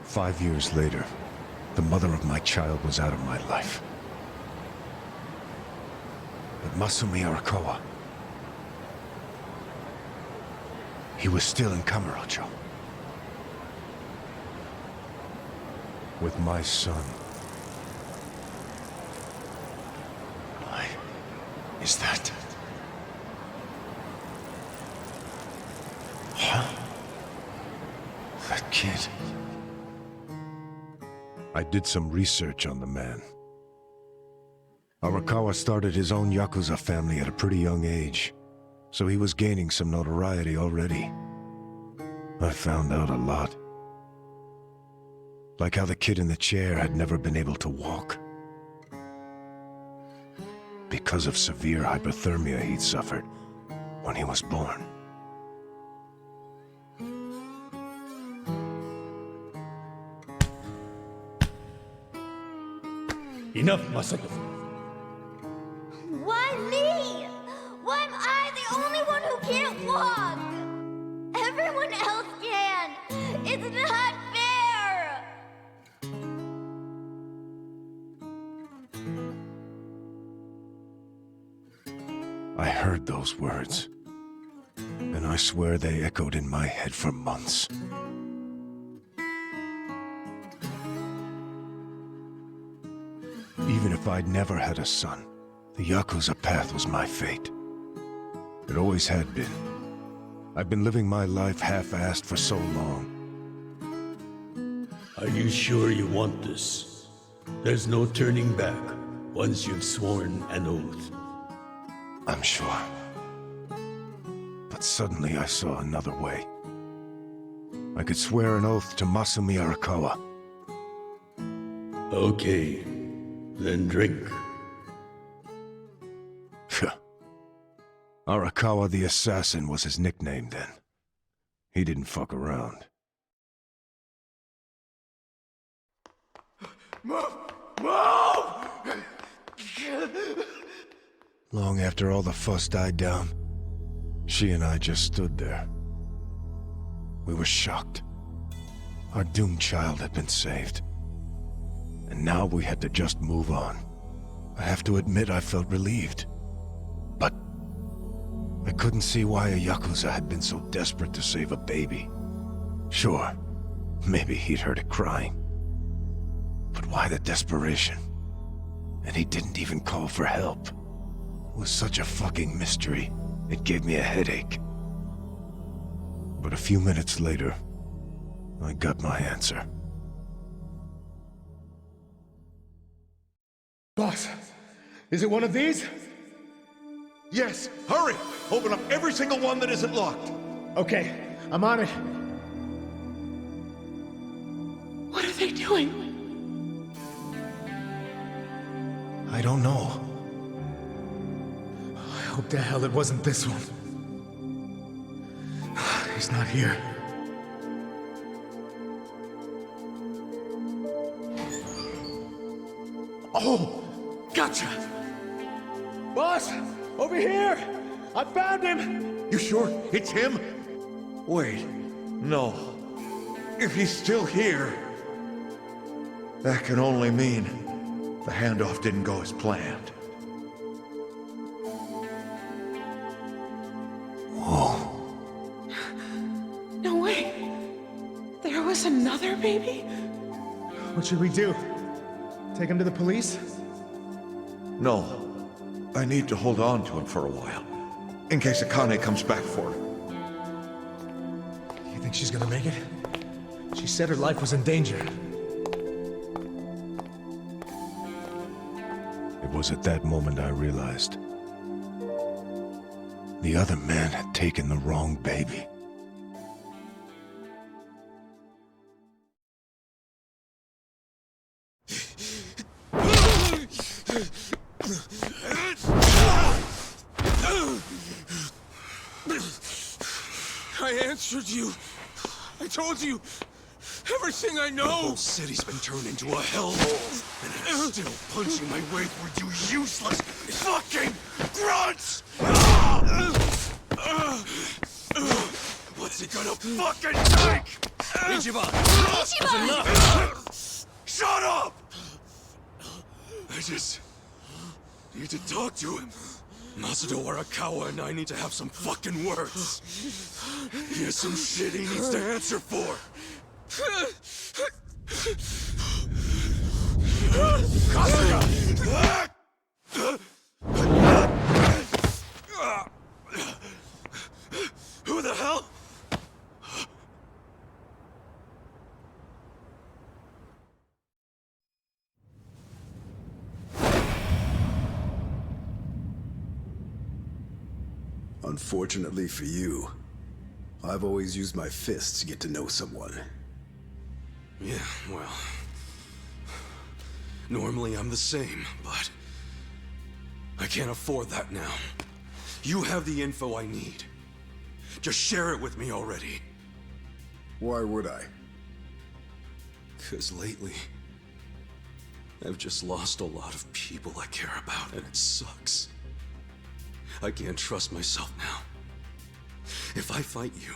Five years later, the mother of my child was out of my life. But Masumi Arakawa, he was still in Kamurocho. With my son. Why is that? Huh? That kid. I did some research on the man. Arakawa started his own Yakuza family at a pretty young age, so he was gaining some notoriety already. I found out a lot. Like how the kid in the chair had never been able to walk. Because of severe hypothermia he'd suffered when he was born. Enough, Masako. Why me? Why am I the only one who can't walk? Everyone else can. It's not fair. I heard those words, and I swear they echoed in my head for months. Even if I'd never had a son, the Yakuza path was my fate. It always had been. I've been living my life half-assed for so long. Are you sure you want this? There's no turning back once you've sworn an oath. I'm sure. But suddenly I saw another way. I could swear an oath to Masumi Arakawa. Okay, then drink. Arakawa the Assassin was his nickname then. He didn't fuck around. Move! Move! Long after all the fuss died down, she and I just stood there. We were shocked. Our doomed child had been saved. And now we had to just move on. I have to admit I felt relieved. But I couldn't see why a Yakuza had been so desperate to save a baby. Sure, maybe he'd heard it crying. But why the desperation? And he didn't even call for help. It was such a fucking mystery, it gave me a headache. But a few minutes later, I got my answer. Boss, is it one of these? Yes, hurry! Open up every single one that isn't locked. Okay, I'm on it. What are they doing? I don't know. I hope to hell it wasn't this one. He's not here. Oh! Gotcha! Boss! Over here! I found him! You sure it's him? Wait, no. If he's still here, that can only mean the handoff didn't go as planned. Whoa. No way. There was another baby? What should we do? Take him to the police? No. I need to hold on to him for a while. In case Akane comes back for him. You think she's gonna make it? She said her life was in danger. It was at that moment I realized. The other man had taken the wrong baby. I answered you. I told you. Everything I know! The whole city's been turned into a hellhole, and I'm still punching my way through you useless fucking grunts! What's it gonna fucking take? Ichiban! That's enough! Shut up! I just need to talk to him. Masato Arakawa and I need to have some fucking words. He has some shit he needs to answer for. Kasuga! Who the hell? Unfortunately for you, I've always used my fists to get to know someone. Yeah, well... Normally I'm the same, but... I can't afford that now. You have the info I need. Just share it with me already. Why would I? 'Cause lately... I've just lost a lot of people I care about, and it sucks. I can't trust myself now. If I fight you,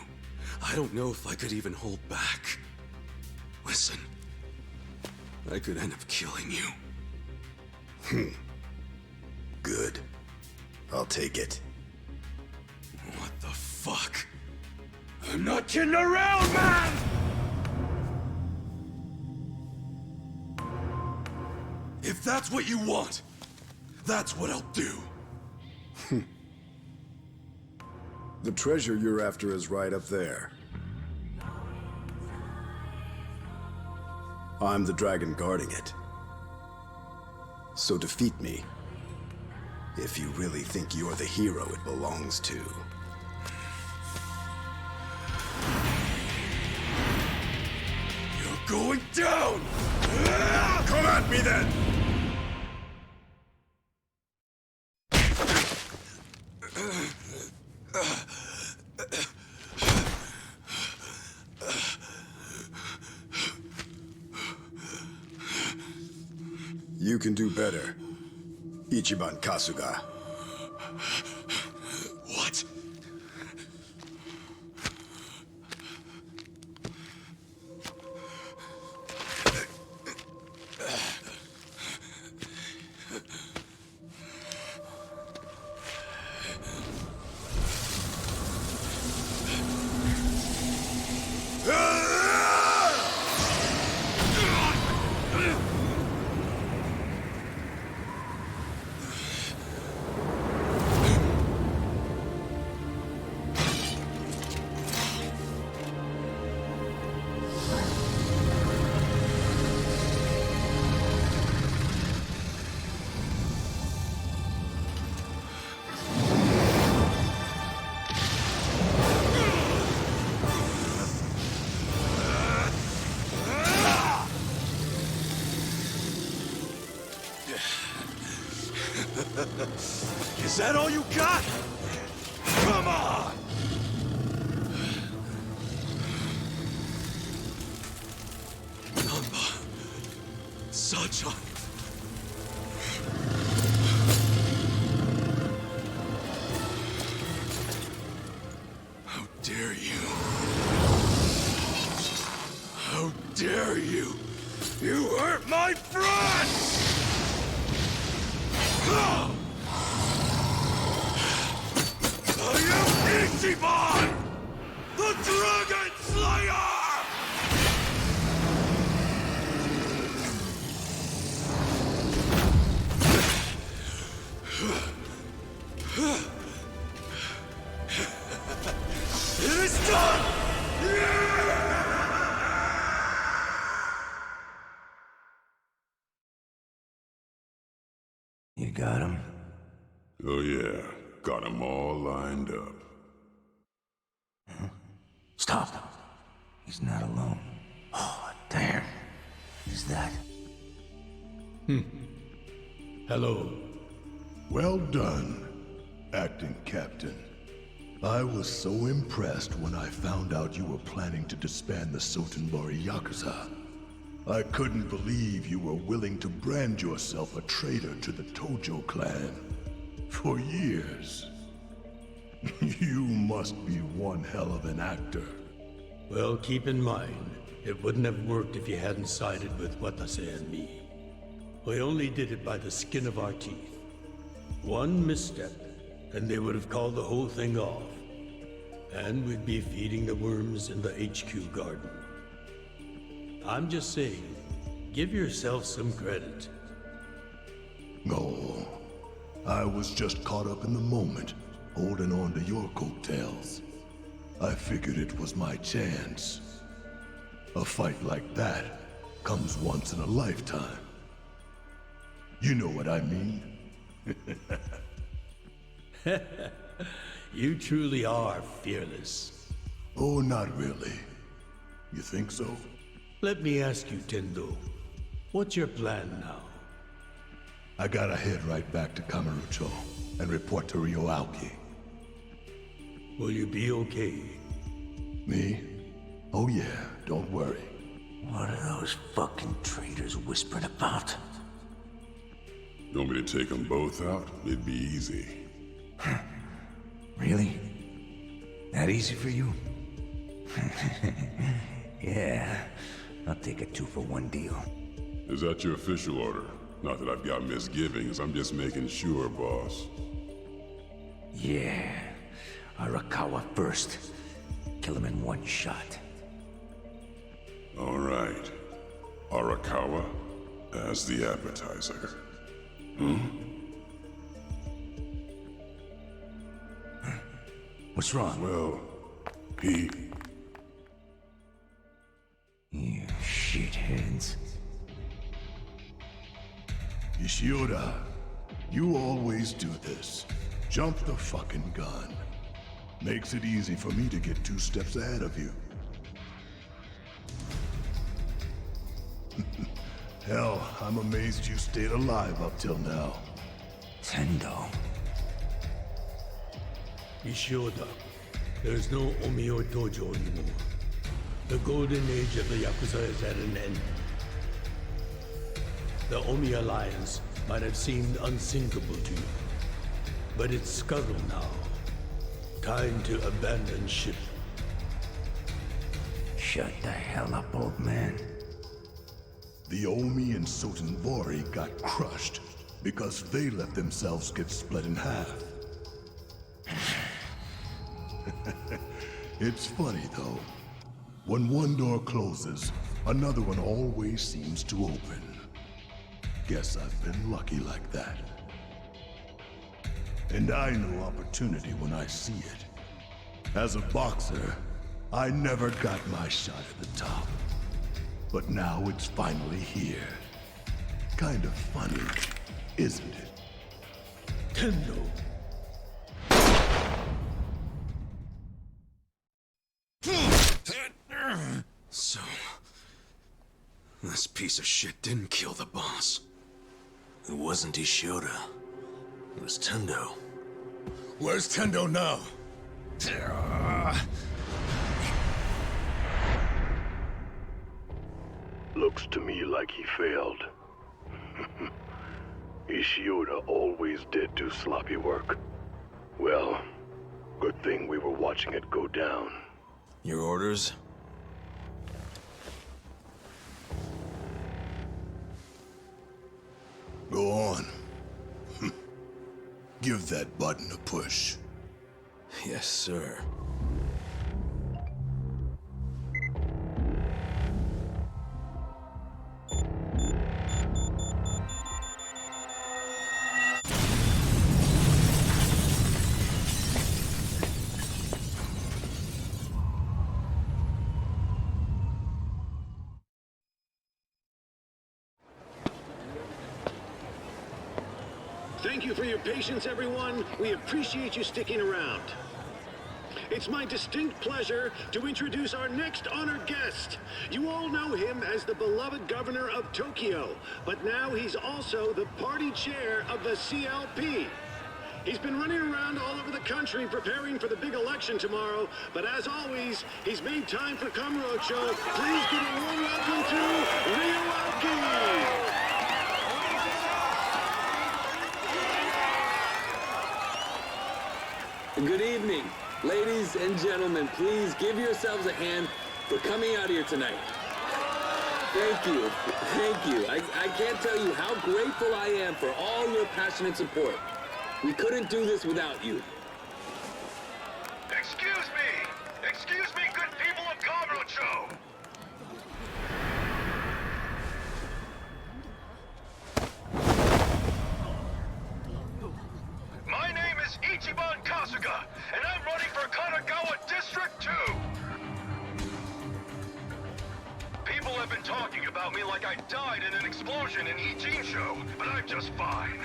I don't know if I could even hold back. Listen, I could end up killing you. Good. I'll take it. What the fuck? I'm not kidding around, man! If that's what you want, that's what I'll do. The treasure you're after is right up there. I'm the dragon guarding it. So defeat me, if you really think you're the hero it belongs to. You're going down! Come at me then! You can do better, Ichiban Kasuga. What? Is that all you got? Come on! Namba, Sacha. How dare you? How dare you? You hurt my friends! I am Ichiban, the Dragon Slayer! It is done! You got him? Oh yeah, got them all lined up. Stop. He's not alone. Oh, damn. Who's that? Hello. Well done, acting captain. I was so impressed when I found out you were planning to disband the Sotenbori Yakuza. I couldn't believe you were willing to brand yourself a traitor to the Tojo clan. For years. You must be one hell of an actor. Well, keep in mind, it wouldn't have worked if you hadn't sided with Watase and me. We only did it by the skin of our teeth. One misstep, and they would have called the whole thing off. And we'd be feeding the worms in the HQ garden. I'm just saying, give yourself some credit. No, I was just caught up in the moment, holding on to your coattails. I figured it was my chance. A fight like that comes once in a lifetime. You know what I mean? You truly are fearless. Oh, not really. You think so? Let me ask you, Tendo. What's your plan now? I gotta head right back to Kamurocho and report to Ryo Aoki. Will you be okay? Me? Oh yeah, don't worry. What are those fucking traitors whispering about? You want me to take them both out? It'd be easy. Really? That easy for you? Yeah, I'll take a 2-for-1 deal. Is that your official order? Not that I've got misgivings, I'm just making sure, boss. Yeah, Arakawa first. Kill him in one shot. All right. Arakawa as the appetizer. What's wrong? Well, You shitheads. Ishioda, you always do this. Jump the fucking gun. Makes it easy for me to get 2 steps ahead of you. Hell, I'm amazed you stayed alive up till now. Tendo. Ishioda, there's no Omio Tojo anymore. The golden age of the Yakuza is at an end. The Omi Alliance might have seemed unsinkable to you, but it's scuttled now. Time to abandon ship. Shut the hell up, old man. The Omi and Sotenbori got crushed because they let themselves get split in half. It's funny, though. When one door closes, another one always seems to open. Guess I've been lucky like that. And I know opportunity when I see it. As a boxer, I never got my shot at the top. But now it's finally here. Kind of funny, isn't it? Tendo! So, this piece of shit didn't kill the boss. It wasn't Ishioda. It was Tendo. Where's Tendo now? Looks to me like he failed. Ishioda always did do sloppy work. Well, good thing we were watching it go down. Your orders? Go on. Give that button a push. Yes, sir. Thank you for your patience, everyone. We appreciate you sticking around. It's my distinct pleasure to introduce our next honored guest. You all know him as the beloved governor of Tokyo, but now he's also the party chair of the CLP. He's been running around all over the country preparing for the big election tomorrow, but as always, he's made time for Kamurocho. Please give a warm welcome to Ryoaki! Good evening. Ladies and gentlemen, please give yourselves a hand for coming out here tonight. Thank you. Thank you. I can't tell you how grateful I am for all your passionate support. We couldn't do this without you. Excuse me! Excuse me, good people of Kamurocho! My name is Ichiban Kasuga, and I'm running for Kanagawa District 2! People have been talking about me like I died in an explosion in Ijincho, but I'm just fine.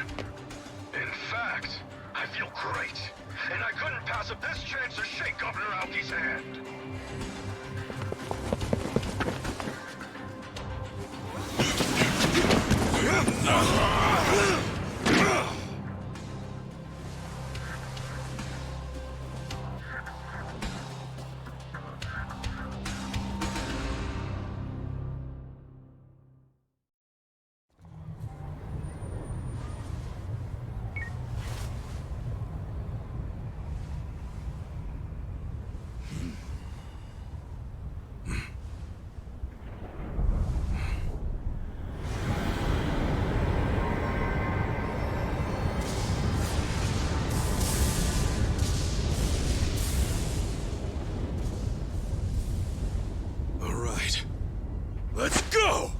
In fact, I feel great, and I couldn't pass up this chance to shake Governor Aoki's hand. Let's go!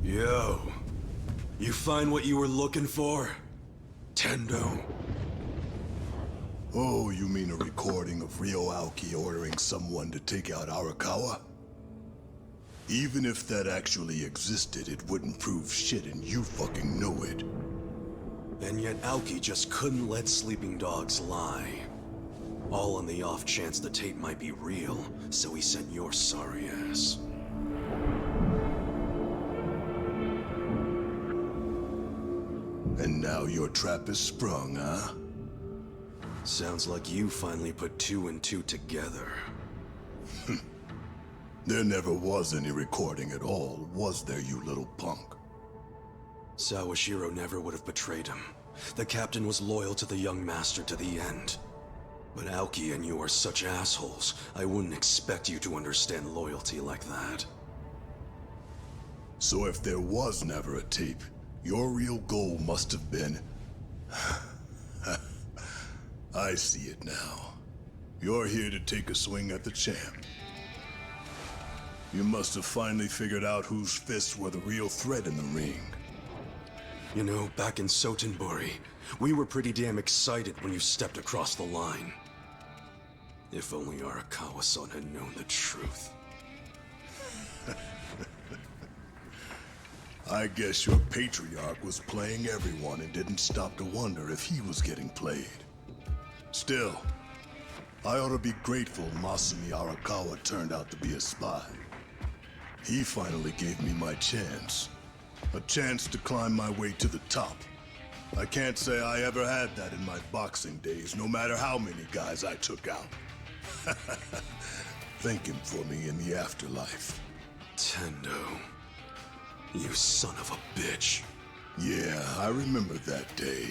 Yo. You find what you were looking for? Tendo. Oh, you mean a recording of Ryoaki ordering someone to take out Arakawa? Even if that actually existed, it wouldn't prove shit and you fucking know it. And yet Aoki just couldn't let sleeping dogs lie. All on the off chance the tape might be real, so he sent your sorry ass. And now your trap is sprung, huh? Sounds like you finally put 2 and 2 together. There never was any recording at all, was there, you little punk? Sawashiro never would have betrayed him. The captain was loyal to the young master to the end. But Aoki and you are such assholes, I wouldn't expect you to understand loyalty like that. So if there was never a tape, your real goal must have been... I see it now. You're here to take a swing at the champ. You must have finally figured out whose fists were the real threat in the ring. You know, back in Sotenbori, we were pretty damn excited when you stepped across the line. If only Arakawa-san had known the truth. I guess your patriarch was playing everyone and didn't stop to wonder if he was getting played. Still, I ought to be grateful Masumi Arakawa turned out to be a spy. He finally gave me my chance. A chance to climb my way to the top. I can't say I ever had that in my boxing days, no matter how many guys I took out. Thank him for me in the afterlife. Tendo. You son of a bitch. Yeah, I remember that day.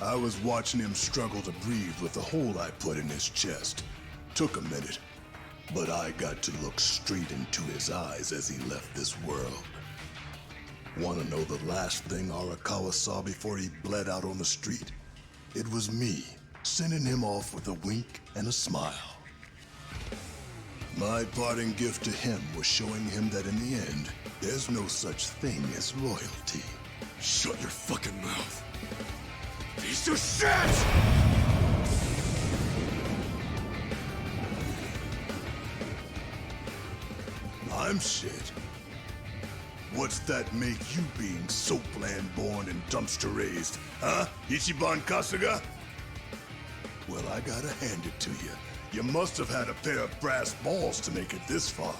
I was watching him struggle to breathe with the hole I put in his chest. Took a minute, but I got to look straight into his eyes as he left this world. Want to know the last thing Arakawa saw before he bled out on the street? It was me, sending him off with a wink and a smile. My parting gift to him was showing him that in the end, there's no such thing as loyalty. Shut your fucking mouth. Piece of shit! I'm shit. What's that make you being soapland born and dumpster raised, huh? Ichiban Kasuga? Well, I gotta hand it to you. You must have had a pair of brass balls to make it this far.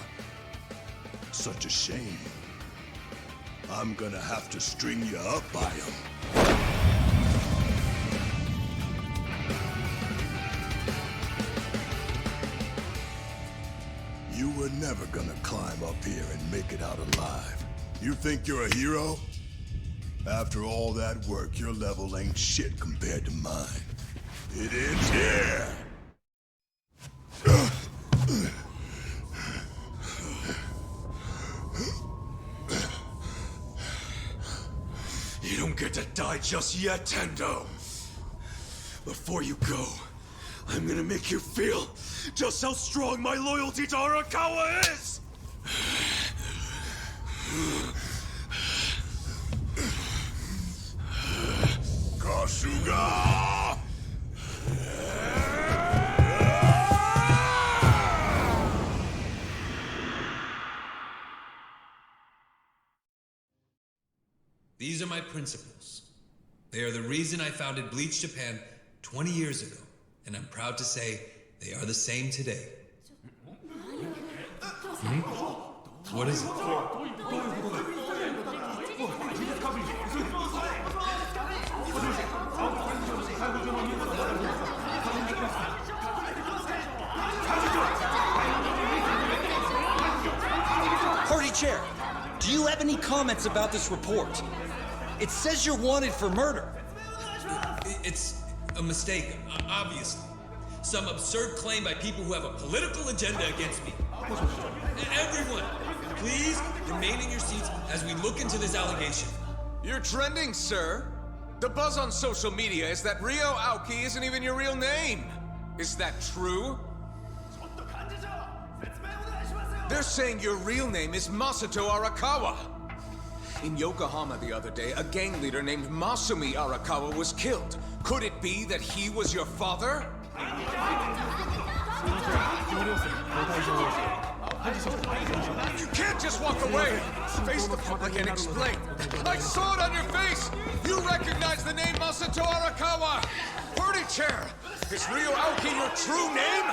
Such a shame. I'm gonna have to string you up by them. You were never gonna climb up here and make it out alive. You think you're a hero? After all that work, your level ain't shit compared to mine. It ends here! You don't get to die just yet, Tendo. Before you go, I'm gonna make you feel just how strong my loyalty to Arakawa is! Kasuga! These are my principles. They are the reason I founded Bleach Japan 20 years ago, and I'm proud to say they are the same today. What is it? Party chair, do you have any comments about this report? It says you're wanted for murder. It's a mistake, obviously. Some absurd claim by people who have a political agenda against me. Everyone, please remain in your seats as we look into this allegation. You're trending, sir. The buzz on social media is that Ryo Aoki isn't even your real name. Is that true? They're saying your real name is Masato Arakawa. In Yokohama the other day, a gang leader named Masumi Arakawa was killed. Could it be that he was your father? You can't just walk away! Face the public and explain. I saw it on your face! You recognize the name Masato Arakawa! Party chair! Is Ryo Aoki your true name?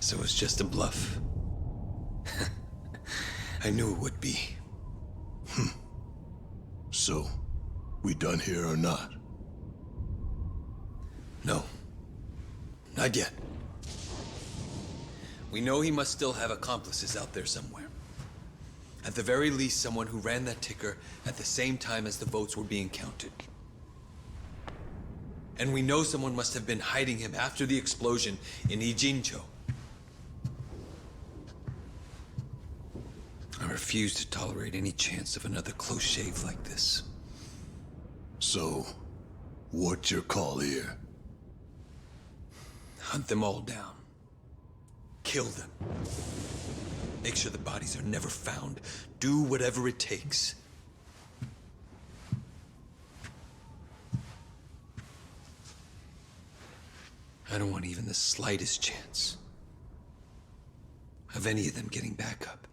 So it's just a bluff. I knew it would be. So, we done here or not? No. Not yet. We know he must still have accomplices out there somewhere. At the very least, someone who ran that ticker at the same time as the votes were being counted. And we know someone must have been hiding him after the explosion in Ijincho. I refuse to tolerate any chance of another close shave like this. So, what's your call here? Hunt them all down. Kill them. Make sure the bodies are never found. Do whatever it takes. I don't want even the slightest chance of any of them getting back up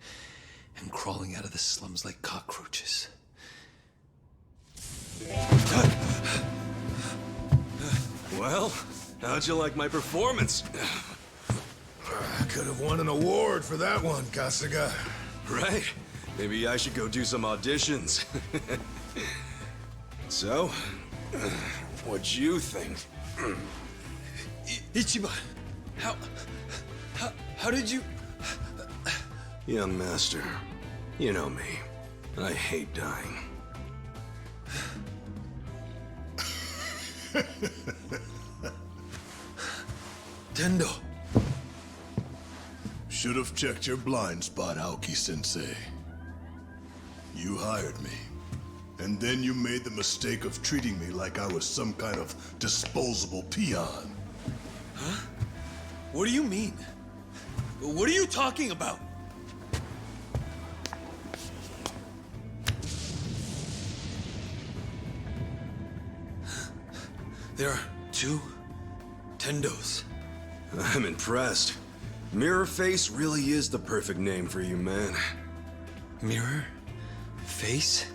and crawling out of the slums like cockroaches. Well, how'd you like my performance? I could have won an award for that one, Kasuga. Right? Maybe I should go do some auditions. So, what'd you think? Ichiban, how did you... Young master, you know me. I hate dying. Tendo. Should have checked your blind spot, Aoki-sensei. You hired me. And then you made the mistake of treating me like I was some kind of disposable peon. Huh? What do you mean? What are you talking about? There are two Tendo's. I'm impressed. Mirror Face really is the perfect name for you, man. Mirror? Face?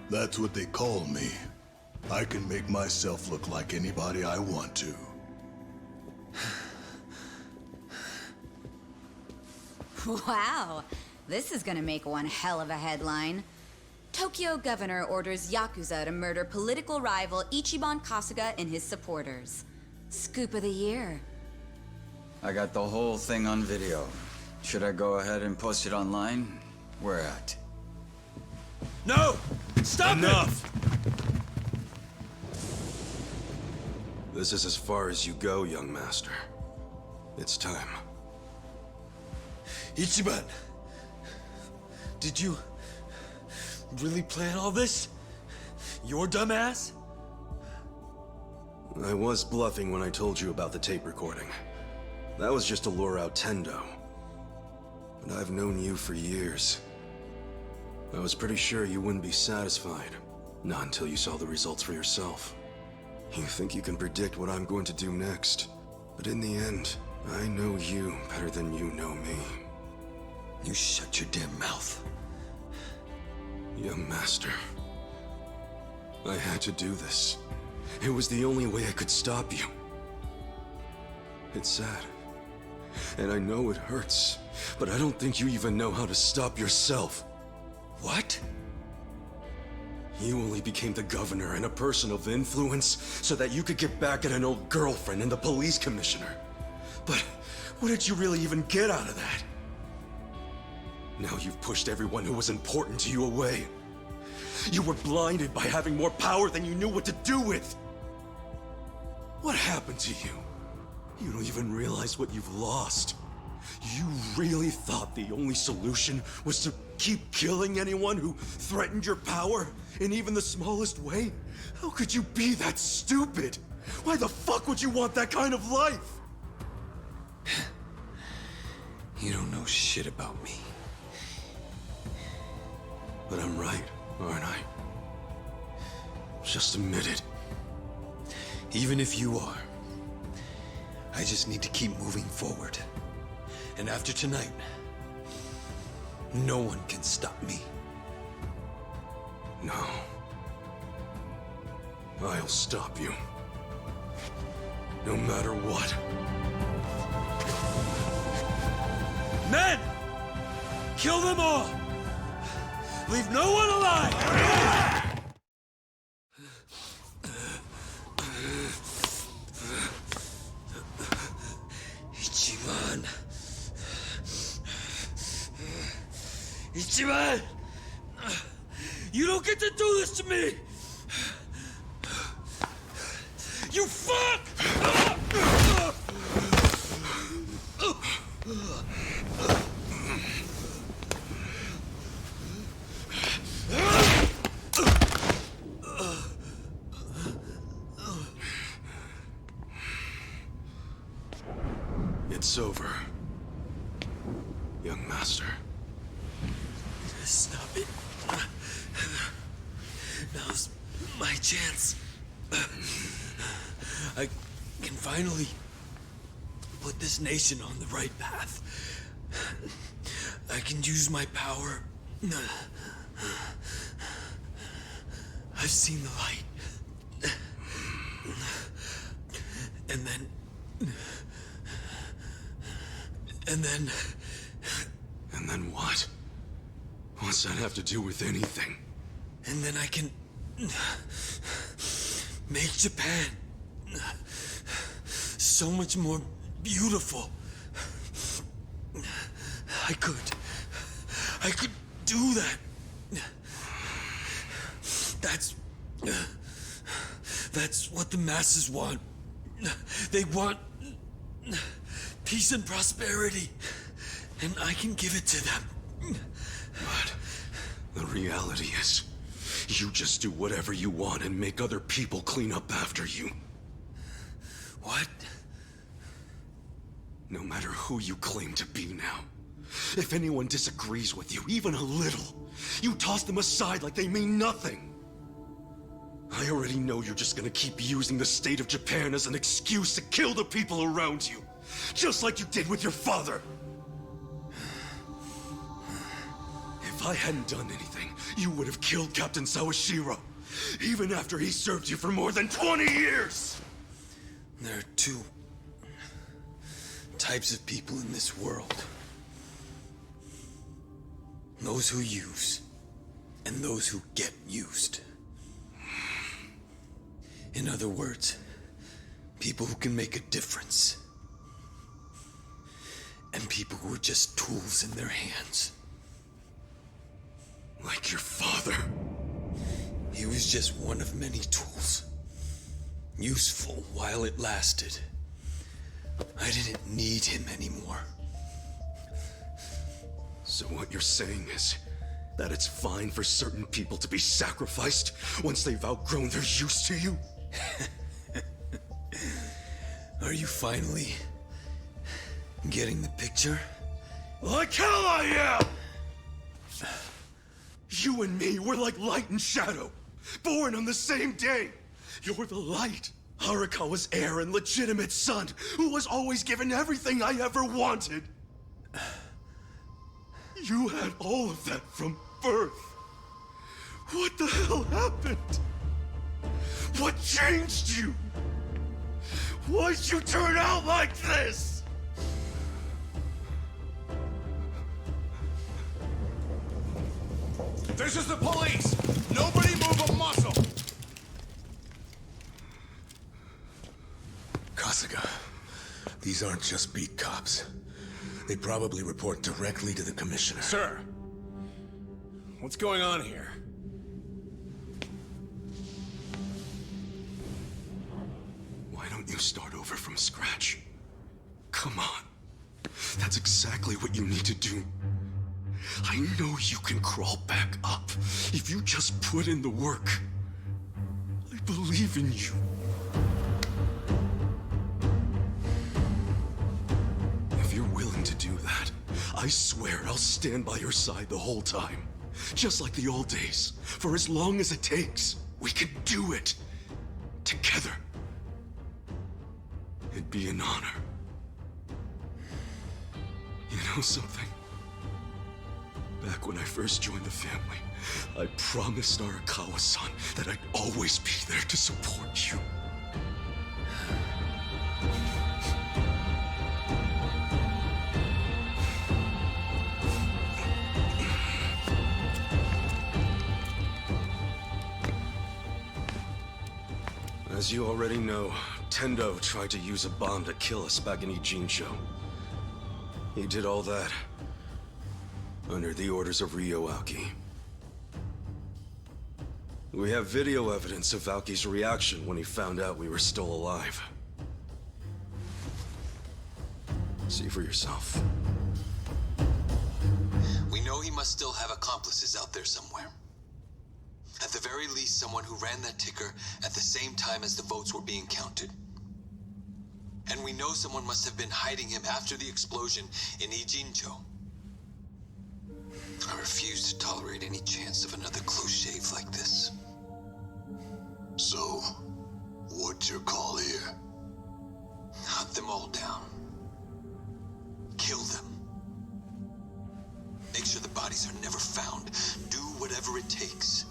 That's what they call me. I can make myself look like anybody I want to. Wow, this is gonna make one hell of a headline. Tokyo governor orders Yakuza to murder political rival Ichiban Kasuga and his supporters. Scoop of the year. I got the whole thing on video. Should I go ahead and post it online? Where at? No! Stop Enough! This is as far as you go, young master. It's time. Ichiban! Did you really plan all this? Your dumbass? I was bluffing when I told you about the tape recording. That was just to lure out Tendo. But I've known you for years. I was pretty sure you wouldn't be satisfied. Not until you saw the results for yourself. You think you can predict what I'm going to do next. But in the end, I know you better than you know me. You shut your damn mouth. Young master. I had to do this. It was the only way I could stop you. It's sad. And I know it hurts. But I don't think you even know how to stop yourself. What? You only became the governor and a person of influence so that you could get back at an old girlfriend and the police commissioner. But what did you really even get out of that? Now you've pushed everyone who was important to you away. You were blinded by having more power than you knew what to do with. What happened to you? You don't even realize what you've lost. You really thought the only solution was to keep killing anyone who threatened your power in even the smallest way? How could you be that stupid? Why the fuck would you want that kind of life? You don't know shit about me. But I'm right, aren't I? Just admit it. Even if you are, I just need to keep moving forward. And after tonight, no one can stop me. No. I'll stop you. No matter what. Men! Kill them all! Leave no one alive! Ichiban! Ichiban! You don't get to do this to me! You fuck! It's over, young master. Stop it. Now's my chance. I can finally put this nation on the right path. I can use my power. I've seen the light. And then... And then what? What's that have to do with anything? And then I can... make Japan so much more beautiful. I could do that. That's what the masses want. They want peace and prosperity, and I can give it to them. But the reality is, you just do whatever you want and make other people clean up after you. What? No matter who you claim to be now, if anyone disagrees with you, even a little, you toss them aside like they mean nothing. I already know you're just gonna keep using the state of Japan as an excuse to kill the people around you. Just like you did with your father. If I hadn't done anything, you would have killed Captain Sawashiro. Even after he served you for more than 20 years! There are two types of people in this world. Those who use, and those who get used. In other words, people who can make a difference. And people who are just tools in their hands. Like your father. He was just one of many tools. Useful while it lasted. I didn't need him anymore. So what you're saying is that it's fine for certain people to be sacrificed once they've outgrown their use to you? Are you finally getting the picture? Like hell I am! You and me, we're like light and shadow, born on the same day. You're the light, Arakawa's heir and legitimate son, who was always given everything I ever wanted. You had all of that from birth. What the hell happened? What changed you? Why'd you turn out like this? This is the police! Nobody move a muscle! Kasuga, these aren't just beat cops. They probably report directly to the commissioner. Sir, what's going on here? Why don't you start over from scratch? Come on. That's exactly what you need to do. I know you can crawl back up if you just put in the work. I believe in you. If you're willing to do that, I swear I'll stand by your side the whole time. Just like the old days, for as long as it takes. We can do it. Together. It'd be an honor. You know something? Back when I first joined the family, I promised Arakawa-san that I'd always be there to support you. As you already know, Tendo tried to use a bomb to kill us back in Ijincho. He did all that under the orders of Ryo Aoki. We have video evidence of Aoki's reaction when he found out we were still alive. See for yourself. We know he must still have accomplices out there somewhere. At the very least, someone who ran that ticker at the same time as the votes were being counted. And we know someone must have been hiding him after the explosion in Ijincho. I refuse to tolerate any chance of another close shave like this. So, what's your call here? Hunt them all down. Kill them. Make sure the bodies are never found. Do whatever it takes.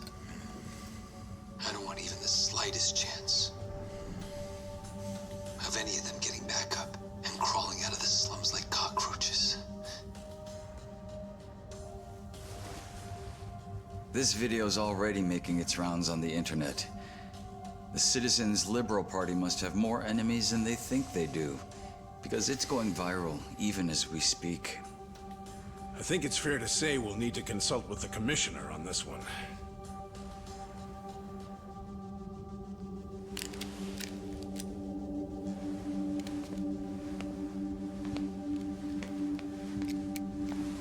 I don't want even the slightest chance of any of them getting back up and crawling out of the slums like cockroaches. This video's already making its rounds on the internet. The Citizens Liberal Party must have more enemies than they think they do, because it's going viral even as we speak. I think it's fair to say we'll need to consult with the commissioner on this one.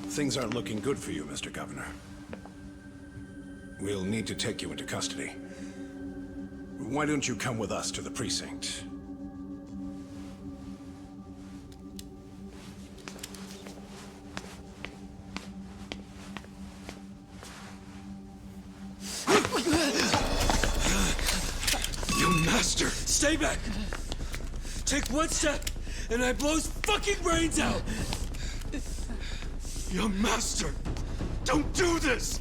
Things aren't looking good for you, Mr. Governor. We'll need to take you into custody. Why don't you come with us to the precinct? Stay back! Take one step, and I blow his fucking brains out! Young master, don't do this!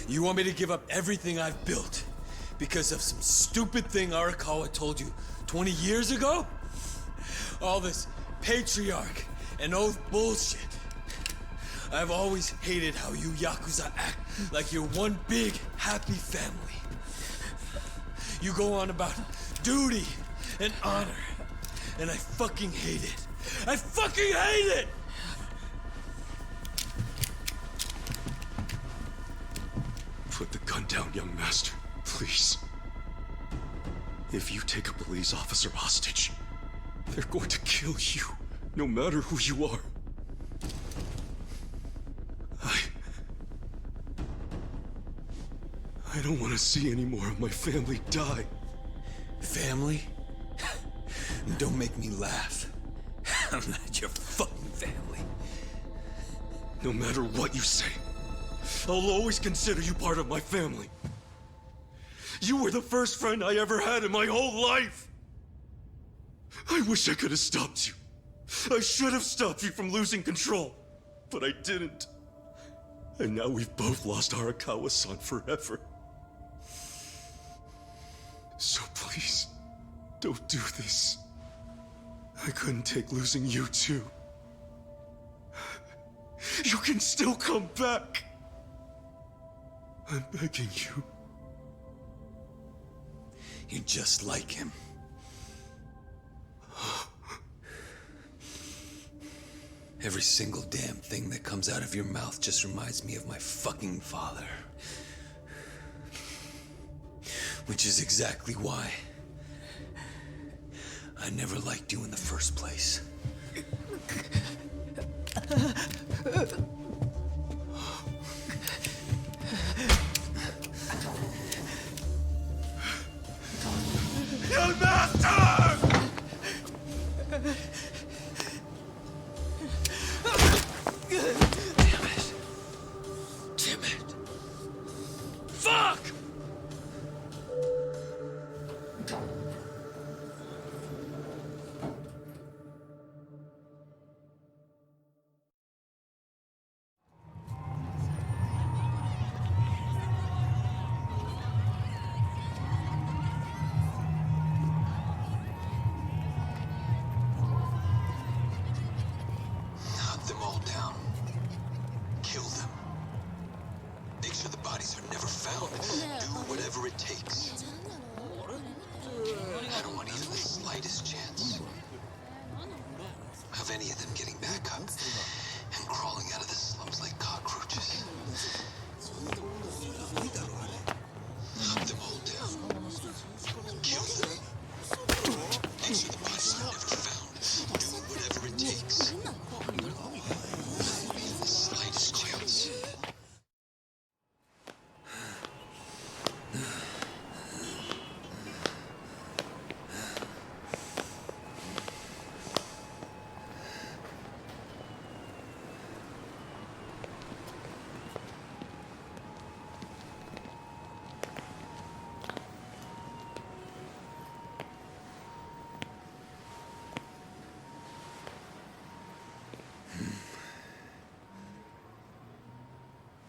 You want me to give up everything I've built because of some stupid thing Arakawa told you 20 years ago? All this patriarch and oath bullshit. I've always hated how you Yakuza act like you're one big, happy family. You go on about duty and honor, and I fucking hate it. I fucking hate it! Put the gun down, young master, please. If you take a police officer hostage, they're going to kill you, no matter who you are. I don't want to see any more of my family die. Family? Don't make me laugh. I'm not your fucking family. No matter what you say, I'll always consider you part of my family. You were the first friend I ever had in my whole life. I wish I could have stopped you. I should have stopped you from losing control, but I didn't. And now we've both lost Arakawa-san forever. So please, don't do this. I couldn't take losing you too. You can still come back. I'm begging you. You're just like him. Every single damn thing that comes out of your mouth just reminds me of my fucking father. Which is exactly why I never liked you in the first place. Young master! Damn it. Damn it. Fuck! Hunt them all down. Kill them. Make sure the bodies are never found. Do whatever it takes. I don't want even the slightest chance of any of them getting back up and crawling out of the slums like cockroaches. Hunt them all down. Kill them. Make sure the bodies are never found. Do whatever it takes. The slightest chance.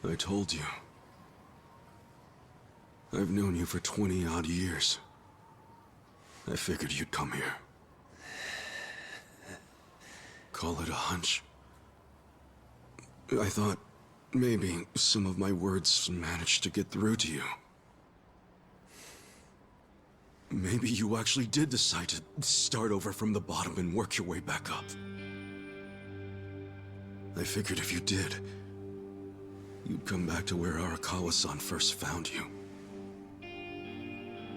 I told you. I've known you for 20-odd years. I figured you'd come here. Call it a hunch. I thought maybe some of my words managed to get through to you. Maybe you actually did decide to start over from the bottom and work your way back up. I figured if you did, you'd come back to where Arakawa-san first found you.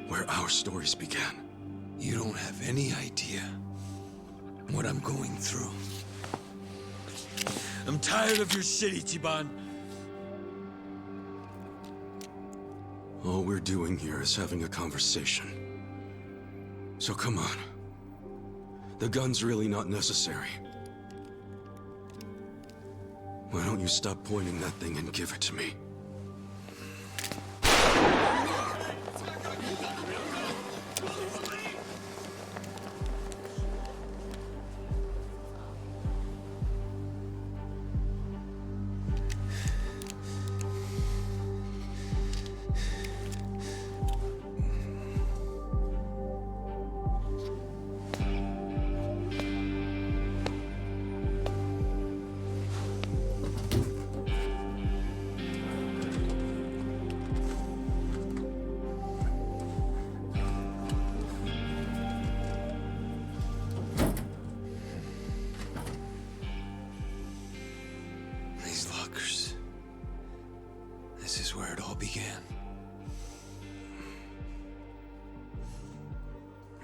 Where our stories began. You don't have any idea what I'm going through. I'm tired of your shit, Ichiban. All we're doing here is having a conversation. So come on. The gun's really not necessary. Why don't you stop pointing that thing and give it to me?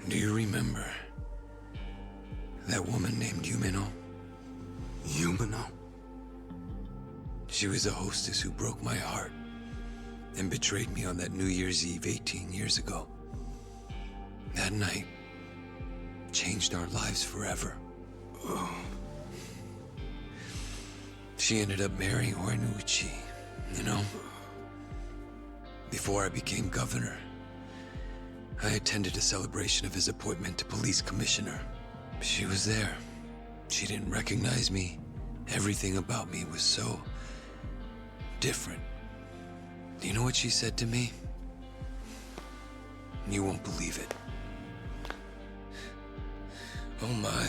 Do you remember that woman named Yumino? Yumino? She was the hostess who broke my heart and betrayed me on that New Year's Eve 18 years ago. That night changed our lives forever. Oh. She ended up marrying Oniuchi, you know? Before I became governor, I attended a celebration of his appointment to police commissioner. She was there. She didn't recognize me. Everything about me was so different. Do you know what she said to me? You won't believe it. Oh my,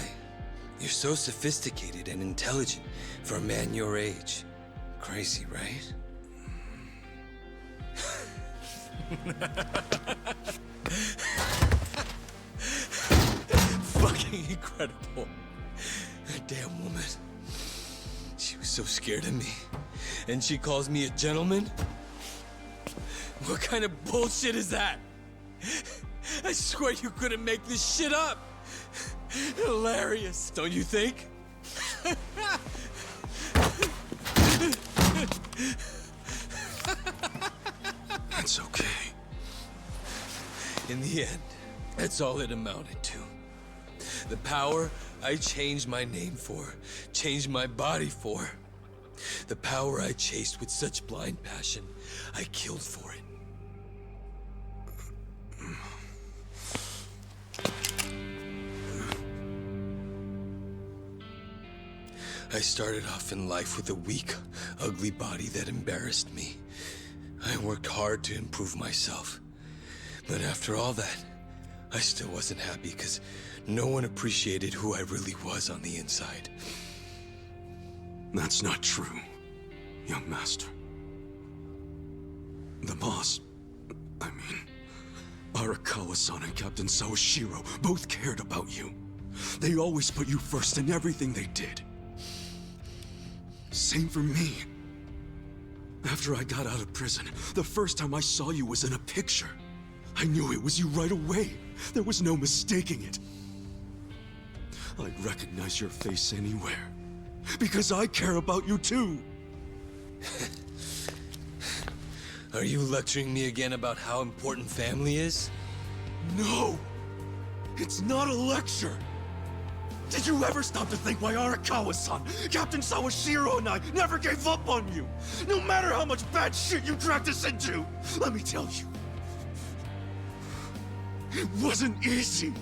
you're so sophisticated and intelligent for a man your age. Crazy, right? Fucking incredible. That damn woman. She was so scared of me. And she calls me a gentleman? What kind of bullshit is that? I swear you couldn't make this shit up. Hilarious, don't you think? That's okay. In the end, that's all it amounted to. The power I changed my name for, changed my body for. The power I chased with such blind passion, I killed for it. I started off in life with a weak, ugly body that embarrassed me. I worked hard to improve myself. But after all that, I still wasn't happy because no one appreciated who I really was on the inside. That's not true, young master. The boss, I mean, Arakawa-san and Captain Sawashiro both cared about you. They always put you first in everything they did. Same for me. After I got out of prison, the first time I saw you was in a picture. I knew it was you right away. There was no mistaking it. I'd recognize your face anywhere. Because I care about you too. Are you lecturing me again about how important family is? No! It's not a lecture! Did you ever stop to think why Arakawa-san, Captain Sawashiro and I never gave up on you? No matter how much bad shit you dragged us into! Let me tell you. It wasn't easy.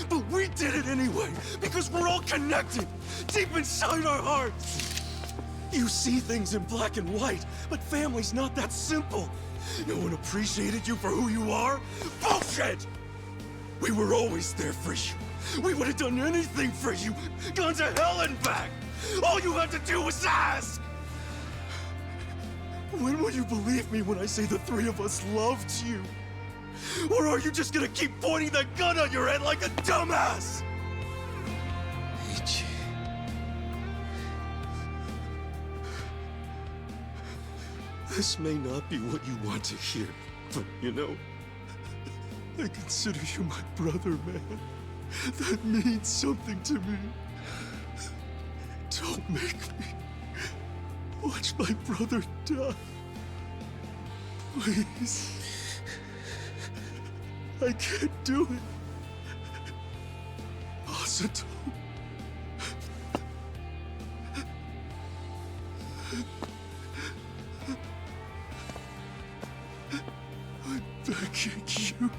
But we did it anyway, because we're all connected, deep inside our hearts. You see things in black and white, but family's not that simple. No one appreciated you for who you are? Bullshit! We were always there for you. We would have done anything for you, gone to hell and back. All you had to do was ask. When will you believe me when I say the three of us loved you? Or are you just gonna keep pointing that gun on your head like a dumbass? Ichi. This may not be what you want to hear, but you know, I consider you my brother, man. That means something to me. Don't make me watch my brother die. Please. I can't do it. Masato. begging you.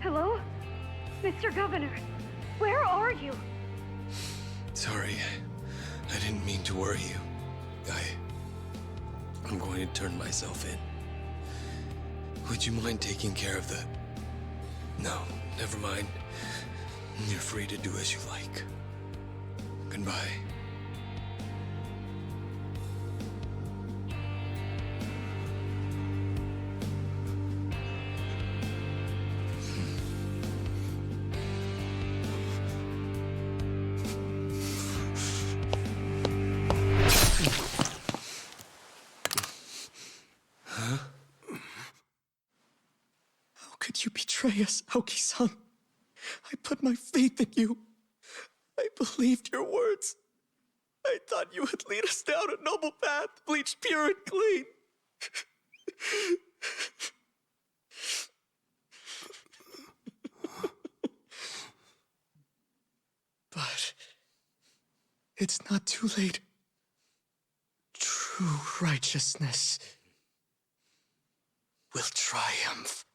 Hello? Mr. Governor, where are you? Sorry, I didn't mean to worry you. I'm going to turn myself in. Would you mind taking care of the... No, never mind. You're free to do as you like. Goodbye. How could you betray us, Aoki-san? I put my faith in you. I believed your words. I thought you would lead us down a noble path, bleached pure and clean. But it's not too late. True righteousness will triumph.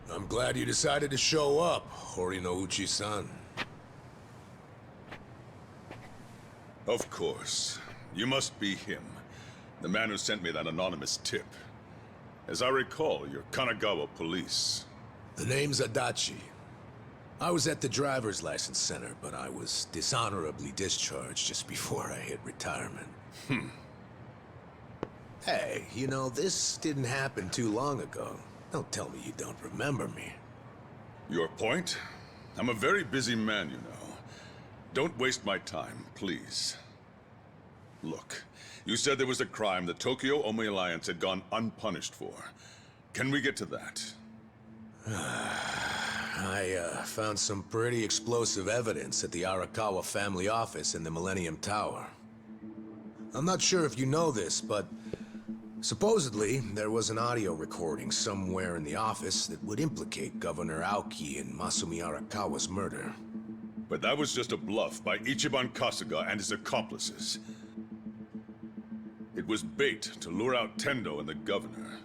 I'm glad you decided to show up, Horinouchi-san. Of course. You must be him. The man who sent me that anonymous tip. As I recall, you're Kanagawa police. The name's Adachi. I was at the driver's license center, but I was dishonorably discharged just before I hit retirement. Hey, you know, this didn't happen too long ago. Don't tell me you don't remember me. Your point? I'm a very busy man, you know. Don't waste my time, please. Look, you said there was a crime the Tokyo Omi Alliance had gone unpunished for. Can we get to that? I found some pretty explosive evidence at the Arakawa family office in the Millennium Tower. I'm not sure if you know this, but supposedly there was an audio recording somewhere in the office that would implicate Governor Aoki in Masumi Arakawa's murder. But that was just a bluff by Ichiban Kasuga and his accomplices. It was bait to lure out Tendo and the governor.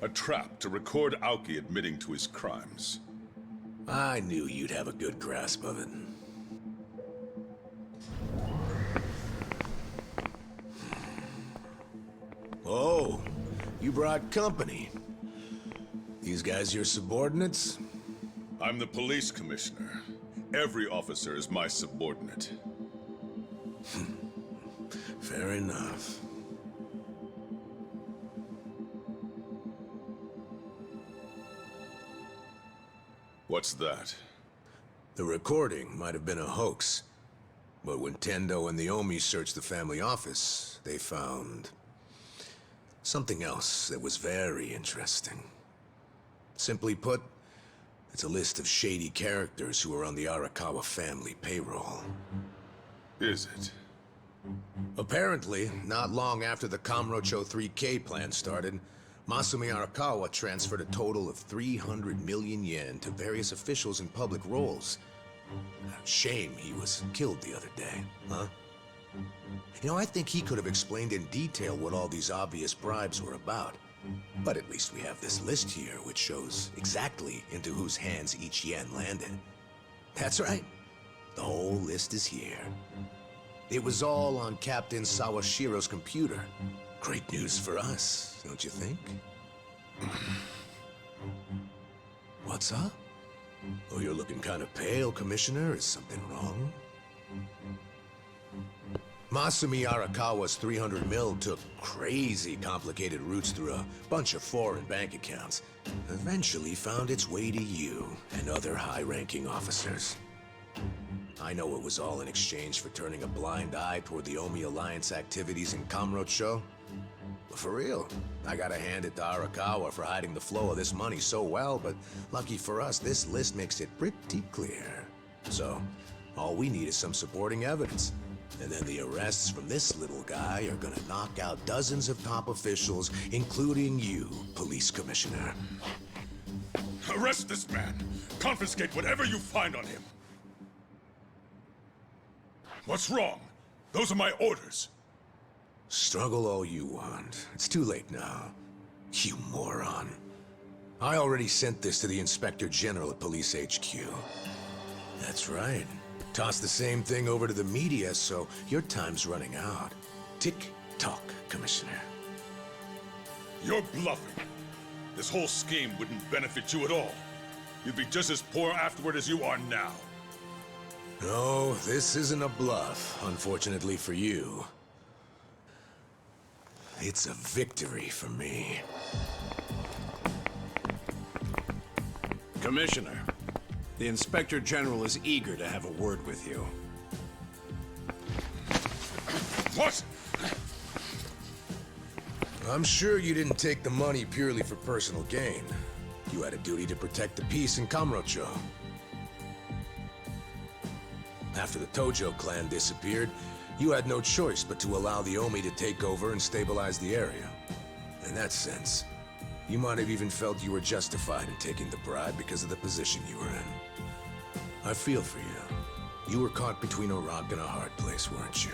A trap to record Aoki admitting to his crimes. I knew you'd have a good grasp of it. Oh, you brought company. These guys your subordinates? I'm the police commissioner. Every officer is my subordinate. Fair enough. What's that? The recording might have been a hoax. But when Tendo and the Omi searched the family office, they found something else that was very interesting. Simply put, it's a list of shady characters who are on the Arakawa family payroll. Is it? Apparently, not long after the Kamurocho 3K plan started, Masumi Arakawa transferred a total of 300 million yen to various officials in public roles. Shame he was killed the other day, huh? You know, I think he could have explained in detail what all these obvious bribes were about. But at least we have this list here, which shows exactly into whose hands each yen landed. That's right. The whole list is here. It was all on Captain Sawashiro's computer. Great news for us, don't you think? What's up? Oh, you're looking kind of pale, Commissioner. Is something wrong? Masumi Arakawa's 300 mil took crazy complicated routes through a bunch of foreign bank accounts. Eventually found its way to you and other high-ranking officers. I know it was all in exchange for turning a blind eye toward the Omi Alliance activities in Kamurocho. But for real, I gotta hand it to Arakawa for hiding the flow of this money so well, but lucky for us, this list makes it pretty clear. So, all we need is some supporting evidence. And then the arrests from this little guy are gonna knock out dozens of top officials, including you, Police Commissioner. Arrest this man! Confiscate whatever you find on him! What's wrong? Those are my orders. Struggle all you want. It's too late now. You moron. I already sent this to the Inspector General at Police HQ. That's right. Toss the same thing over to the media, so your time's running out. Tick-tock, Commissioner. You're bluffing. This whole scheme wouldn't benefit you at all. You'd be just as poor afterward as you are now. No, this isn't a bluff, unfortunately for you. It's a victory for me. Commissioner, the Inspector General is eager to have a word with you. What? I'm sure you didn't take the money purely for personal gain. You had a duty to protect the peace in Kamurocho. After the Tojo clan disappeared, you had no choice but to allow the Omi to take over and stabilize the area. In that sense, you might have even felt you were justified in taking the bribe because of the position you were in. I feel for you. You were caught between a rock and a hard place, weren't you?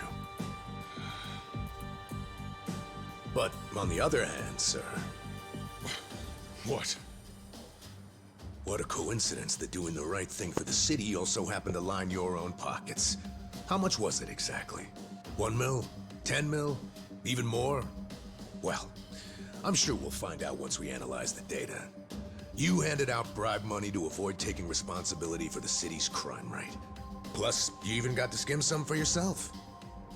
But on the other hand, sir... What? What a coincidence that doing the right thing for the city also happened to line your own pockets. How much was it exactly? 1 mil? 10 mil? Even more? Well, I'm sure we'll find out once we analyze the data. You handed out bribe money to avoid taking responsibility for the city's crime rate. Plus, you even got to skim some for yourself.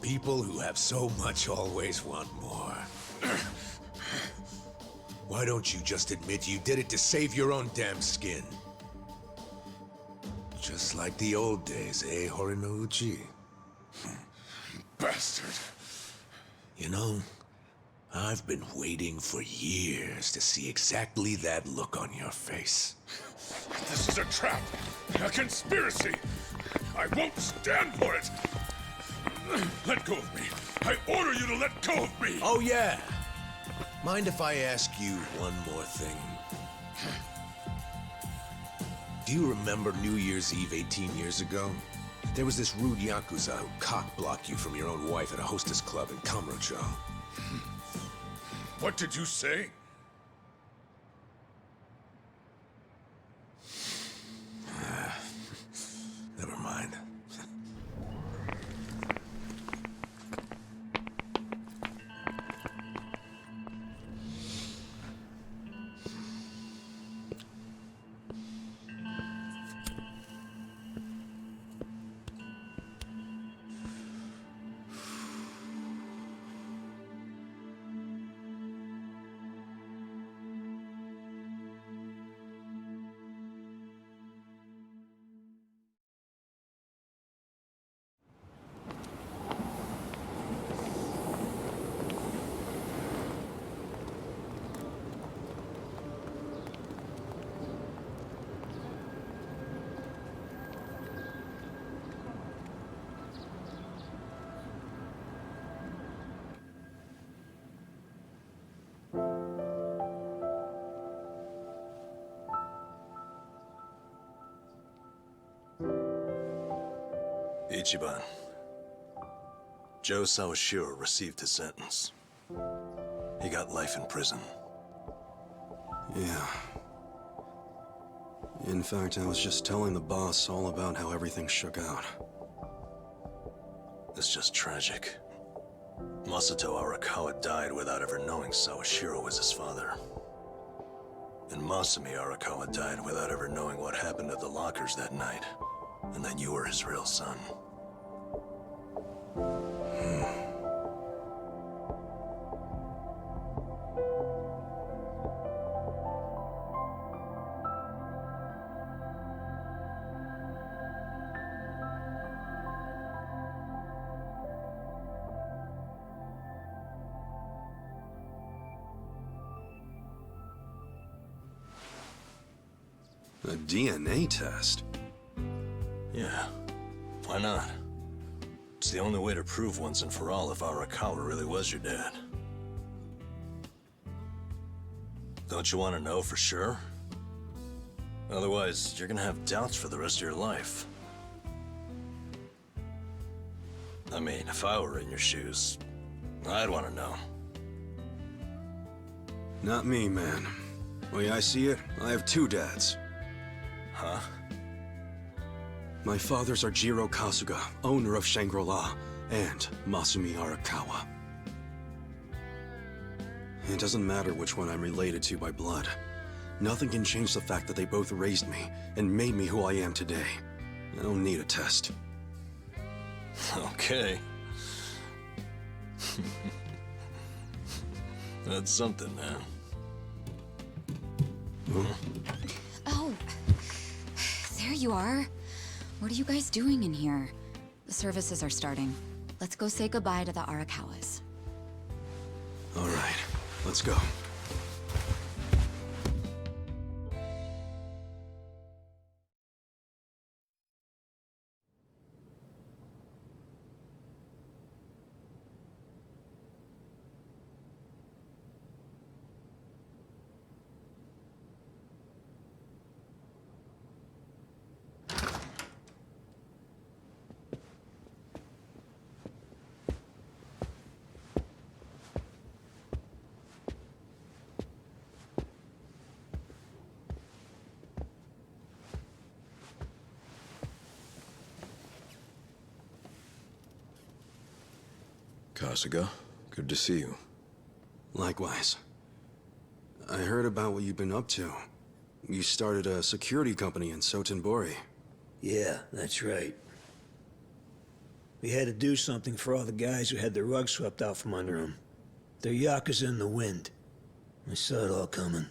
People who have so much always want more. Why don't you just admit you did it to save your own damn skin? Just like the old days, eh, Horinouchi? Bastard! You know, I've been waiting for years to see exactly that look on your face. This is a trap! A conspiracy! I won't stand for it! Let go of me! I order you to let go of me! Oh yeah! Mind if I ask you one more thing? Do you remember New Year's Eve 18 years ago? There was this rude Yakuza who cock-blocked you from your own wife at a hostess club in Kamurocho. What did you say? Never mind. Ichiban. Joe Sawashiro received his sentence. He got life in prison. Yeah. In fact, I was just telling the boss all about how everything shook out. It's just tragic. Masato Arakawa died without ever knowing Sawashiro was his father. And Masumi Arakawa died without ever knowing what happened at the lockers that night, and that you were his real son. A DNA test? Yeah, why not? It's the only way to prove once and for all if Arakawa really was your dad. Don't you want to know for sure? Otherwise, you're gonna have doubts for the rest of your life. I mean, if I were in your shoes, I'd want to know. Not me, man. The way I see it, I have two dads. Huh? My fathers are Jiro Kasuga, owner of Shangri-La, and Masumi Arakawa. It doesn't matter which one I'm related to by blood. Nothing can change the fact that they both raised me and made me who I am today. I don't need a test. Okay. That's something, man. Oh, there you are. What are you guys doing in here? The services are starting. Let's go say goodbye to the Arakawas. All right, let's go. Kasuga, good to see you. Likewise. I heard about what you've been up to. You started a security company in Sotenbori. Yeah, that's right. We had to do something for all the guys who had their rug swept out from under them. They're Yakuza in the wind. I saw it all coming,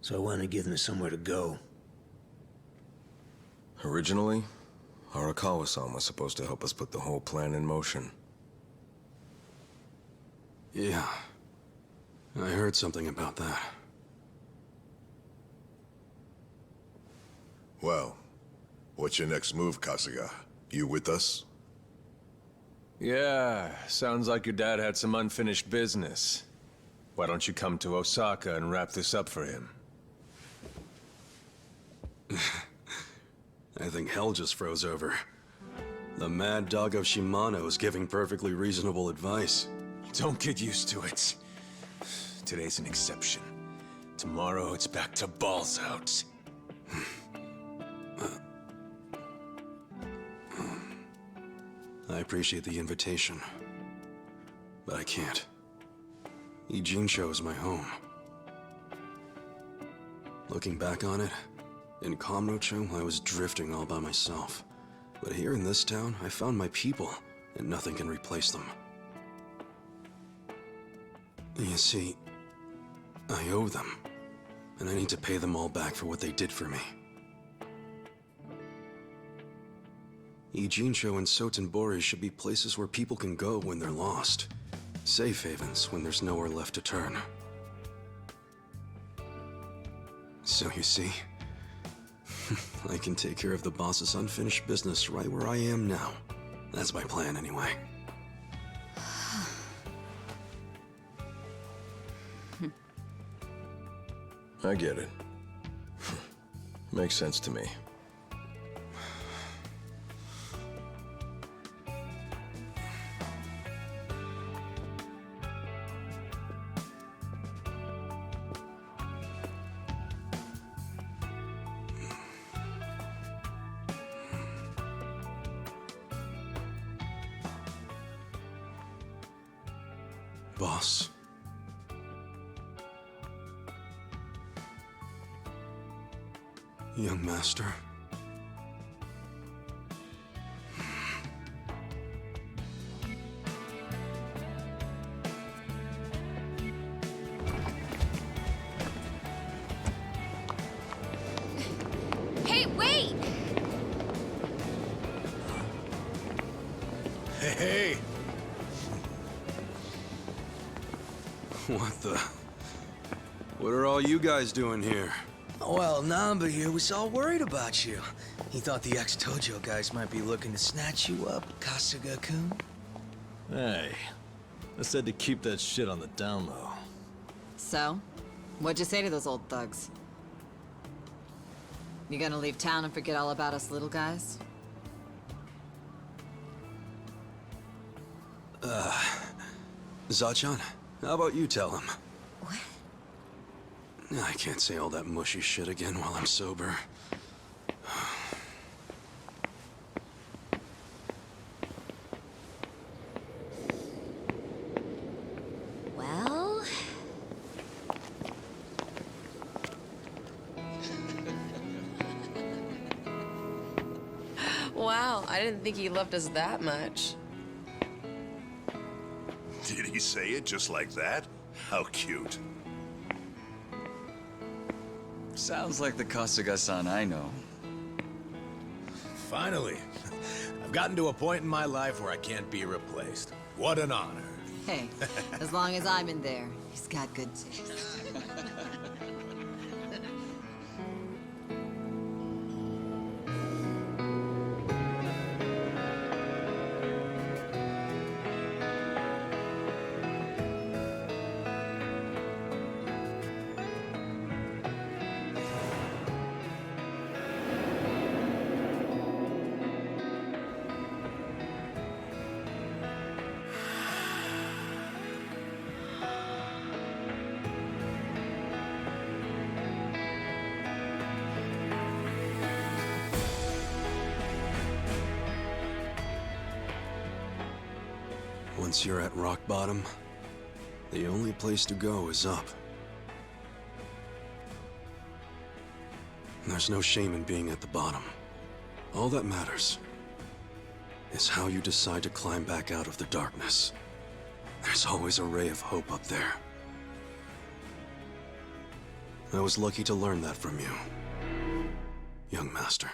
so I wanted to give them somewhere to go. Originally, Arakawa-san was supposed to help us put the whole plan in motion. Yeah. I heard something about that. Well, what's your next move, Kasuga? You with us? Yeah, sounds like your dad had some unfinished business. Why don't you come to Osaka and wrap this up for him? I think hell just froze over. The mad dog of Shimano is giving perfectly reasonable advice. Don't get used to it. Today's an exception. Tomorrow it's back to balls out. I appreciate the invitation, but I can't. Ijincho is my home. Looking back on it, in Kamurocho, I was drifting all by myself. But here in this town, I found my people, and nothing can replace them. You see, I owe them, and I need to pay them all back for what they did for me. Ijincho and Sotenbori should be places where people can go when they're lost. Safe havens when there's nowhere left to turn. So you see, I can take care of the boss's unfinished business right where I am now. That's my plan anyway. I get it. Makes sense to me. boss. Young master. Hey, wait! Hey! What the? What are all you guys doing here? Well, Namba here was all worried about you. He thought the ex-Tojo guys might be looking to snatch you up, Kasuga-kun. Hey, I said to keep that shit on the down low. So, what'd you say to those old thugs? You gonna leave town and forget all about us little guys? Zachan, how about you tell him? What? I can't say all that mushy shit again while I'm sober. Well... Wow, I didn't think he loved us that much. Did he say it just like that? How cute. Sounds like the Kasuga-san I know. Finally. I've gotten to a point in my life where I can't be replaced. What an honor. Hey, as long as I'm in there, he's got good taste. Once you're at rock bottom, the only place to go is up. There's no shame in being at the bottom. All that matters is how you decide to climb back out of the darkness. There's always a ray of hope up there. I was lucky to learn that from you, young master.